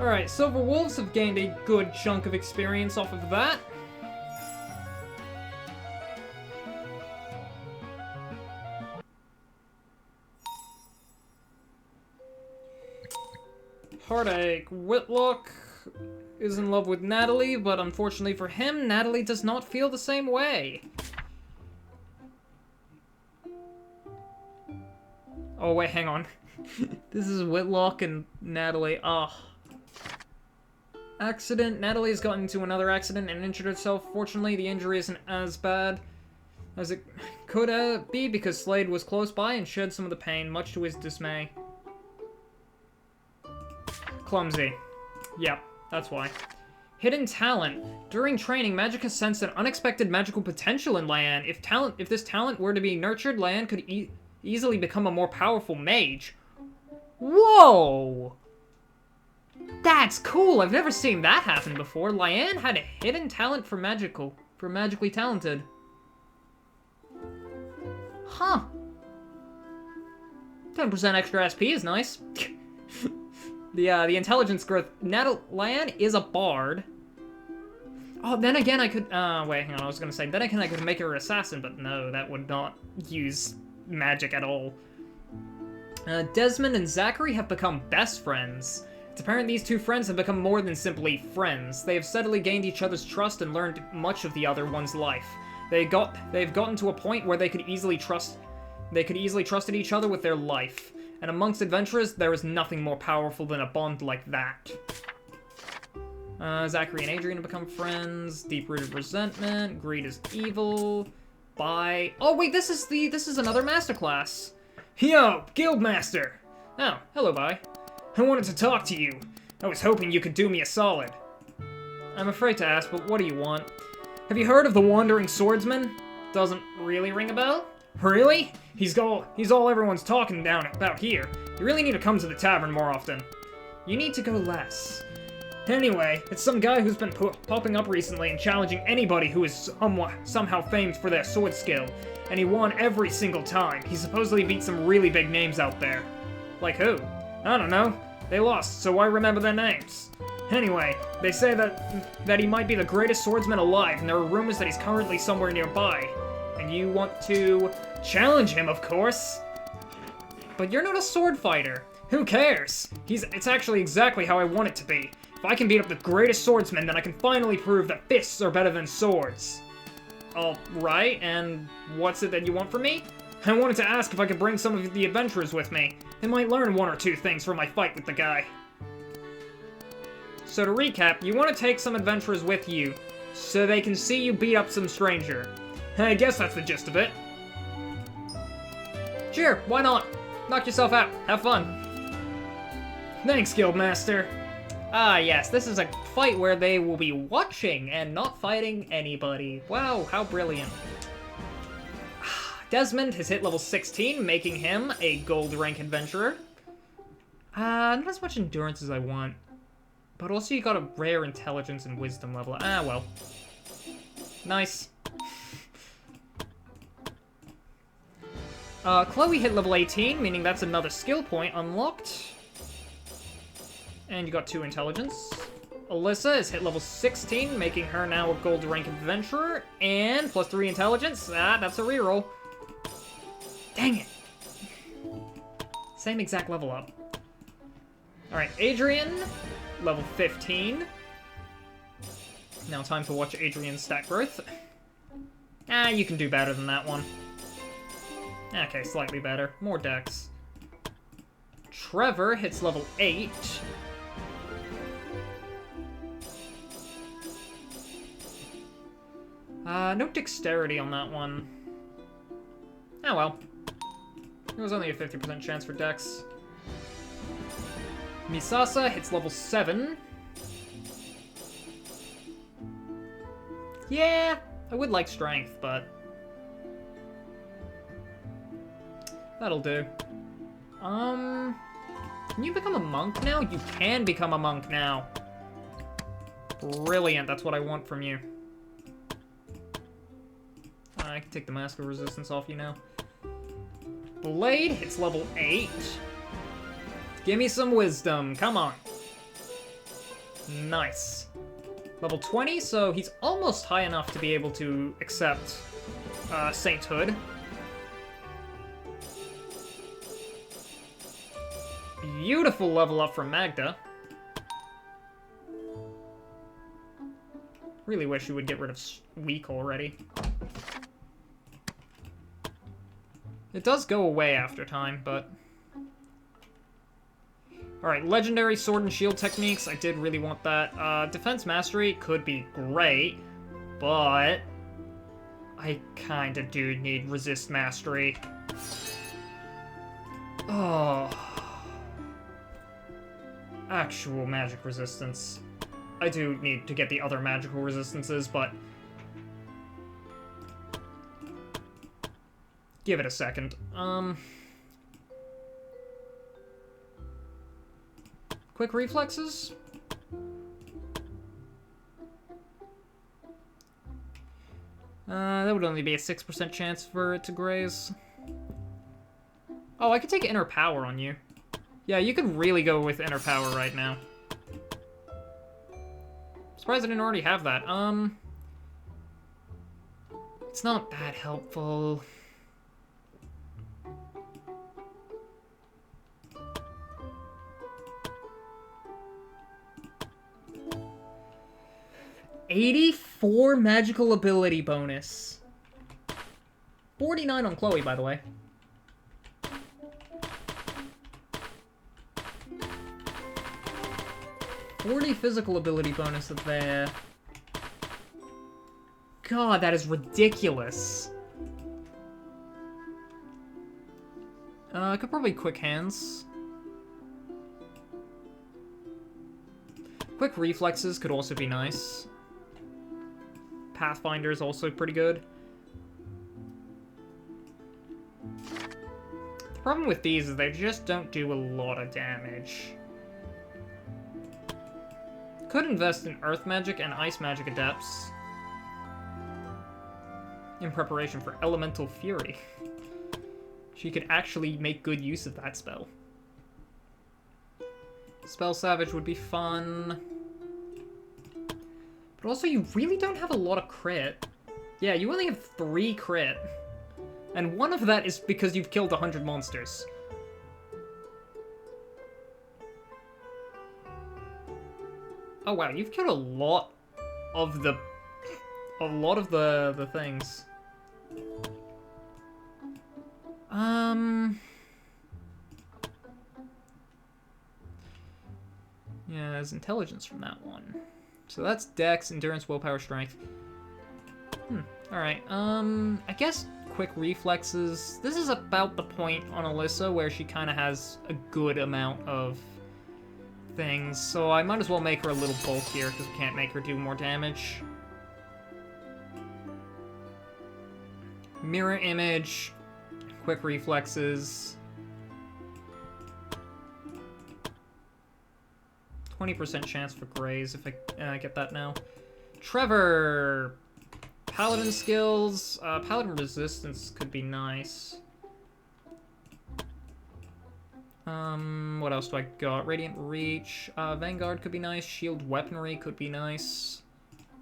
Alright, Silver Wolves have gained a good chunk of experience off of that. Heartache. Whitlock is in love with Natalie, but unfortunately for him, Natalie does not feel the same way. Oh, wait, hang on. This is Whitlock and Natalie. Oh. Accident. Natalie has gotten into another accident and injured herself. Fortunately, the injury isn't as bad as it could be because Slade was close by and shared some of the pain, much to his dismay. Clumsy. Yep, that's why. Hidden talent. During training, Magicka sensed an unexpected magical potential in Lyanne. If this talent were to be nurtured, Lyanne could easily become a more powerful mage. Whoa! That's cool! I've never seen that happen before. Lyanne had a hidden talent for magically talented. Huh. 10% extra SP is nice. The intelligence growth. Lyanne is a bard. Oh, then again I could, wait, hang on, I was gonna say, then again I could make her an assassin, but no, that would not use magic at all. Desmond and Zachary have become best friends. It's apparent these two friends have become more than simply friends. They have steadily gained each other's trust and learned much of the other one's life. They've gotten to a point where they could easily trusted each other with their life. And amongst adventurers, there is nothing more powerful than a bond like that. Zachary and Adrian have become friends. Deep-rooted resentment. Greed is evil. Bye. Oh, wait, this is another masterclass. Yo, Guildmaster! Oh, hello, Bye. I wanted to talk to you. I was hoping you could do me a solid. I'm afraid to ask, but what do you want? Have you heard of the Wandering Swordsman? Doesn't really ring a bell? Really? He's all everyone's talking down about here. You really need to come to the tavern more often. You need to go less. Anyway, it's some guy who's been popping up recently and challenging anybody who is somehow famed for their sword skill. And he won every single time. He supposedly beat some really big names out there. Like who? I don't know. They lost, so why remember their names? Anyway, they say that he might be the greatest swordsman alive, and there are rumors that he's currently somewhere nearby. And you want to challenge him, of course. But you're not a sword fighter. Who cares? It's actually exactly how I want it to be. If I can beat up the greatest swordsman, then I can finally prove that fists are better than swords. Alright, and what's it that you want from me? I wanted to ask if I could bring some of the adventurers with me. They might learn one or two things from my fight with the guy. So to recap, you want to take some adventurers with you, so they can see you beat up some stranger. I guess that's the gist of it. Sure, why not? Knock yourself out. Have fun. Thanks, Guildmaster. Ah, yes, this is a fight where they will be watching and not fighting anybody. Wow, how brilliant. Desmond has hit level 16, making him a gold rank adventurer. Not as much endurance as I want. But also you got a rare intelligence and wisdom level. Ah, well. Nice. Chloe hit level 18, meaning that's another skill point unlocked. And you got 2 intelligence. Alyssa has hit level 16, making her now a gold rank adventurer. And plus 3 intelligence. Ah, that's a reroll. Dang it. Same exact level up. Alright, Adrian, level 15. Now time to watch Adrian's stat growth. Ah, you can do better than that one. Okay, slightly better. More dex. Trevor hits level 8. No dexterity on that one. Oh well. There was only a 50% chance for dex. Misasa hits level 7. Yeah, I would like strength, but that'll do. Can you become a monk now? You can become a monk now. Brilliant, that's what I want from you. I can take the Mask of Resistance off you now. Blade hits level 8. Give me some wisdom, come on. Nice. Level 20, so he's almost high enough to be able to accept sainthood. Beautiful level up from Magda. Really wish you would get rid of weak already. It does go away after time, but... Alright, legendary sword and shield techniques. I did really want that. Defense mastery could be great, but I kinda do need resist mastery. Oh. Actual magic resistance. I do need to get the other magical resistances, but give it a second. Quick reflexes? That would only be a 6% chance for it to graze. Oh, I could take Inner Power on you. Yeah, you could really go with Inner Power right now. Surprised I didn't already have that. It's not that helpful. $84 magical ability bonus. 49 on Chloe, by the way. 40 physical ability bonus there. God, that is ridiculous. I could probably quick hands. Quick reflexes could also be nice. Pathfinder is also pretty good. The problem with these is they just don't do a lot of damage. Could invest in Earth Magic and Ice Magic Adepts in preparation for Elemental Fury. She could actually make good use of that spell. Spell Savage would be fun. But also, you really don't have a lot of crit. Yeah, you only have 3 crit. And one of that is because you've killed 100 monsters. Oh wow, you've killed a lot of the things. Yeah, there's intelligence from that one. So that's Dex, Endurance, Willpower, Strength. Alright, I guess quick reflexes. This is about the point on Alyssa where she kind of has a good amount of things, so I might as well make her a little bulkier because we can't make her do more damage. Mirror Image, quick reflexes. 20% chance for Graze if I get that now. Trevor! Paladin skills. Paladin resistance could be nice. What else do I got? Radiant Reach. Vanguard could be nice. Shield Weaponry could be nice.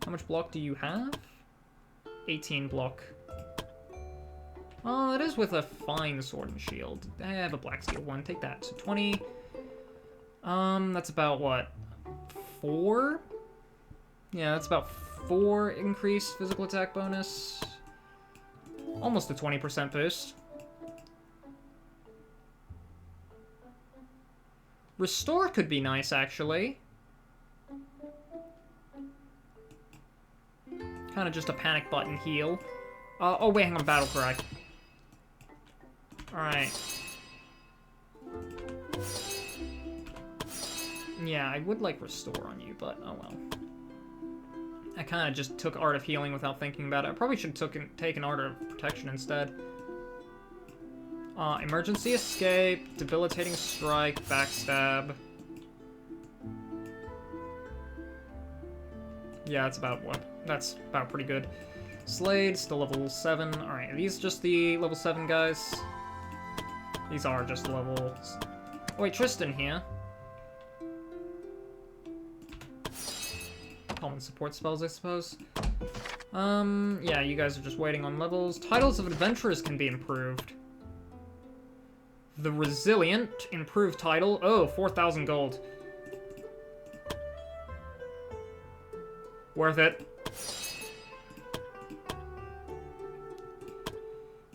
How much block do you have? 18 block. Oh, it is with a fine sword and shield. I have a black steel one. Take that. So 20. That's about what? 4? Yeah, that's about 4 increased physical attack bonus. Almost a 20% boost. Restore could be nice, actually. Kind of just a panic button heal. Oh wait, hang on, Battle Cry. Alright. Yeah, I would like Restore on you, but oh well. I kind of just took Art of Healing without thinking about it. I probably should have taken Art of Protection instead. Emergency Escape, Debilitating Strike, Backstab. Yeah, that's about pretty good. Slade, still level 7. Alright, are these just the level 7 guys? These are just levels. Oh wait, Tristan here. Common support spells, I suppose. Yeah, you guys are just waiting on levels. Titles of Adventurers can be improved. The Resilient, improved title. Oh, 4,000 gold. Worth it.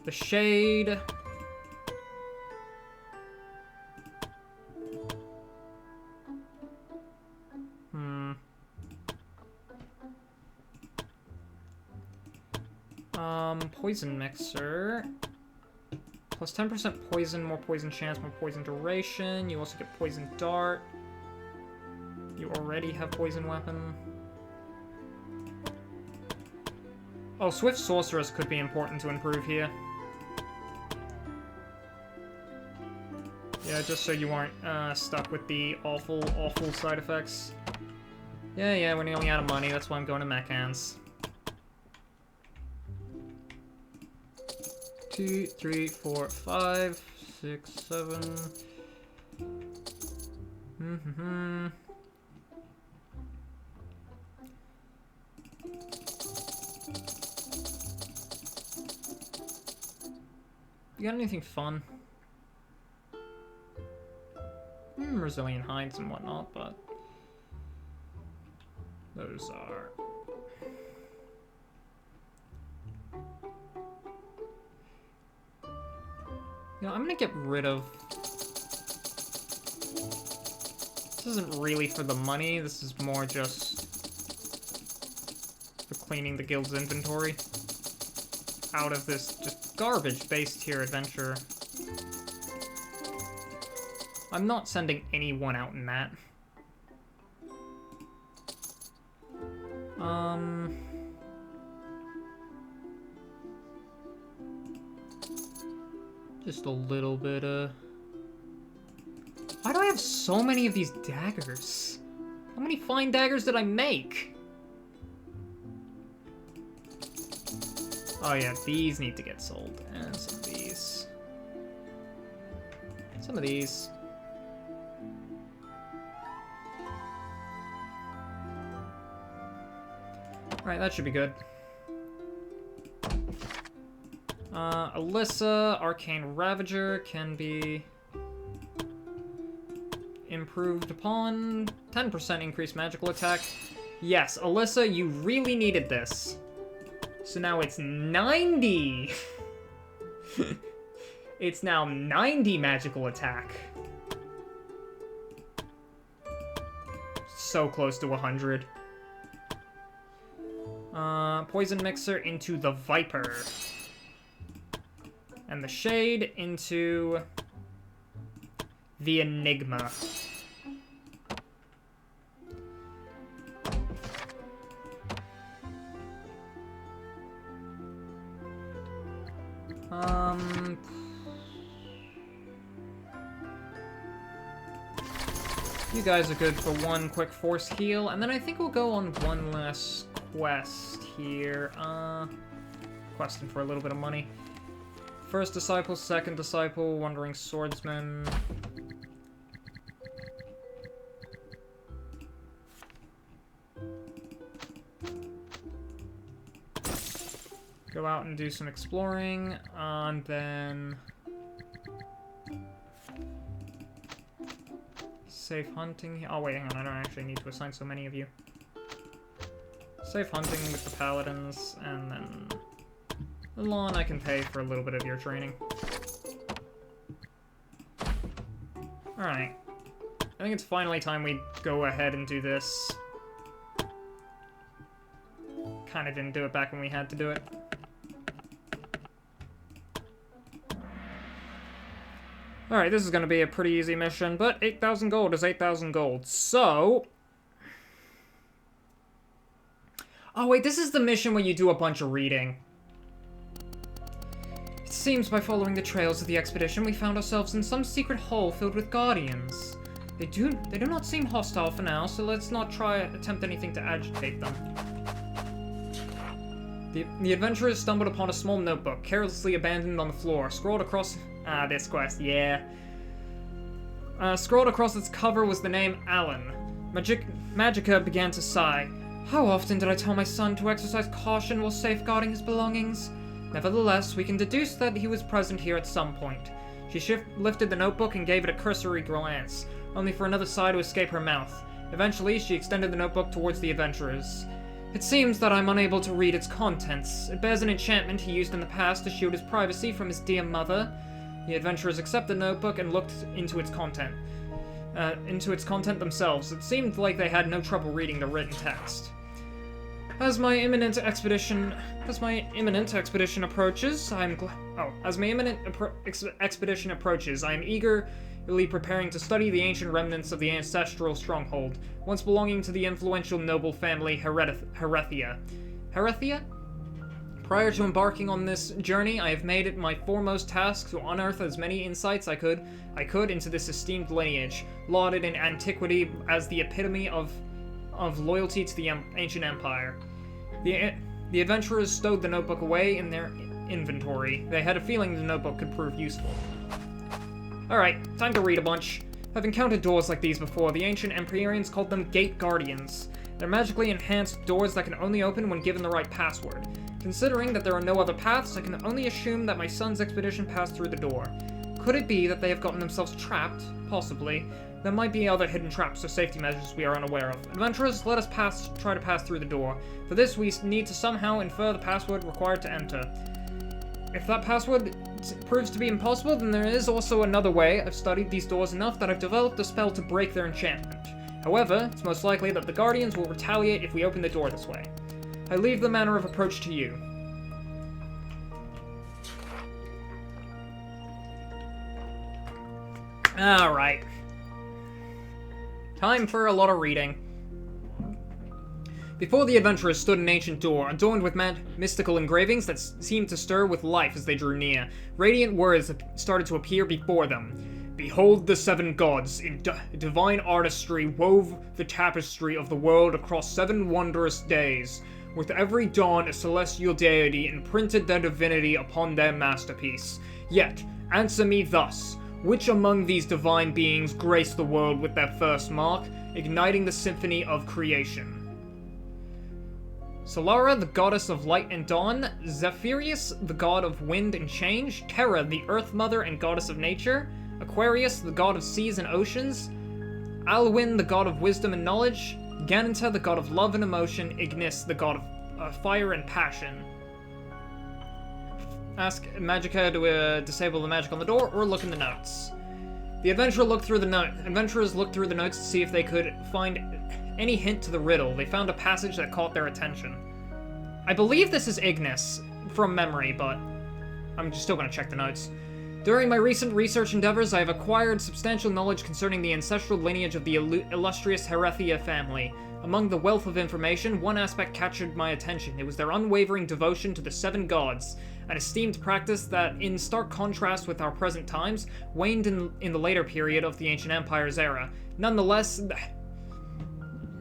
The Shade. Poison Mixer. Plus 10% poison, more poison chance, more poison duration. You also get Poison Dart. You already have Poison Weapon. Oh, Swift Sorceress could be important to improve here. Yeah, just so you aren't stuck with the awful, awful side effects. Yeah, we're nearly out of money. That's why I'm going to Mech Hands. 2, 3, 4, 5, 6, 7. You got anything fun? Resilient hides and whatnot, but those are... You know, I'm gonna get rid of... This isn't really for the money, this is more just for cleaning the guild's inventory out of this just garbage-based tier adventure. I'm not sending anyone out in that. Just a little bit, Why do I have so many of these daggers? How many fine daggers did I make? Oh yeah, these need to get sold. And some of these. Some of these. Alright, that should be good. Alyssa, Arcane Ravager can be improved upon. 10% increased magical attack. Yes, Alyssa, you really needed this. So now it's 90! It's now 90 magical attack. So close to 100. Poison Mixer into the Viper. And the Shade into the Enigma. You guys are good for one quick force heal, and then I think we'll go on one last quest here. Questing for a little bit of money. First disciple, second disciple, wandering swordsman. Go out and do some exploring, and then safe hunting. Oh wait, hang on, I don't actually need to assign so many of you. Safe hunting with the paladins, and then Alon, I can pay for a little bit of your training. Alright. I think it's finally time we go ahead and do this. Kinda didn't do it back when we had to do it. Alright, this is gonna be a pretty easy mission, but 8,000 gold is 8,000 gold, so... Oh wait, this is the mission where you do a bunch of reading. It seems by following the trails of the expedition, we found ourselves in some secret hole filled with guardians. They do not seem hostile for now, so let's not attempt anything to agitate them. The adventurers stumbled upon a small notebook, carelessly abandoned on the floor, scrawled across... Ah, this quest, yeah. Scrawled across its cover was the name Alan. Magica began to sigh. How often did I tell my son to exercise caution while safeguarding his belongings? Nevertheless, we can deduce that he was present here at some point. She lifted the notebook and gave it a cursory glance, only for another sigh to escape her mouth. Eventually, she extended the notebook towards the adventurers. It seems that I'm unable to read its contents. It bears an enchantment he used in the past to shield his privacy from his dear mother. The adventurers accepted the notebook and looked into its content. Themselves. It seemed like they had no trouble reading the written text. As my imminent expedition approaches, I am eagerly preparing to study the ancient remnants of the ancestral stronghold, once belonging to the influential noble family Herethia. Herethia? Prior to embarking on this journey, I have made it my foremost task to unearth as many insights I could into this esteemed lineage, lauded in antiquity as the epitome of loyalty to the ancient empire. The adventurers stowed the notebook away in their inventory. They had a feeling the notebook could prove useful. Alright, time to read a bunch. I've encountered doors like these before. The ancient Empyreans called them Gate Guardians. They're magically enhanced doors that can only open when given the right password. Considering that there are no other paths, I can only assume that my son's expedition passed through the door. Could it be that they have gotten themselves trapped? Possibly. There might be other hidden traps or safety measures we are unaware of. Adventurers, let us try to pass through the door. For this, we need to somehow infer the password required to enter. If that password proves to be impossible, then there is also another way. I've studied these doors enough that I've developed a spell to break their enchantment. However, it's most likely that the Guardians will retaliate if we open the door this way. I leave the manner of approach to you. Alright. Time for a lot of reading. Before the adventurers stood an ancient door, adorned with mystical engravings that seemed to stir with life as they drew near. Radiant words started to appear before them. Behold, the 7 gods, in divine artistry, wove the tapestry of the world across 7 wondrous days. With every dawn, a celestial deity imprinted their divinity upon their masterpiece. Yet, answer me thus. Which among these divine beings graced the world with their first mark, igniting the symphony of creation? Solara, the goddess of light and dawn, Zephyrus, the god of wind and change, Terra, the earth mother and goddess of nature, Aquarius, the god of seas and oceans, Alwyn, the god of wisdom and knowledge, Ganenta, the god of love and emotion, Ignis, the god of fire and passion. Ask Magica to disable the magic on the door, or look in the notes. The adventurers looked through the notes to see if they could find any hint to the riddle. They found a passage that caught their attention. I believe this is Ignis, from memory, but I'm still going to check the notes. During my recent research endeavors, I have acquired substantial knowledge concerning the ancestral lineage of the illustrious Herethia family. Among the wealth of information, one aspect captured my attention. It was their unwavering devotion to the 7 gods, an esteemed practice that, in stark contrast with our present times, waned in the later period of the Ancient Empire's era. Nonetheless,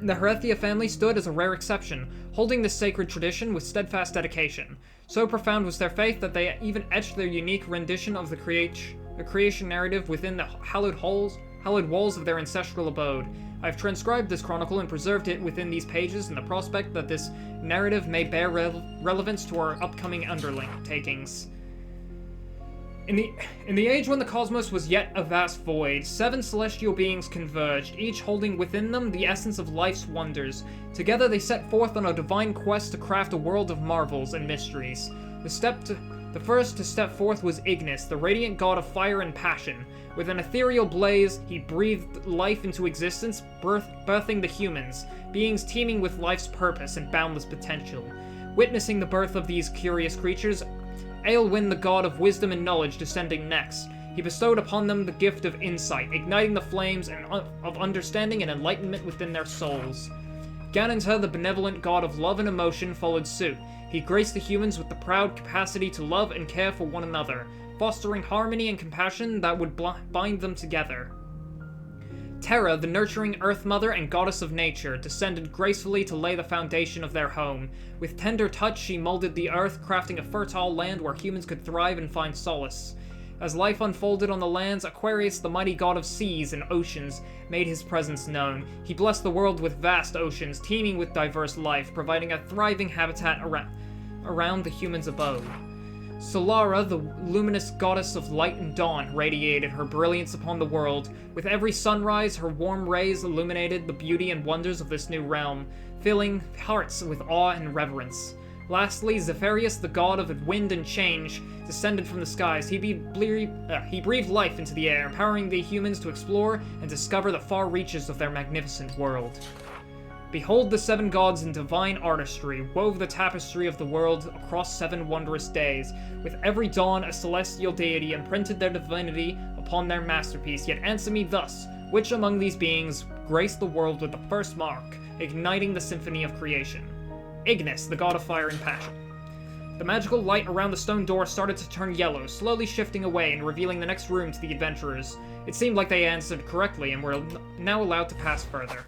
the Herethia family stood as a rare exception, holding this sacred tradition with steadfast dedication. So profound was their faith that they even etched their unique rendition of the creation narrative within the hallowed walls of their ancestral abode. I have transcribed this chronicle and preserved it within these pages in the prospect that this narrative may bear relevance to our upcoming undertakings. In the age when the cosmos was yet a vast void, 7 celestial beings converged, each holding within them the essence of life's wonders. Together they set forth on a divine quest to craft a world of marvels and mysteries. The first to step forth was Ignis, the radiant god of fire and passion. With an ethereal blaze, he breathed life into existence, birthing the humans, beings teeming with life's purpose and boundless potential. Witnessing the birth of these curious creatures, Aelwyn, the god of wisdom and knowledge, descending next. He bestowed upon them the gift of insight, igniting the flames of understanding and enlightenment within their souls. Ganenta, the benevolent god of love and emotion, followed suit. He graced the humans with the proud capacity to love and care for one another, fostering harmony and compassion that would bind them together. Terra, the nurturing Earth Mother and goddess of nature, descended gracefully to lay the foundation of their home. With tender touch, she molded the earth, crafting a fertile land where humans could thrive and find solace. As life unfolded on the lands, Aquarius, the mighty god of seas and oceans, made his presence known. He blessed the world with vast oceans, teeming with diverse life, providing a thriving habitat around the humans' abode. Solara, the luminous goddess of light and dawn, radiated her brilliance upon the world. With every sunrise, her warm rays illuminated the beauty and wonders of this new realm, filling hearts with awe and reverence. Lastly, Zephyrus, the god of wind and change, descended from the skies. He breathed life into the air, empowering the humans to explore and discover the far reaches of their magnificent world. Behold, the 7 gods in divine artistry wove the tapestry of the world across 7 wondrous days. With every dawn, a celestial deity imprinted their divinity upon their masterpiece. Yet answer me thus, which among these beings graced the world with the first mark, igniting the symphony of creation? Ignis, the god of fire and passion. The magical light around the stone door started to turn yellow, slowly shifting away and revealing the next room to the adventurers. It seemed like they answered correctly and were now allowed to pass further.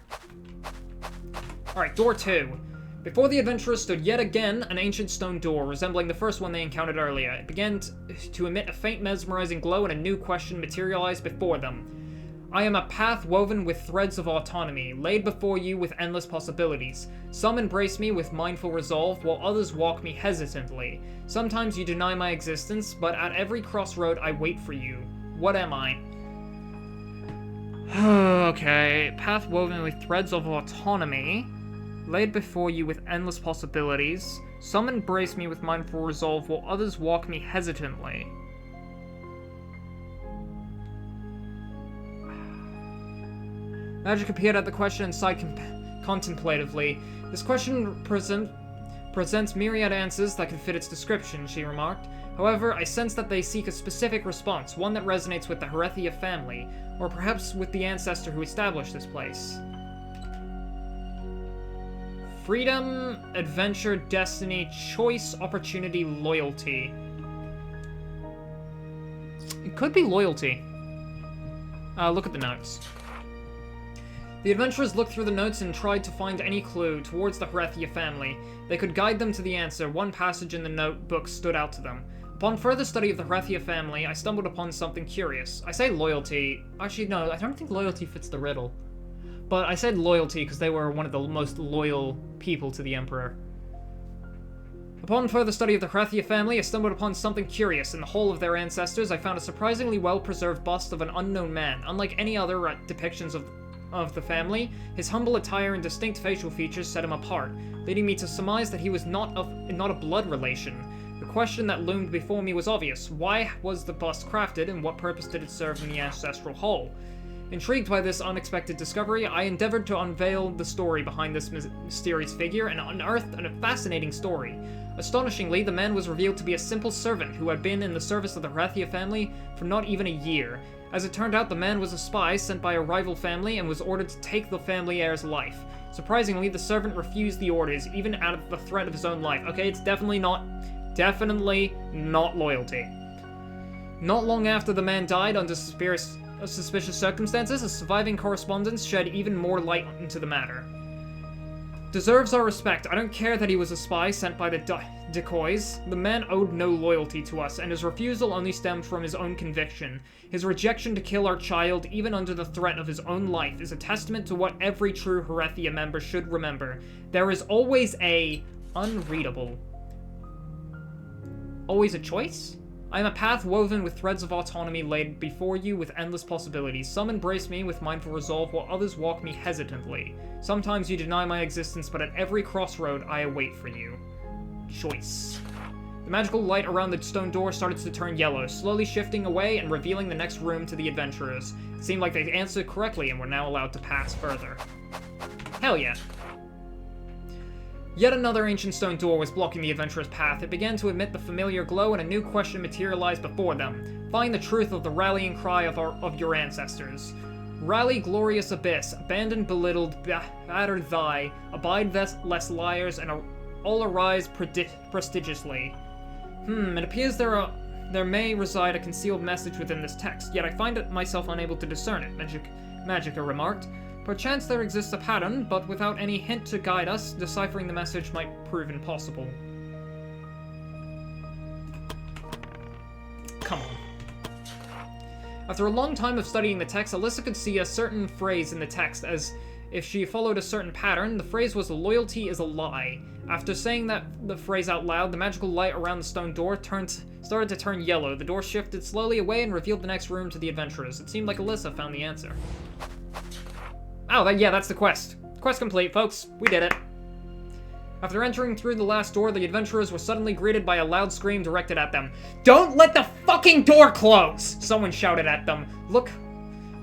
Alright, door 2. Before the adventurers stood yet again an ancient stone door, resembling the first one they encountered earlier. It began to emit a faint mesmerizing glow, and a new question materialized before them. I am a path woven with threads of autonomy, laid before you with endless possibilities. Some embrace me with mindful resolve, while others walk me hesitantly. Sometimes you deny my existence, but at every crossroad I wait for you. What am I? Okay, path woven with threads of autonomy, laid before you with endless possibilities. Some embrace me with mindful resolve, while others walk me hesitantly. Magic appeared at the question and sighed contemplatively. This question presents myriad answers that can fit its description, she remarked. However, I sense that they seek a specific response, one that resonates with the Herethia family, or perhaps with the ancestor who established this place. Freedom, adventure, destiny, choice, opportunity, loyalty. It could be loyalty. Look at the notes. The adventurers looked through the notes and tried to find any clue towards the Herethia family. They could guide them to the answer. One passage in the notebook stood out to them. Upon further study of the Herethia family, I stumbled upon something curious. I say loyalty. Actually, no, I don't think loyalty fits the riddle. But I said loyalty because they were one of the most loyal people to the Emperor. Upon further study of the Herethia family, I stumbled upon something curious. In the hall of their ancestors, I found a surprisingly well-preserved bust of an unknown man. Unlike any other depictions of the family, his humble attire and distinct facial features set him apart, leading me to surmise that he was not a blood relation. The question that loomed before me was obvious. Why was the bust crafted, and what purpose did it serve in the ancestral hall? Intrigued by this unexpected discovery, I endeavored to unveil the story behind this mysterious figure and unearthed a fascinating story. Astonishingly, the man was revealed to be a simple servant who had been in the service of the Herethia family for not even a year. As it turned out, the man was a spy sent by a rival family and was ordered to take the family heir's life. Surprisingly, the servant refused the orders, even at the threat of his own life. Okay, it's definitely not loyalty. Not long after the man died under suspicious circumstances, a surviving correspondence shed even more light into the matter. Deserves our respect. I don't care that he was a spy sent by the decoys. The man owed no loyalty to us, and his refusal only stemmed from his own conviction. His rejection to kill our child, even under the threat of his own life, is a testament to what every true Herethia member should remember. There is always unreadable. Always a choice? I am a path woven with threads of autonomy laid before you with endless possibilities. Some embrace me with mindful resolve, while others walk me hesitantly. Sometimes you deny my existence, but at every crossroad, I await for you. Choice. The magical light around the stone door started to turn yellow, slowly shifting away and revealing the next room to the adventurers. It seemed like they answered correctly and were now allowed to pass further. Hell yeah. Yet another ancient stone door was blocking the adventurer's path. It began to emit the familiar glow, and a new question materialized before them. Find the truth of the rallying cry of your ancestors. Rally, glorious abyss, abandon, belittled, battered thy, abide less liars, and all arise prestigiously. It appears there may reside a concealed message within this text, yet I find myself unable to discern it, Magica remarked. Perchance there exists a pattern, but without any hint to guide us, deciphering the message might prove impossible. Come on. After a long time of studying the text, Alyssa could see a certain phrase in the text as if she followed a certain pattern. The phrase was, "Loyalty is a lie." After saying the phrase out loud, the magical light around the stone door started to turn yellow. The door shifted slowly away and revealed the next room to the adventurers. It seemed like Alyssa found the answer. Oh, yeah, that's the quest. Quest complete, folks. We did it. After entering through the last door, the adventurers were suddenly greeted by a loud scream directed at them. "Don't let the fucking door close!" Someone shouted at them.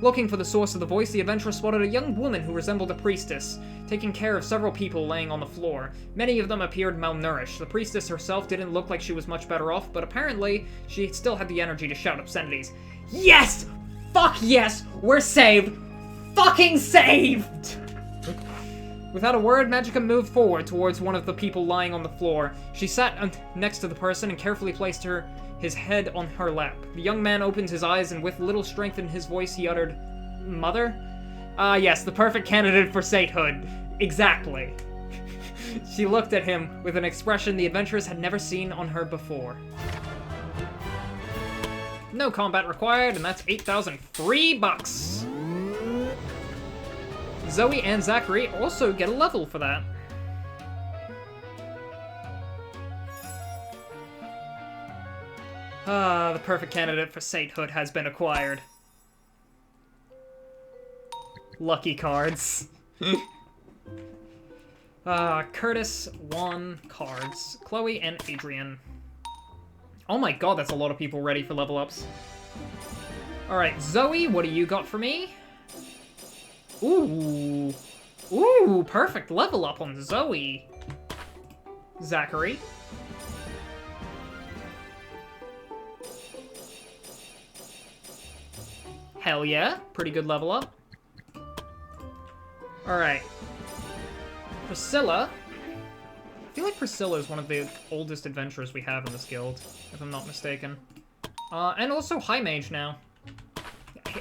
Looking for the source of the voice, the adventurers spotted a young woman who resembled a priestess, taking care of several people laying on the floor. Many of them appeared malnourished. The priestess herself didn't look like she was much better off, but apparently she still had the energy to shout obscenities. Yes! Fuck yes! We're saved! Fucking saved! Without a word, Magica moved forward towards one of the people lying on the floor. She sat next to the person and carefully placed his head on her lap. The young man opened his eyes, and with little strength in his voice, he uttered, "Mother?" Ah, yes, the perfect candidate for sainthood. Exactly. She looked at him with an expression the adventurers had never seen on her before. No combat required, and that's 8,000 free bucks. Zoe and Zachary also get a level for that. Ah, the perfect candidate for sainthood has been acquired. Lucky cards. Curtis won cards. Chloe and Adrian. Oh my god, that's a lot of people ready for level ups. Alright, Zoe, what do you got for me? Ooh. Ooh, perfect level up on Zoe. Zachary. Hell yeah. Pretty good level up. Alright. Priscilla. I feel like Priscilla is one of the oldest adventurers we have in this guild, if I'm not mistaken. And also High Mage now.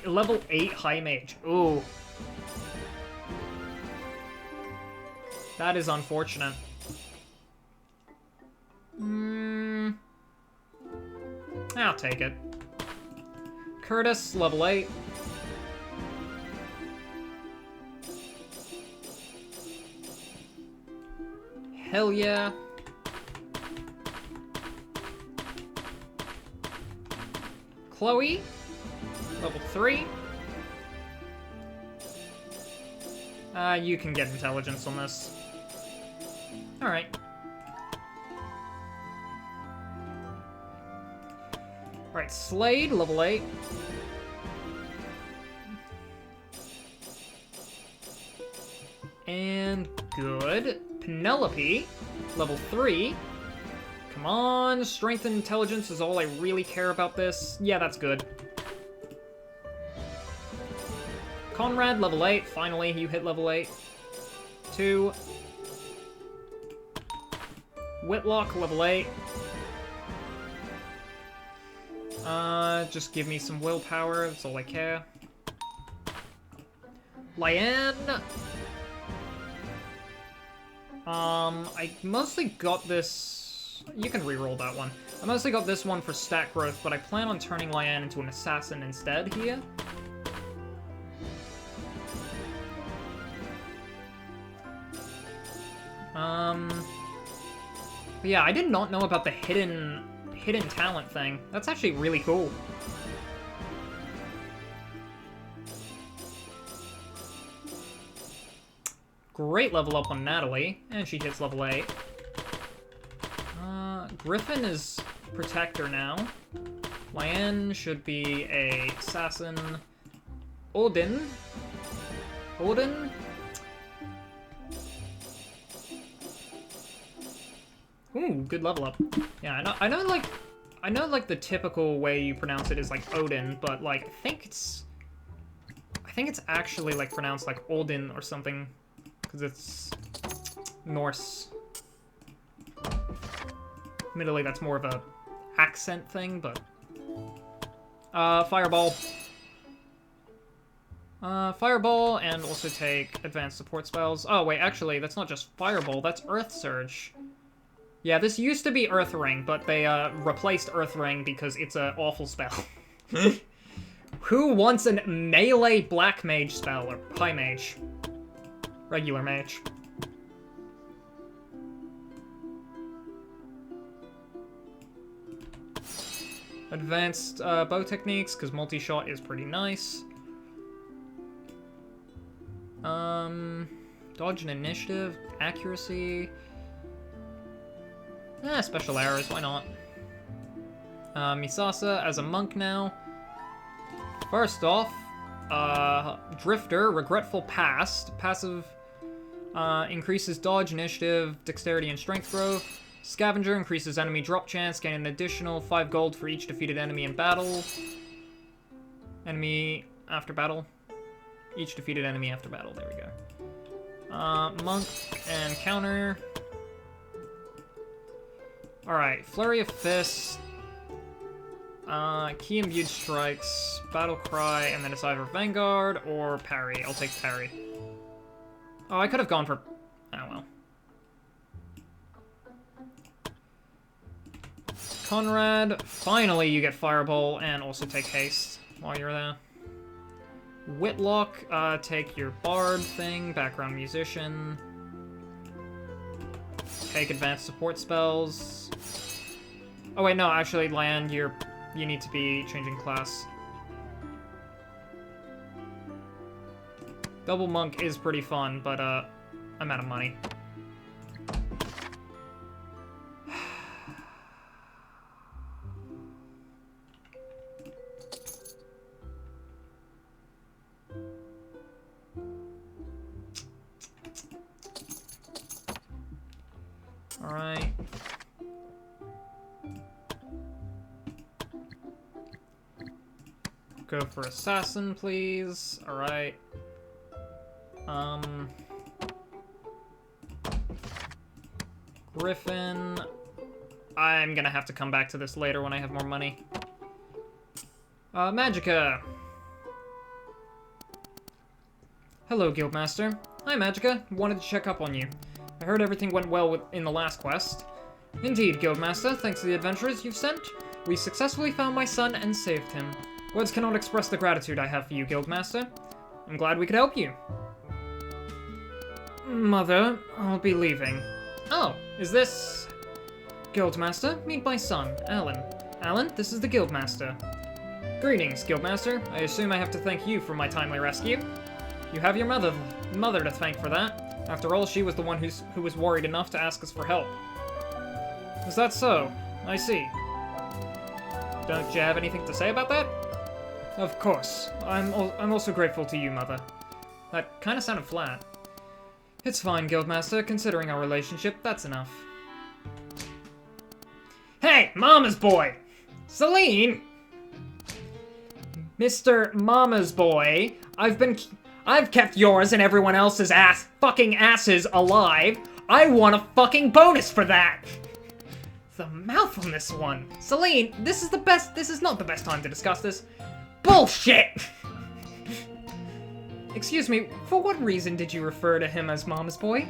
Level 8 High Mage. Ooh. That is unfortunate. I'll take it. Curtis, level 8. Hell yeah. Chloe, level 3. You can get intelligence on this. Alright. Alright, Slade, level 8. And good. Penelope, level 3. Come on, strength and intelligence is all I really care about this. Yeah, that's good. Conrad, level 8. Finally, you hit level 8. 2. Whitlock, level 8. Just give me some willpower, that's all I care. Lyanne. I mostly got this... You can reroll that one. I mostly got this one for stat growth, but I plan on turning Lyanne into an assassin instead here. But yeah, I did not know about the hidden talent thing. That's actually really cool. Great level up on Natalie, and she hits level 8. Griffin is Protector now. Lyanne should be a Assassin. Odin. Ooh, good level up. Yeah, I know like the typical way you pronounce it is like Odin, but like I think it's actually like pronounced like Odin or something, because it's Norse. Admittedly, that's more of a accent thing, but Fireball. Fireball, and also take advanced support spells. Oh wait, actually, that's not just Fireball, that's Earth Surge. Yeah, this used to be Earth Ring, but they replaced Earth Ring because it's an awful spell. Who wants a melee Black Mage spell, or High Mage? Regular Mage. Advanced bow techniques, because multi-shot is pretty nice. Dodge and initiative, accuracy. Special arrows, why not? Misasa as a monk now. First off, Drifter, Regretful Past. Passive increases dodge, initiative, dexterity, and strength growth. Scavenger increases enemy drop chance, gain an additional 5 gold for each defeated enemy in battle. Enemy after battle. Each defeated enemy after battle, there we go. Monk and counter. Alright, Flurry of Fists. Key Imbued Strikes, Battle Cry, and then it's either Vanguard or Parry. I'll take Parry. Oh, I could have gone for... Oh, well. Conrad, finally you get Fireball, and also take Haste while you're there. Whitlock, take your Bard thing, Background Musician. Take Advanced Support Spells. Oh wait, no, actually, Lyanne, you need to be changing class. Double Monk is pretty fun, but, I'm out of money. Go for assassin, please. Alright. Griffin. I'm gonna have to come back to this later when I have more money. Magica. Hello, Guildmaster. Hi, Magica. Wanted to check up on you. I heard everything went well in the last quest. Indeed, Guildmaster. Thanks to the adventurers you've sent, we successfully found my son and saved him. Words cannot express the gratitude I have for you, Guildmaster. I'm glad we could help you. Mother, I'll be leaving. Oh, is this... Guildmaster, meet my son, Alan. Alan, this is the Guildmaster. Greetings, Guildmaster. I assume I have to thank you for my timely rescue. You have your mother to thank for that. After all, she was the one who was worried enough to ask us for help. Is that so? I see. Don't you have anything to say about that? Of course. I'm also grateful to you, Mother. That kind of sounded flat. It's fine, Guildmaster. Considering our relationship, that's enough. Hey, Mama's boy! Celine! Mr. Mama's boy, I've kept yours and everyone else's fucking asses alive. I want a fucking bonus for that! The mouth on this one. Celine, this is not the best time to discuss this. Bullshit! Excuse me, for what reason did you refer to him as Mama's boy?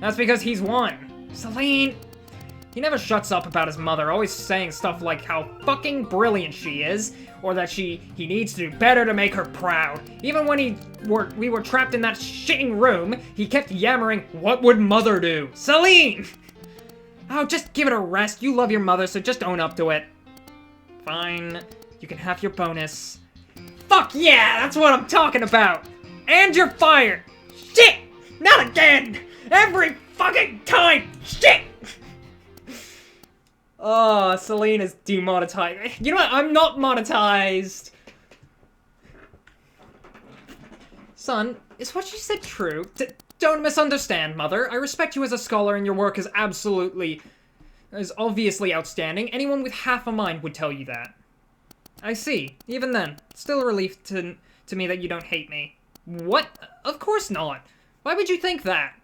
That's because he's one. Celine! He never shuts up about his mother, always saying stuff like how fucking brilliant she is, or that he needs to do better to make her proud. Even when we were trapped in that shitting room, he kept yammering, "What would Mother do?" Celine! Oh, just give it a rest. You love your mother, so just own up to it. Fine. You can have your bonus. Fuck yeah! That's what I'm talking about! And you're fired! Shit! Not again! Every fucking time! Shit! Oh, Celine is demonetized. You know what? I'm not monetized! Son, is what you said true? Don't misunderstand, Mother. I respect you as a scholar and your work is obviously outstanding. Anyone with half a mind would tell you that. I see. Even then, still a relief to me that you don't hate me. What? Of course not. Why would you think that?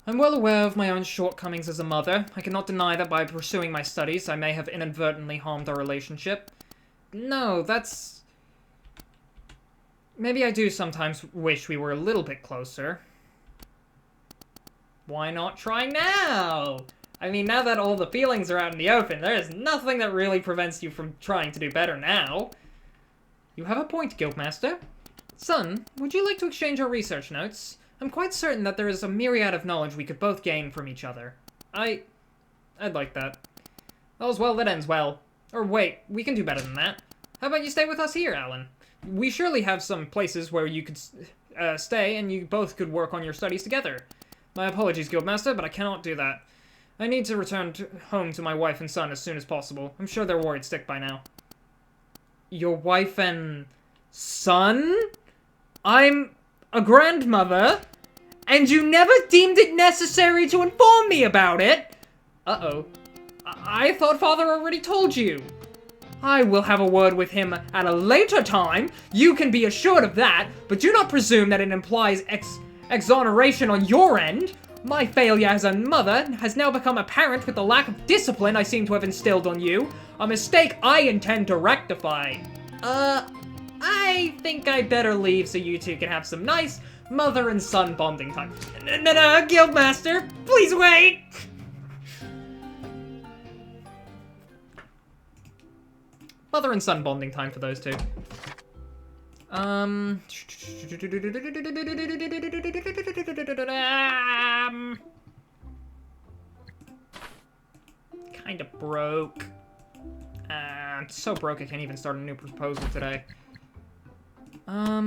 I'm well aware of my own shortcomings as a mother. I cannot deny that by pursuing my studies, I may have inadvertently harmed our relationship. No, that's... Maybe I do sometimes wish we were a little bit closer. Why not try now? I mean, now that all the feelings are out in the open, there is nothing that really prevents you from trying to do better now. You have a point, Guildmaster. Son, would you like to exchange our research notes? I'm quite certain that there is a myriad of knowledge we could both gain from each other. I'd like that. All's well that ends well. Or wait, we can do better than that. How about you stay with us here, Alan? We surely have some places where you could stay and you both could work on your studies together. My apologies, Guildmaster, but I cannot do that. I need to return home to my wife and son as soon as possible. I'm sure they're worried sick by now. Your wife and son? I'm a grandmother, and you never deemed it necessary to inform me about it? Uh-oh. I thought Father already told you. I will have a word with him at a later time. You can be assured of that, but do not presume that it implies exoneration on your end. My failure as a mother has now become apparent with the lack of discipline I seem to have instilled on you. A mistake I intend to rectify. I think I better leave so you two can have some nice mother and son bonding time. No, Guildmaster, please wait! Mother and son bonding time for those two. Kinda broke. I'm so broke I can't even start a new proposal today. I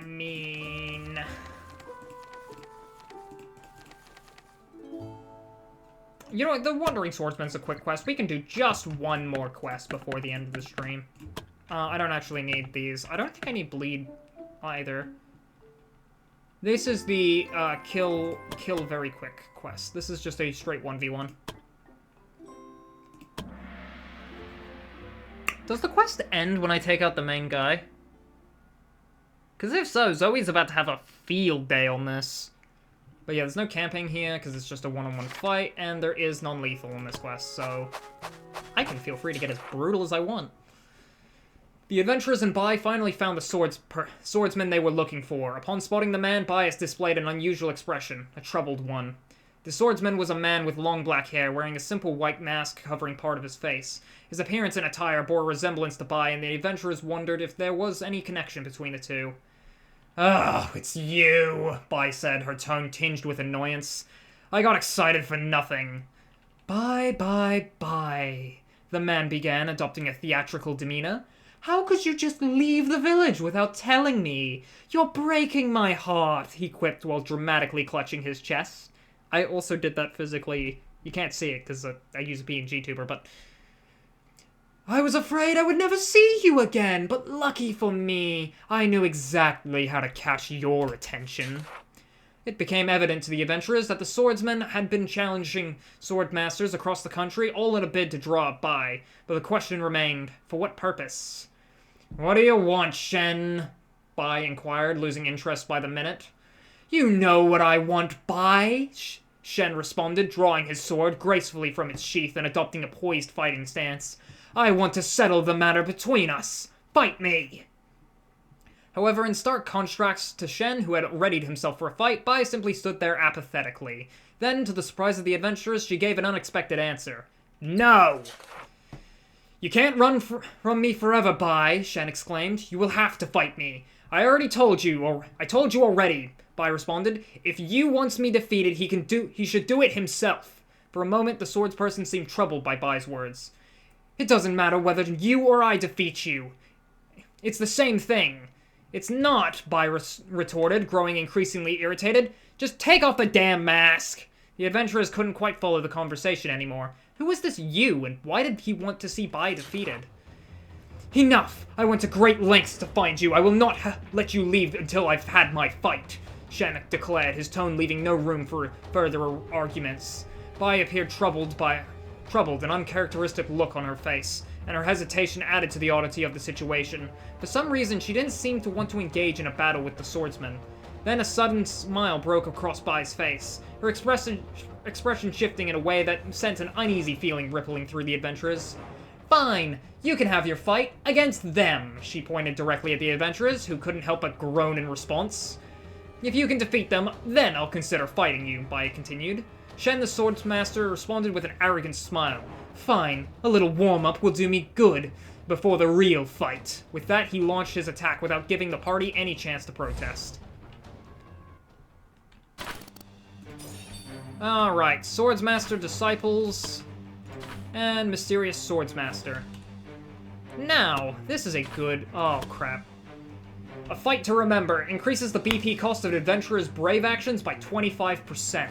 mean... You know what, the Wandering Swordsman's a quick quest. We can do just one more quest before the end of the stream. I don't actually need these. I don't think I need bleed either. This is the kill very quick quest. This is just a straight 1v1. Does the quest end when I take out the main guy? Because if so, Zoe's about to have a field day on this. But yeah, there's no camping here, because it's just a one-on-one fight, and there is non-lethal in this quest, so I can feel free to get as brutal as I want. The adventurers and Bai finally found the swordsman they were looking for. Upon spotting the man, Bai has displayed an unusual expression, a troubled one. The swordsman was a man with long black hair, wearing a simple white mask covering part of his face. His appearance and attire bore a resemblance to Bai, and the adventurers wondered if there was any connection between the two. "Oh, it's you," Bai said, her tone tinged with annoyance. "I got excited for nothing." "Bai, the man began, adopting a theatrical demeanor. "How could you just leave the village without telling me? You're breaking my heart," he quipped while dramatically clutching his chest. I also did that physically. You can't see it because I use a PNG tuber, but... "I was afraid I would never see you again, but lucky for me, I knew exactly how to catch your attention." It became evident to the adventurers that the swordsmen had been challenging sword masters across the country, all in a bid to draw up Bai, but the question remained, for what purpose? "What do you want, Shen?" Bai inquired, losing interest by the minute. "You know what I want, Bai," Shen responded, drawing his sword gracefully from its sheath and adopting a poised fighting stance. "I want to settle the matter between us. Fight me!" However, in stark contrast to Shen, who had readied himself for a fight, Bai simply stood there apathetically. Then, to the surprise of the adventurers, she gave an unexpected answer. "No!" "You can't run from me forever, Bai," Shen exclaimed. "You will have to fight me. I told you already," Bai responded. "If Yu wants me defeated, he should do it himself." For a moment, the swordsperson seemed troubled by Bai's words. "It doesn't matter whether you or I defeat you. It's the same thing." "It's not," Bai retorted, growing increasingly irritated. "Just take off the damn mask." The adventurers couldn't quite follow the conversation anymore. Who was this Yu, and why did he want to see Bai defeated? "Enough! I went to great lengths to find you. I will not let you leave until I've had my fight," Shen declared, his tone leaving no room for further arguments. Bai appeared troubled, an uncharacteristic look on her face, and her hesitation added to the oddity of the situation. For some reason, she didn't seem to want to engage in a battle with the swordsman. Then a sudden smile broke across Bai's face, her expression shifting in a way that sent an uneasy feeling rippling through the adventurers. "Fine, you can have your fight against them," she pointed directly at the adventurers, who couldn't help but groan in response. "If you can defeat them, then I'll consider fighting you," Bai continued. Shen the Swordsmaster responded with an arrogant smile. "Fine, a little warm-up will do me good before the real fight." With that, he launched his attack without giving the party any chance to protest. Alright, Swordsmaster Disciples, and Mysterious Swordsmaster. Now, this is a good... oh, crap. A fight to remember. Increases the BP cost of adventurers' brave actions by 25%.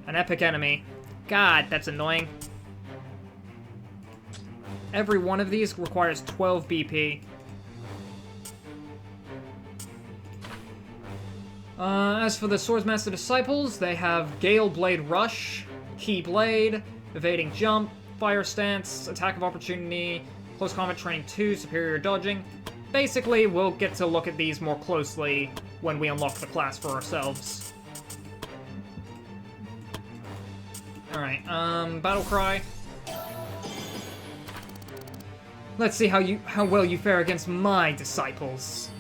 An epic enemy. God, that's annoying. Every one of these requires 12 BP. As for the Swordsmaster Disciples, they have Gale Blade Rush, Key Blade, Evading Jump, Fire Stance, Attack of Opportunity, Close Combat Training 2, Superior Dodging. Basically, we'll get to look at these more closely when we unlock the class for ourselves. Alright, Battle Cry. Let's see how well you fare against my disciples.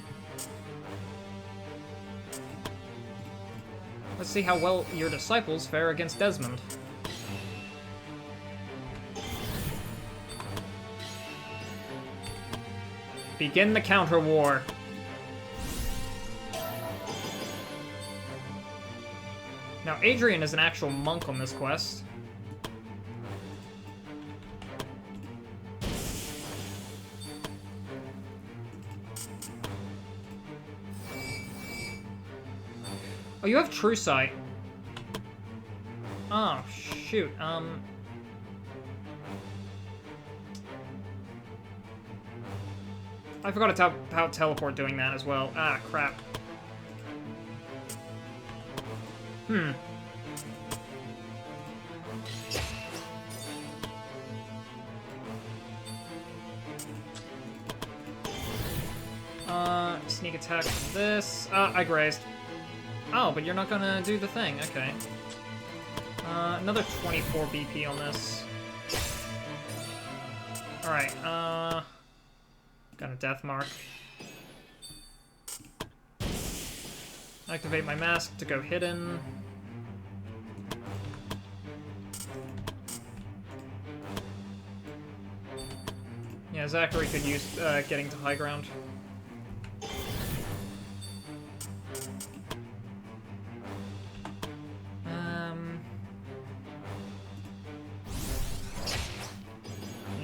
Let's see how well your disciples fare against Desmond. Begin the counter-war. Now, Adrian is an actual monk on this quest. Oh, you have True Sight. Oh, shoot, I forgot about teleport doing that as well. Ah, crap. Sneak attack from this. I grazed. Oh, but you're not gonna do the thing. Okay. Another 24 BP on this. Alright, got a death mark. Activate my mask to go hidden. Yeah, Zachary could use getting to high ground.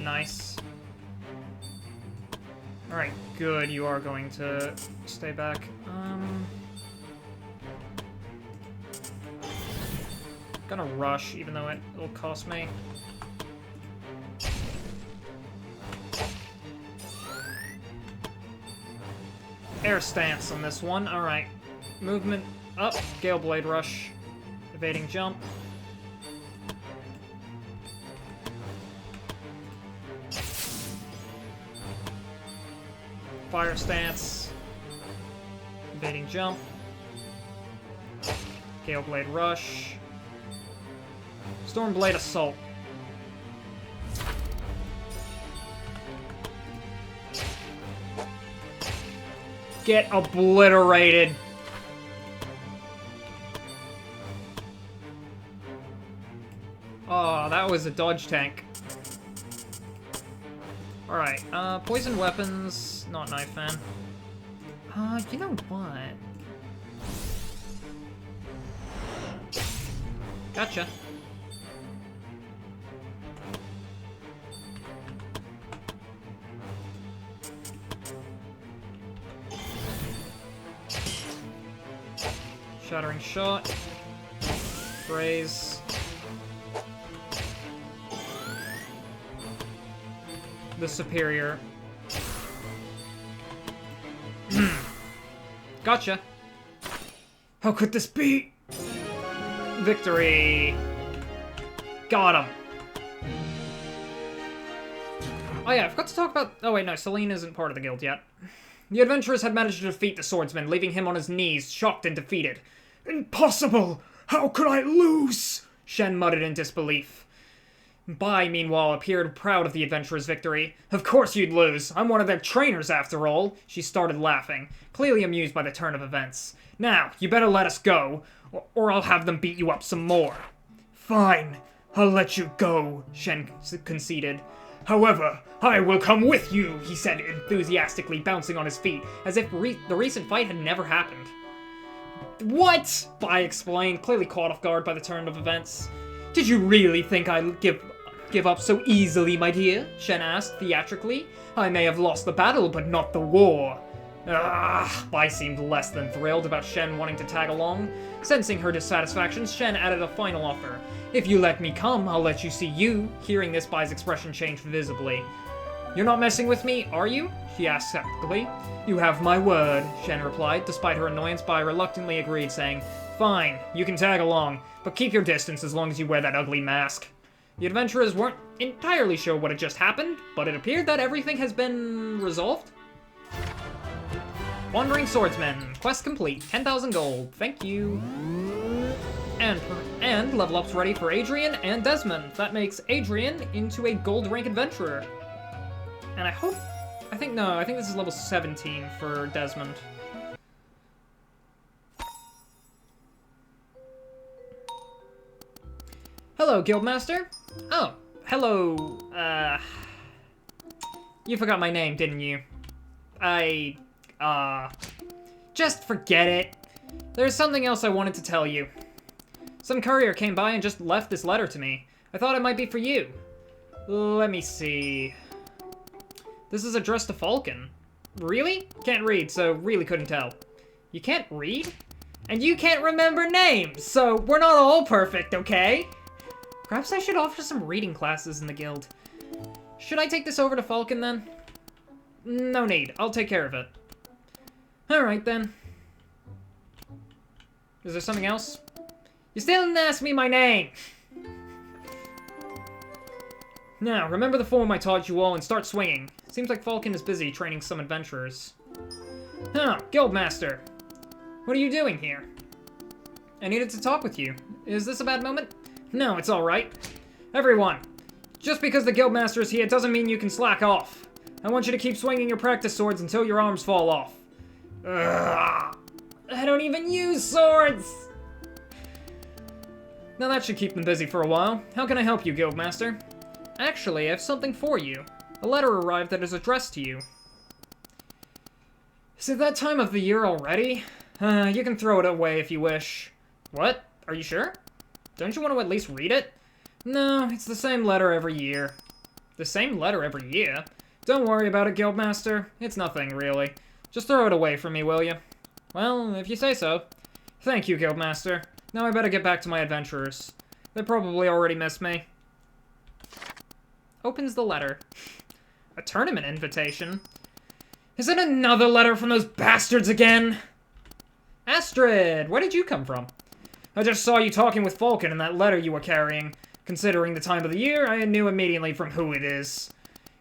Nice. Alright, good. You are going to stay back. Gonna rush, even though it'll cost me. Air stance on this one. Alright. Movement up. Gale Blade Rush. Evading jump. Fire stance. Evading jump. Gale Blade Rush. Stormblade Assault. Get obliterated. Oh, that was a dodge tank. Alright, poison weapons, not knife fan. You know what? Gotcha. Shattering Shot. Phrase. The Superior. Gotcha. How could this be? Victory. Got him. Oh yeah, I forgot to talk about... Oh wait, no, Celine isn't part of the guild yet. The adventurers had managed to defeat the swordsman, leaving him on his knees, shocked and defeated. Impossible! How could I lose? Shen muttered in disbelief. Bai, meanwhile, appeared proud of the adventurers' victory. Of course you'd lose. I'm one of their trainers, after all. She started laughing, clearly amused by the turn of events. Now, you better let us go, or I'll have them beat you up some more. Fine, I'll let you go, Shen conceded. However, I will come with you, he said enthusiastically, bouncing on his feet, as if the recent fight had never happened. What? Bai explained, clearly caught off guard by the turn of events. Did you really think I'd give up so easily, my dear? Shen asked, theatrically. I may have lost the battle, but not the war. Bai seemed less than thrilled about Shen wanting to tag along. Sensing her dissatisfaction, Shen added a final offer. If you let me come, I'll let you see you. Hearing this, Bai's expression changed visibly. You're not messing with me, are you? She asked skeptically. You have my word, Shen replied. Despite her annoyance, Bai reluctantly agreed, saying, Fine, you can tag along, but keep your distance as long as you wear that ugly mask. The adventurers weren't entirely sure what had just happened, but it appeared that everything has been resolved. Wandering Swordsman. Quest complete. 10,000 gold. Thank you. And level up's ready for Adrian and Desmond. That makes Adrian into a gold rank adventurer. And I think this is level 17 for Desmond. Hello, Guildmaster. Oh, hello, you forgot my name, didn't you? Just forget it. There's something else I wanted to tell you. Some courier came by and just left this letter to me. I thought it might be for you. Let me see. This is addressed to Falcon. Really? Can't read, so really couldn't tell. You can't read? And you can't remember names, so we're not all perfect, okay? Perhaps I should offer some reading classes in the guild. Should I take this over to Falcon, then? No need. I'll take care of it. Alright, then. Is there something else? You still didn't ask me my name! Now, remember the form I taught you all and start swinging. Seems like Falcon is busy training some adventurers. Huh, Guildmaster. What are you doing here? I needed to talk with you. Is this a bad moment? No, it's alright. Everyone, just because the Guildmaster is here doesn't mean you can slack off. I want you to keep swinging your practice swords until your arms fall off. Ugh, I don't even use swords! Now that should keep them busy for a while. How can I help you, Guildmaster? Actually, I have something for you. A letter arrived that is addressed to you. Is it that time of the year already? You can throw it away if you wish. What? Are you sure? Don't you want to at least read it? No, it's the same letter every year. The same letter every year? Don't worry about it, Guildmaster. It's nothing, really. Just throw it away from me, will you? Well, if you say so. Thank you, Guildmaster. Now I better get back to my adventurers. They probably already missed me. Opens the letter. A tournament invitation? Is it another letter from those bastards again? Astrid, where did you come from? I just saw you talking with Falcon in that letter you were carrying. Considering the time of the year, I knew immediately from who it is.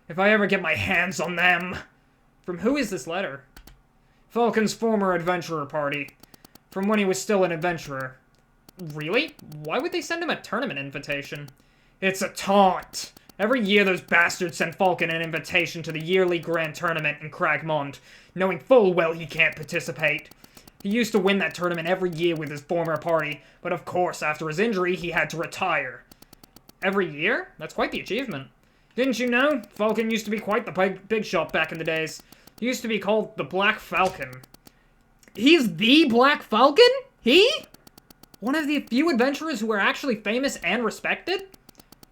If I ever get my hands on them... From who is this letter? Falcon's former adventurer party. From when he was still an adventurer. Really? Why would they send him a tournament invitation? It's a taunt! Every year those bastards send Falcon an invitation to the yearly grand tournament in Cragmond, knowing full well he can't participate. He used to win that tournament every year with his former party, but of course, after his injury, he had to retire. Every year? That's quite the achievement. Didn't you know? Falcon used to be quite the big shot back in the days. He used to be called the Black Falcon. He's the Black Falcon? He? One of the few adventurers who are actually famous and respected?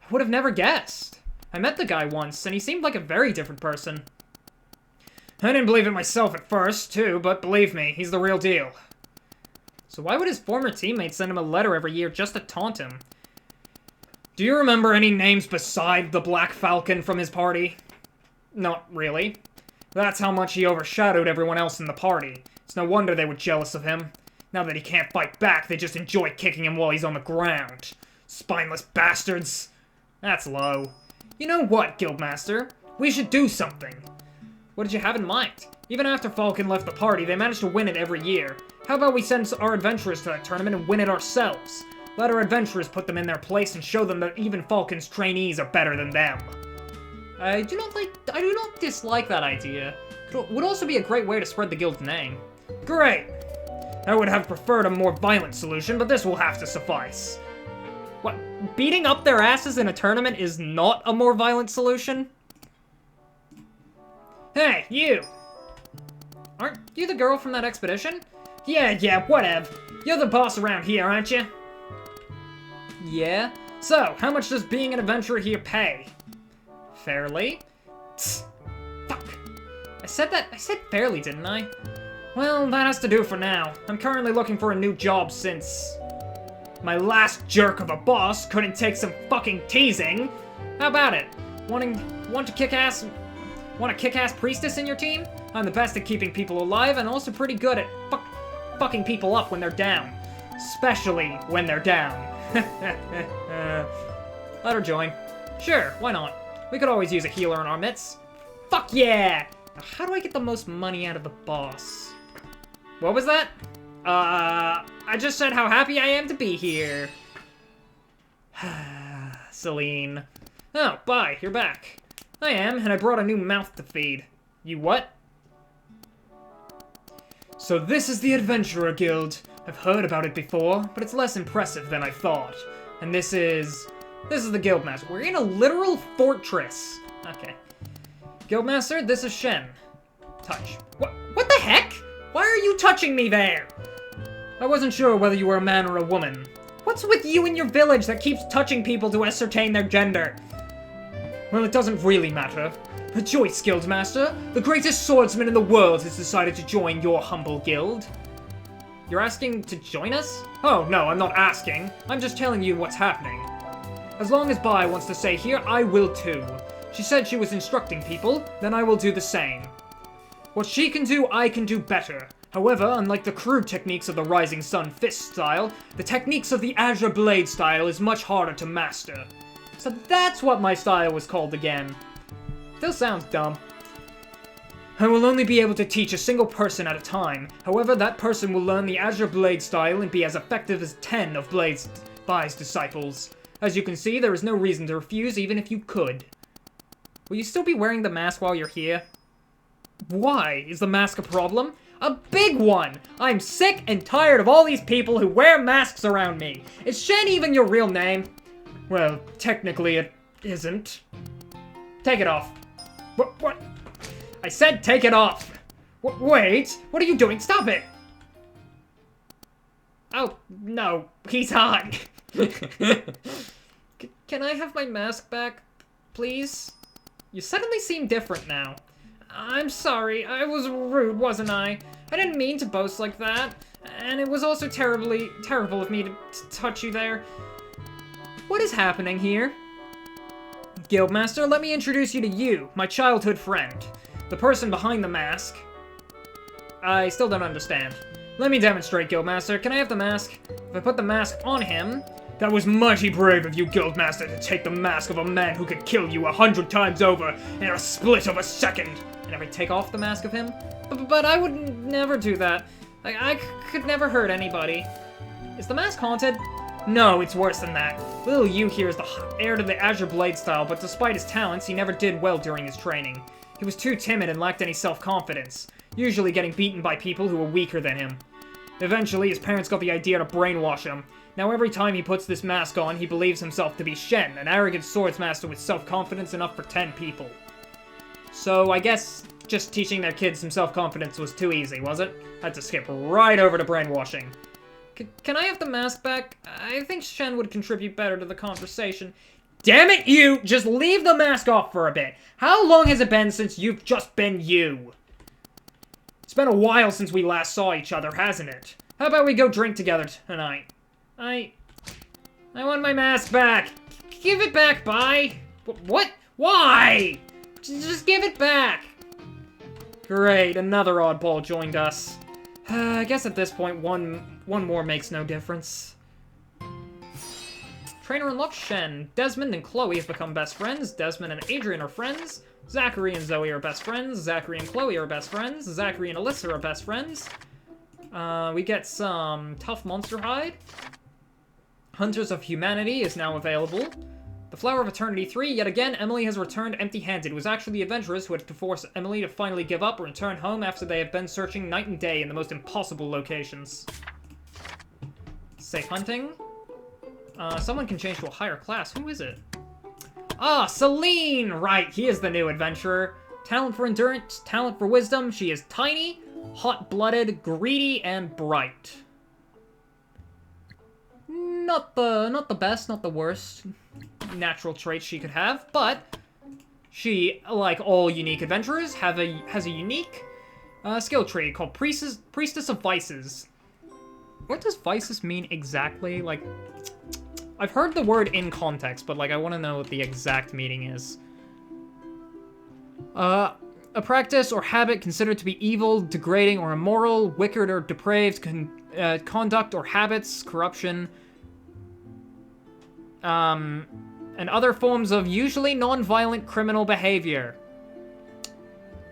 I would have never guessed. I met the guy once, and he seemed like a very different person. I didn't believe it myself at first, too, but believe me, he's the real deal. So why would his former teammates send him a letter every year just to taunt him? Do you remember any names beside the Black Falcon from his party? Not really. That's how much he overshadowed everyone else in the party. It's no wonder they were jealous of him. Now that he can't fight back, they just enjoy kicking him while he's on the ground. Spineless bastards. That's low. You know what, Guildmaster? We should do something. What did you have in mind? Even after Falcon left the party, they managed to win it every year. How about we send our adventurers to that tournament and win it ourselves? Let our adventurers put them in their place and show them that even Falcon's trainees are better than them. I do not dislike that idea. It would also be a great way to spread the guild's name. Great! I would have preferred a more violent solution, but this will have to suffice. What? Beating up their asses in a tournament is not a more violent solution? Hey, you! Aren't you the girl from that expedition? Yeah, whatever. You're the boss around here, aren't you? Yeah? So, how much does being an adventurer here pay? Fairly? Tsk. Fuck. I said fairly, didn't I? Well, that has to do for now. I'm currently looking for a new job since... my last jerk of a boss couldn't take some fucking teasing. How about it? Want a kick-ass priestess in your team? I'm the best at keeping people alive and also pretty good at fucking people up when they're down. Especially when they're down. Let her join. Sure, why not? We could always use a healer in our midst. Fuck yeah! Now, how do I get the most money out of the boss? What was that? I just said how happy I am to be here. Celine. Oh, bye, you're back. I am, and I brought a new mouth to feed. You what? So this is the Adventurer Guild. I've heard about it before, but it's less impressive than I thought. And this is the Guildmaster. We're in a literal fortress. Okay. Guildmaster, this is Shen. Touch. What the heck? Why are you touching me there? I wasn't sure whether you were a man or a woman. What's with you and your village that keeps touching people to ascertain their gender? Well, it doesn't really matter. Rejoice, Guildmaster. The greatest swordsman in the world has decided to join your humble guild. You're asking to join us? Oh, no, I'm not asking. I'm just telling you what's happening. As long as Bai wants to stay here, I will too. She said she was instructing people, then I will do the same. What she can do, I can do better. However, unlike the crude techniques of the Rising Sun Fist style, the techniques of the Azure Blade style is much harder to master. So that's what my style was called again. Still sounds dumb. I will only be able to teach a single person at a time. However, that person will learn the Azure Blade style and be as effective as 10 of Bai's disciples. As you can see, there is no reason to refuse even if you could. Will you still be wearing the mask while you're here? Why? Is the mask a problem? A big one! I'm sick and tired of all these people who wear masks around me. Is Shen even your real name? Well, technically it isn't. Take it off. What? I said take it off! Wait! What are you doing? Stop it! Oh, no. He's hot. Can I have my mask back, please? You suddenly seem different now. I'm sorry, I was rude, wasn't I? I didn't mean to boast like that. And it was also terrible of me to touch you there. What is happening here? Guildmaster, let me introduce you to you, my childhood friend. The person behind the mask. I still don't understand. Let me demonstrate, Guildmaster. Can I have the mask? If I put the mask on him... That was mighty brave of you, Guildmaster, to take the mask of a man who could kill you 100 times over in a split of a second. And if I take off the mask of him? But I would never do that. I could never hurt anybody. Is the mask haunted? No, it's worse than that. Little Yu here is the heir to the Azure Blade style, but despite his talents, he never did well during his training. He was too timid and lacked any self-confidence, usually getting beaten by people who were weaker than him. Eventually, his parents got the idea to brainwash him. Now every time he puts this mask on, he believes himself to be Shen, an arrogant swordsmaster with self-confidence enough for 10 people. So I guess just teaching their kids some self-confidence was too easy, was it? Had to skip right over to brainwashing. Can I have the mask back? I think Shen would contribute better to the conversation. Damn it, you! Just leave the mask off for a bit. How long has it been since you've just been you? It's been a while since we last saw each other, hasn't it? How about we go drink together tonight? I want my mask back. Give it back, Bai. What? Why? Just give it back. Great, another oddball joined us. I guess at this point, one more makes no difference. Trainer unlocked Shen. Desmond and Chloe have become best friends. Desmond and Adrian are friends. Zachary and Zoe are best friends. Zachary and Chloe are best friends. Zachary and Alyssa are best friends. We get some tough monster hide. Hunters of Humanity is now available. The Flower of Eternity 3, yet again, Emily has returned empty-handed. It was actually the adventurers who had to force Emily to finally give up and return home after they have been searching night and day in the most impossible locations. Safe hunting. Someone can change to a higher class. Who is it? Ah, Celine! Right, he is the new adventurer. Talent for endurance, talent for wisdom. She is tiny, hot-blooded, greedy, and bright. Not the best, not the worst natural traits she could have, but she, like all unique adventurers, has a unique skill tree called Priestess of Vices. What does Vices mean exactly? Like, I've heard the word in context, but like I want to know what the exact meaning is. A practice or habit considered to be evil, degrading, or immoral, wicked or depraved conduct or habits, corruption, and other forms of usually non-violent criminal behavior.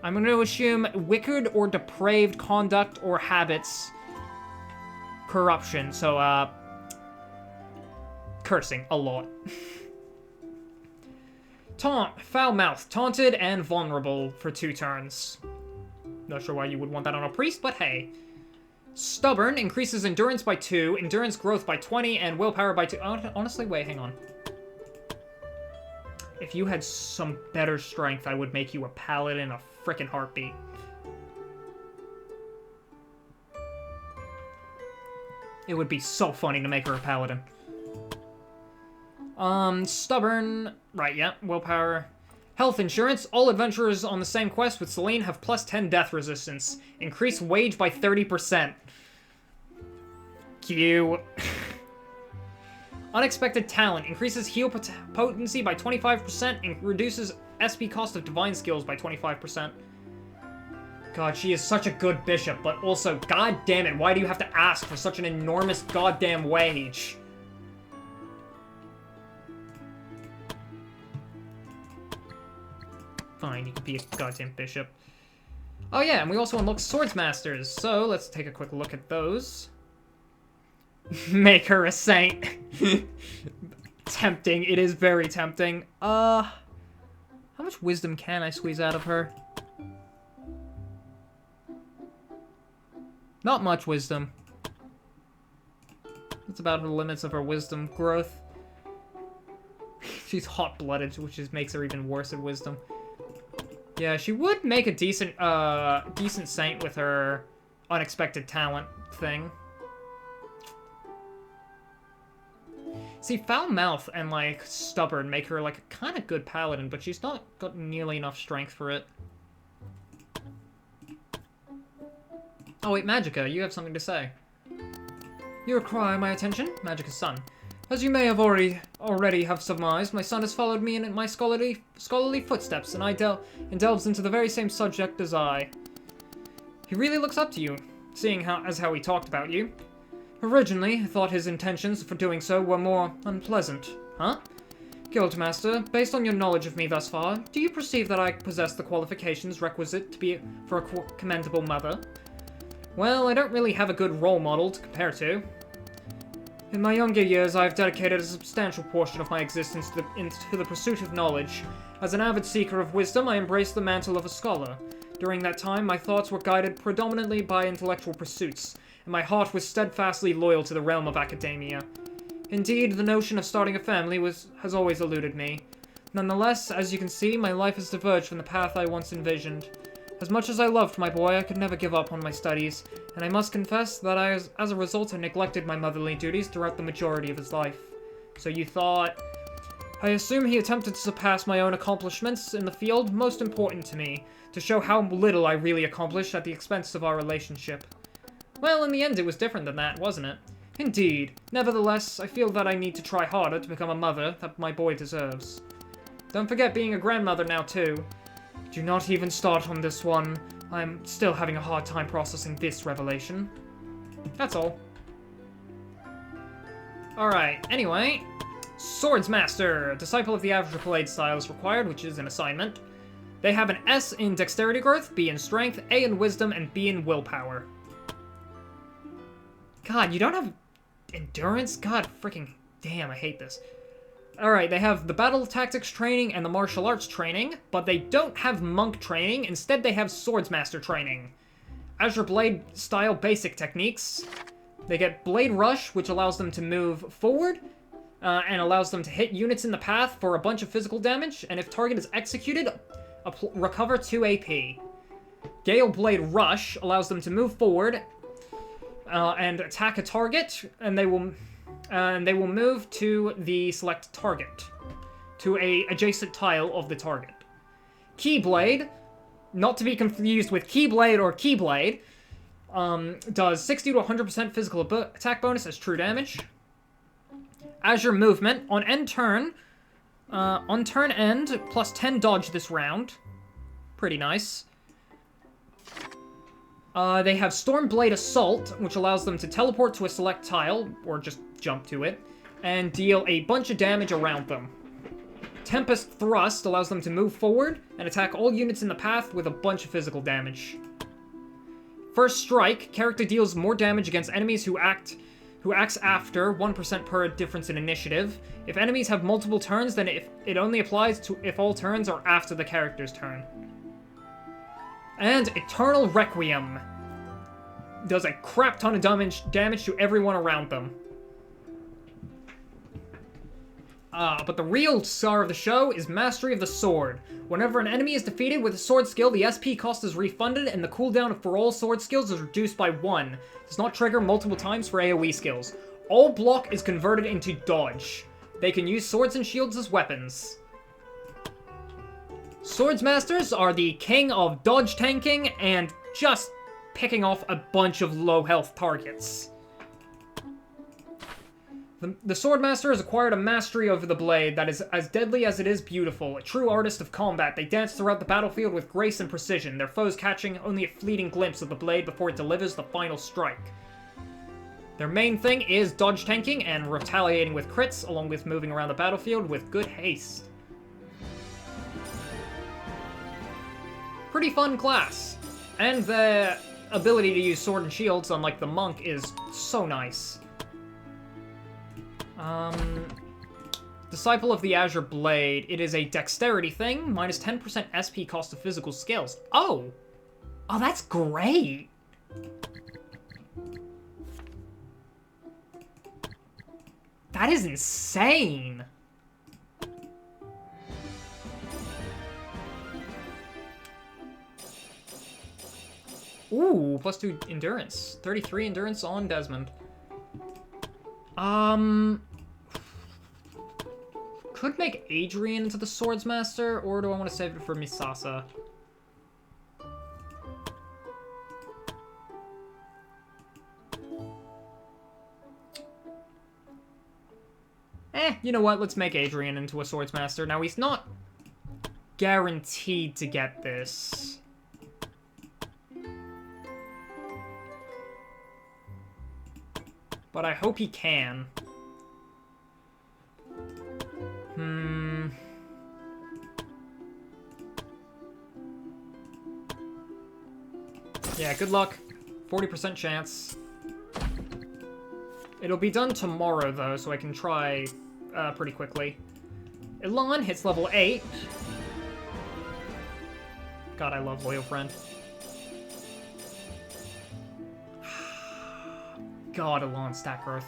I'm going to assume wicked or depraved conduct or habits, corruption, so, cursing a lot. Taunt, foul-mouthed, taunted, and vulnerable for 2 turns. Not sure why you would want that on a priest, but hey. Stubborn increases endurance by 2, endurance growth by 20, and willpower by 2. Honestly, wait, hang on. If you had some better strength, I would make you a paladin in a frickin' heartbeat. It would be so funny to make her a paladin. Stubborn. Right, yeah, willpower. Health insurance. All adventurers on the same quest with Celine have plus 10 death resistance. Increase wage by 30%. Q. Unexpected Talent. Increases heal potency by 25% and reduces SP cost of divine skills by 25%. God, she is such a good bishop, but also, god damn it, why do you have to ask for such an enormous goddamn wage? Fine, you can be a goddamn bishop. Oh yeah, and we also unlock Swords Masters, so let's take a quick look at those. Make her a saint. Tempting, it is very tempting. How much wisdom can I squeeze out of her? Not much wisdom. That's about the limits of her wisdom growth. She's hot-blooded, which just makes her even worse at wisdom. Yeah, she would make a decent saint with her unexpected talent thing. See, foul mouth and, like, stubborn make her, like, a kind of good paladin, but she's not got nearly enough strength for it. Oh wait, Magica, you have something to say. You require my attention? Magica's son. As you may have already have surmised, my son has followed me in my scholarly footsteps, and delves into the very same subject as I. He really looks up to you, seeing how he talked about you. Originally, I thought his intentions for doing so were more unpleasant. Huh? Guildmaster, based on your knowledge of me thus far, do you perceive that I possess the qualifications requisite for a commendable mother? Well, I don't really have a good role model to compare to. In my younger years, I have dedicated a substantial portion of my existence to the pursuit of knowledge. As an avid seeker of wisdom, I embraced the mantle of a scholar. During that time, my thoughts were guided predominantly by intellectual pursuits, and my heart was steadfastly loyal to the realm of academia. Indeed, the notion of starting a family has always eluded me. Nonetheless, as you can see, my life has diverged from the path I once envisioned. As much as I loved my boy, I could never give up on my studies, and I must confess that as a result, I neglected my motherly duties throughout the majority of his life. So you thought... I assume he attempted to surpass my own accomplishments in the field most important to me, to show how little I really accomplished at the expense of our relationship. Well, in the end, it was different than that, wasn't it? Indeed. Nevertheless, I feel that I need to try harder to become a mother that my boy deserves. Don't forget being a grandmother now, too. Do not even start on this one. I'm still having a hard time processing this revelation. That's all. Alright, anyway. Swords Master. Disciple of the average blade style is required, which is an assignment. They have an S in dexterity growth, B in strength, A in wisdom, and B in willpower. God, you don't have endurance? God freaking damn, I hate this. Alright, they have the battle tactics training and the martial arts training, but they don't have monk training. Instead, they have swordsmaster training. Azure Blade style basic techniques. They get Blade Rush, which allows them to move forward, and allows them to hit units in the path for a bunch of physical damage, and if target is executed, recover 2 AP. Gale Blade Rush allows them to move forward, and attack a target, and they will move to the select target, to a adjacent tile of the target. Keyblade, not to be confused with Keyblade or Keyblade, does 60 to 100% physical attack bonus as true damage. Azure Movement, on turn end, plus 10 dodge this round. Pretty nice. They have Stormblade Assault, which allows them to teleport to a select tile, or just jump to it, and deal a bunch of damage around them. Tempest Thrust allows them to move forward and attack all units in the path with a bunch of physical damage. First Strike, character deals more damage against enemies who acts after, 1% per difference in initiative. If enemies have multiple turns, then it only applies to if all turns are after the character's turn. And Eternal Requiem does a crap ton of damage to everyone around them. But the real star of the show is Mastery of the Sword. Whenever an enemy is defeated with a sword skill, the SP cost is refunded, and the cooldown for all sword skills is reduced by 1. It does not trigger multiple times for AoE skills. All block is converted into dodge. They can use swords and shields as weapons. Swordsmasters are the king of dodge tanking and just picking off a bunch of low health targets. The Swordmaster has acquired a mastery over the blade that is as deadly as it is beautiful. A true artist of combat, they dance throughout the battlefield with grace and precision, their foes catching only a fleeting glimpse of the blade before it delivers the final strike. Their main thing is dodge tanking and retaliating with crits, along with moving around the battlefield with good haste. Pretty fun class. And their ability to use sword and shields, unlike the monk, is so nice. Disciple of the Azure Blade. It is a dexterity thing, minus 10% SP cost of physical skills. Oh! Oh, that's great! That is insane! Ooh, plus 2 endurance. 33 endurance on Desmond. Could make Adrian into the Swordsmaster, or do I want to save it for Misasa? You know what? Let's make Adrian into a Swordsmaster. Now, he's not guaranteed to get this. But I hope he can. Yeah, good luck. 40% chance. It'll be done tomorrow, though, so I can try pretty quickly. Elan hits level 8. God, I love Loyal Friend. God, Elan stat growth.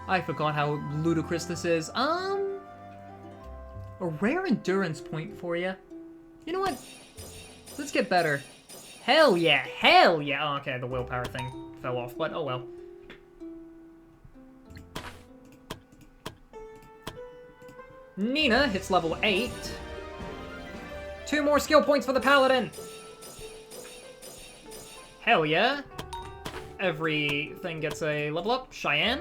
I forgot how ludicrous this is. A rare endurance point for you. You know what? Let's get better. Hell yeah, hell yeah! Oh, okay, the willpower thing fell off, but oh well. Nina hits level 8. 2 more skill points for the Paladin! Hell yeah! Everything gets a level up. Cheyenne.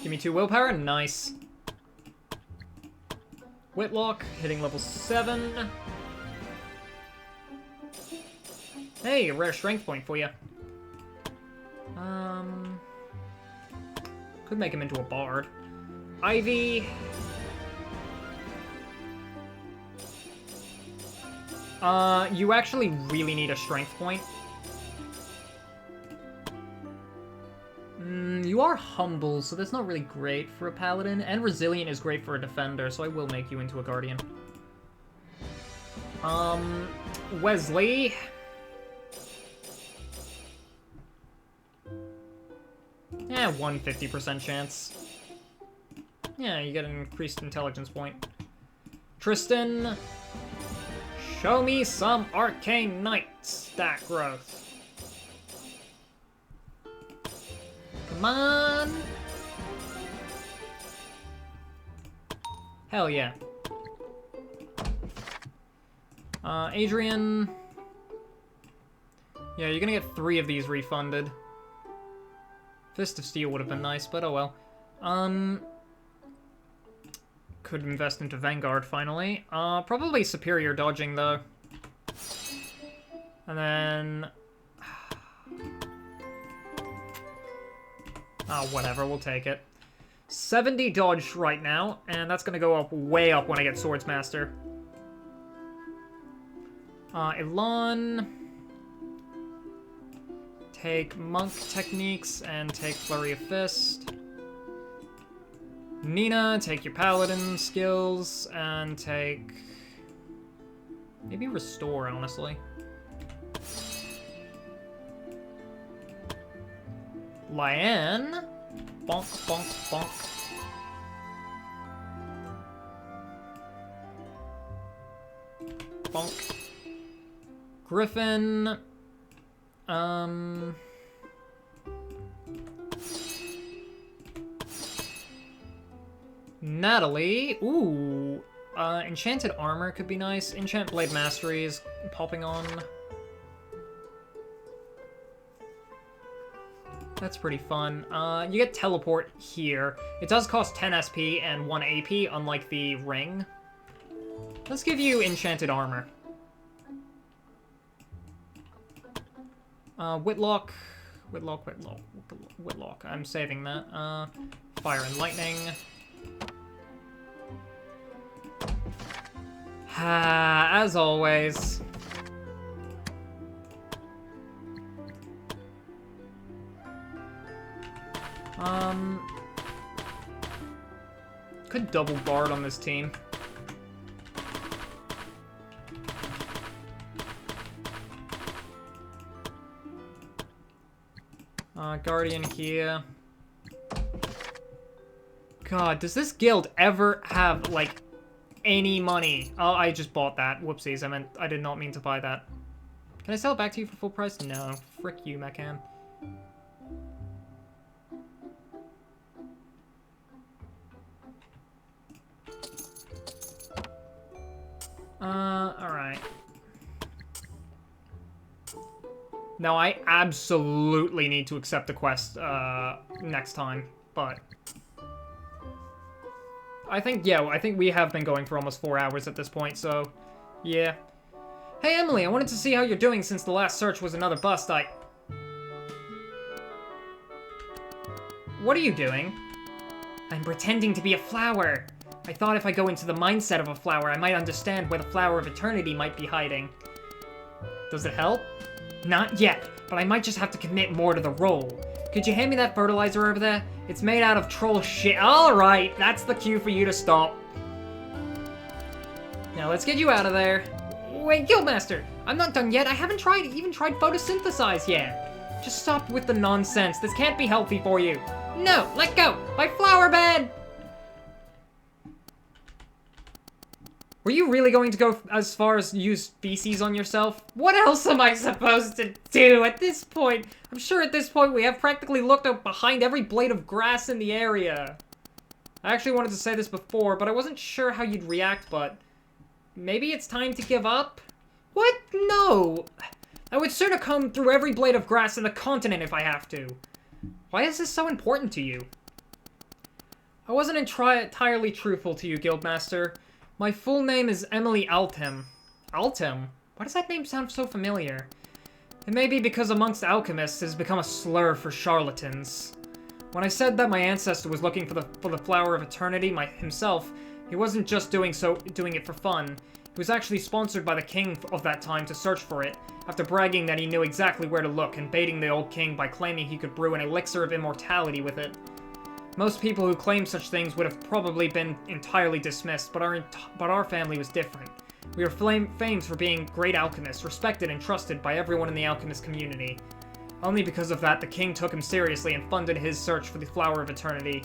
Give me 2 willpower. Nice. Whitlock, hitting level 7. Hey, a rare strength point for you. Could make him into a bard. Ivy. You actually really need a strength point. You are humble, so that's not really great for a paladin, and resilient is great for a defender, so I will make you into a guardian. Wesley. Yeah, 150% chance. Yeah, you get an increased intelligence point. Tristan. Show me some Arcane Knight stat growth. Come on! Hell yeah. Adrian. Yeah, you're gonna get 3 of these refunded. Fist of Steel would have been nice, but oh well. Could invest into Vanguard, finally. Probably superior dodging, though. And then... oh, whatever, we'll take it. 70 dodge right now, and that's gonna go up way up when I get Swordsmaster. Elan. Take Monk Techniques and take Flurry of Fist. Nina, take your Paladin skills, and take... maybe Restore, honestly. Lyanne. Bonk, bonk, bonk. Bonk. Griffin. Natalie. Ooh. Enchanted Armor could be nice. Enchant Blade Mastery is popping on. That's pretty fun. You get teleport here. It does cost 10 SP and 1 AP, unlike the ring. Let's give you enchanted armor. Whitlock. I'm saving that. Fire and lightning. As always. Could double Bard on this team. Guardian here. God, does this guild ever have, like, any money? Oh, I just bought that. Whoopsies, I did not mean to buy that. Can I sell it back to you for full price? No. Frick you, Mechan. Alright. Now, I absolutely need to accept the quest, next time, but... I think we have been going for almost 4 hours at this point, so... Yeah. Hey, Emily, I wanted to see how you're doing since the last search was another bust. What are you doing? I'm pretending to be a flower. I thought if I go into the mindset of a flower, I might understand where the flower of eternity might be hiding. Does it help? Not yet, but I might just have to commit more to the role. Could you hand me that fertilizer over there? It's made out of troll shit. Alright, that's the cue for you to stop. Now let's get you out of there. Wait, Guildmaster, I'm not done yet. I haven't even tried photosynthesize yet. Just stop with the nonsense. This can't be healthy for you. No, let go! My flower bed! Were you really going to go as far as use feces on yourself? What else am I supposed to do at this point? I'm sure at this point we have practically looked up behind every blade of grass in the area. I actually wanted to say this before, but I wasn't sure how you'd react, but... Maybe it's time to give up? What? No! I would sooner comb through every blade of grass in the continent if I have to. Why is this so important to you? I wasn't entirely truthful to you, Guildmaster. My full name is Emily Altem. Altem? Why does that name sound so familiar? It may be because amongst alchemists it has become a slur for charlatans. When I said that my ancestor was looking for the flower of eternity himself, he wasn't just doing it for fun. He was actually sponsored by the king of that time to search for it, after bragging that he knew exactly where to look and baiting the old king by claiming he could brew an elixir of immortality with it. Most people who claim such things would have probably been entirely dismissed, but our family was different. We were famed for being great alchemists, respected and trusted by everyone in the alchemist community. Only because of that, the king took him seriously and funded his search for the Flower of Eternity.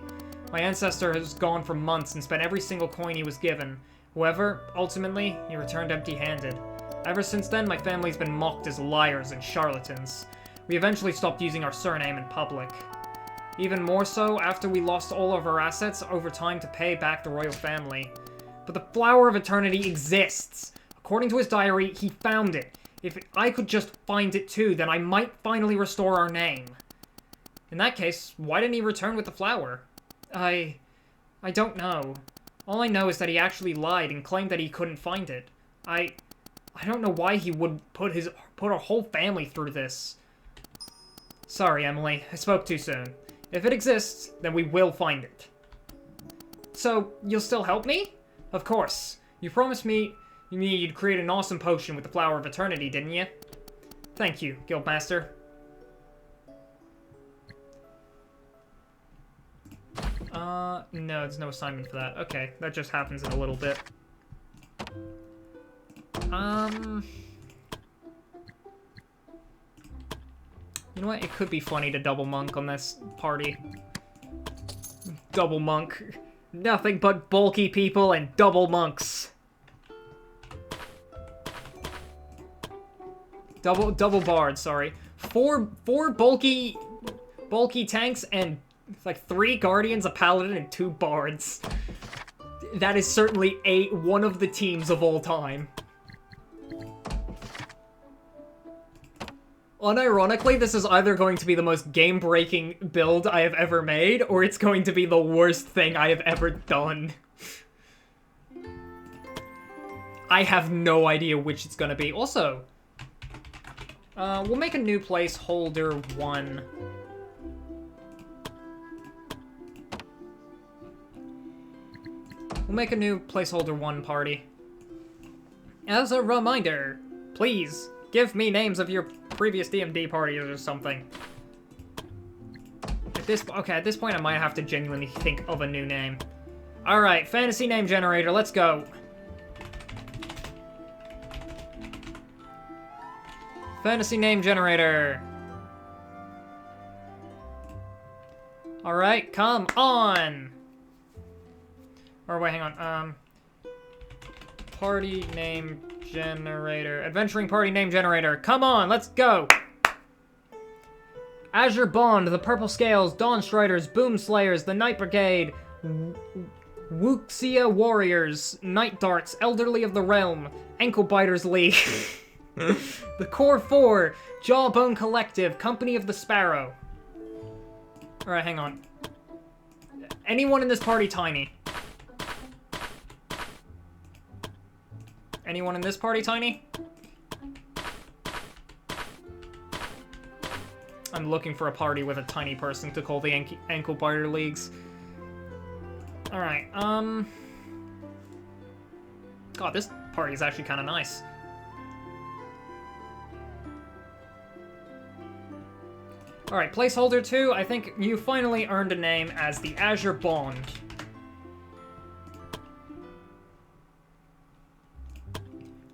My ancestor has gone for months and spent every single coin he was given. However, ultimately, he returned empty-handed. Ever since then, my family's been mocked as liars and charlatans. We eventually stopped using our surname in public. Even more so after we lost all of our assets over time to pay back the royal family. But the Flower of Eternity exists. According to his diary, he found it. If I could just find it too, then I might finally restore our name. In that case, why didn't he return with the flower? I don't know. All I know is that he actually lied and claimed that he couldn't find it. I don't know why he would put our whole family through this. Sorry, Emily. I spoke too soon. If it exists, then we will find it. So, you'll still help me? Of course. You promised me you'd create an awesome potion with the Flower of Eternity, didn't you? Thank you, Guildmaster. No, there's no assignment for that. Okay, that just happens in a little bit. You know what? It could be funny to double monk on this party. Double monk. Nothing but bulky people and double monks. Double bard, sorry. Four bulky tanks and like 3 guardians, a paladin, and 2 bards. That is certainly one of the teams of all time. Unironically, this is either going to be the most game-breaking build I have ever made, or it's going to be the worst thing I have ever done. I have no idea which it's gonna be. Also, we'll make a new placeholder 1. We'll make a new placeholder 1 party. As a reminder, please give me names of your previous D&D parties or something. At this point I might have to genuinely think of a new name. Alright, fantasy name generator, let's go. Fantasy name generator. Alright, come on! Or wait, hang on. Party name generator. Adventuring party name generator. Come on, let's go! Azure Bond, the Purple Scales, Dawn Striders, Boom Slayers, the Night Brigade, Wuxia Warriors, Night Darts, Elderly of the Realm, Ankle Biters League. The Core 4, Jawbone Collective, Company of the Sparrow. Alright, hang on. Anyone in this party tiny? Anyone in this party tiny? I'm looking for a party with a tiny person to call the Ankle Biter Leagues. Alright, God, this party is actually kind of nice. Alright, placeholder 2, I think you finally earned a name as the Azure Bond.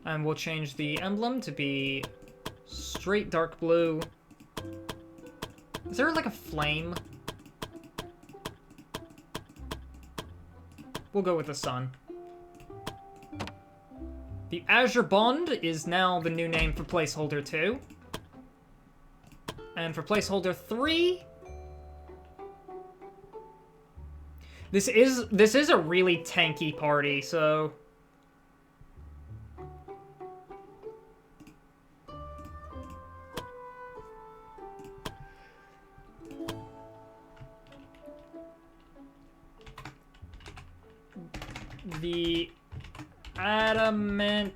And we'll change the emblem to be straight dark blue. Is there like a flame? We'll go with the sun. The Azure Bond is now the new name for placeholder 2. And for placeholder 3... This is a really tanky party, so... The adamantite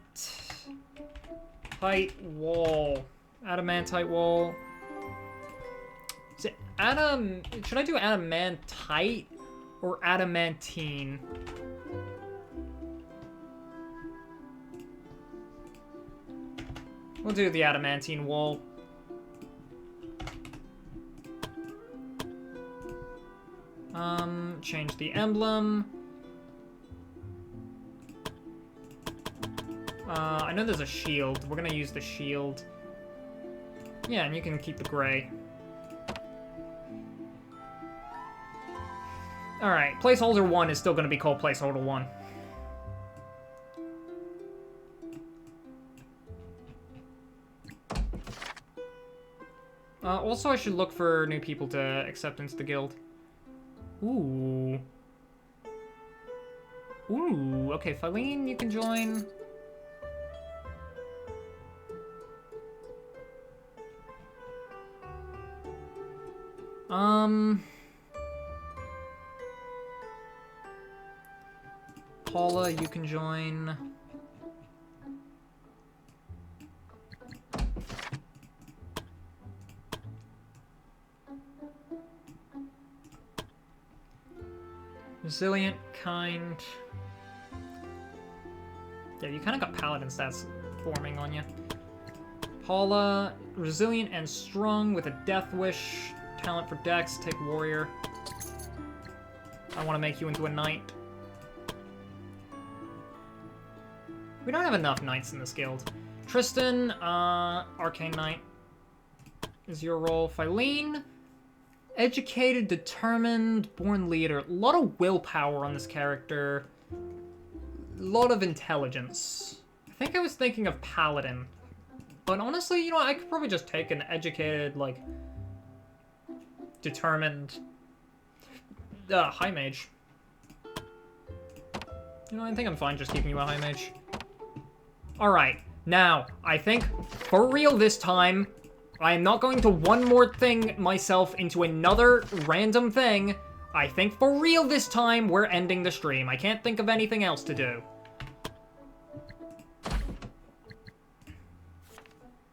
wall. Adamantite wall. Is it should I do adamantite or adamantine? We'll do the adamantine wall. Change the emblem. I know there's a shield. We're gonna use the shield. Yeah, and you can keep the gray. Alright, placeholder 1 is still gonna be called placeholder 1. Also, I should look for new people to accept into the guild. Ooh. Ooh, okay, Philine, you can join. Paula, you can join. Resilient, kind. Yeah, you kind of got paladin stats forming on you. Paula, resilient and strong with a death wish. Talent for dex, take warrior. I want to make you into a knight. We don't have enough knights in this guild. Tristan, arcane knight is your role. Philine, educated, determined, born leader. A lot of willpower on this character. A lot of intelligence. I think I was thinking of paladin. But honestly, you know, I could probably just take an educated, like, determined high mage. You know, I think I'm fine just keeping you a high mage. Alright, now, I think, for real this time, I am not going to one more thing myself into another random thing. I think for real this time, we're ending the stream. I can't think of anything else to do.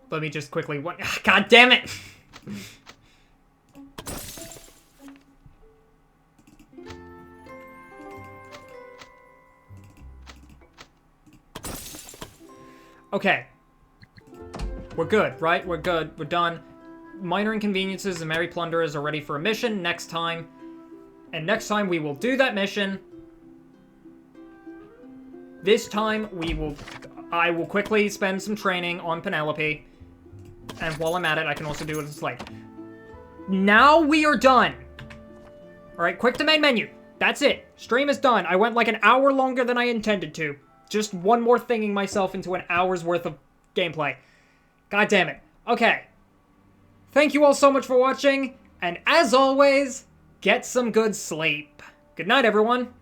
Let me just quickly... God damn it! Okay. We're good, right? We're good. We're done. Minor inconveniences and merry plunderers are ready for a mission next time. And next time we will do that mission. This time I will quickly spend some training on Penelope. And while I'm at it, I can also do it as like... Now we are done! Alright, quick to main menu. That's it. Stream is done. I went like an hour longer than I intended to. Just one more thinging myself into an hour's worth of gameplay. God damn it. Okay. Thank you all so much for watching, and as always, get some good sleep. Good night, everyone.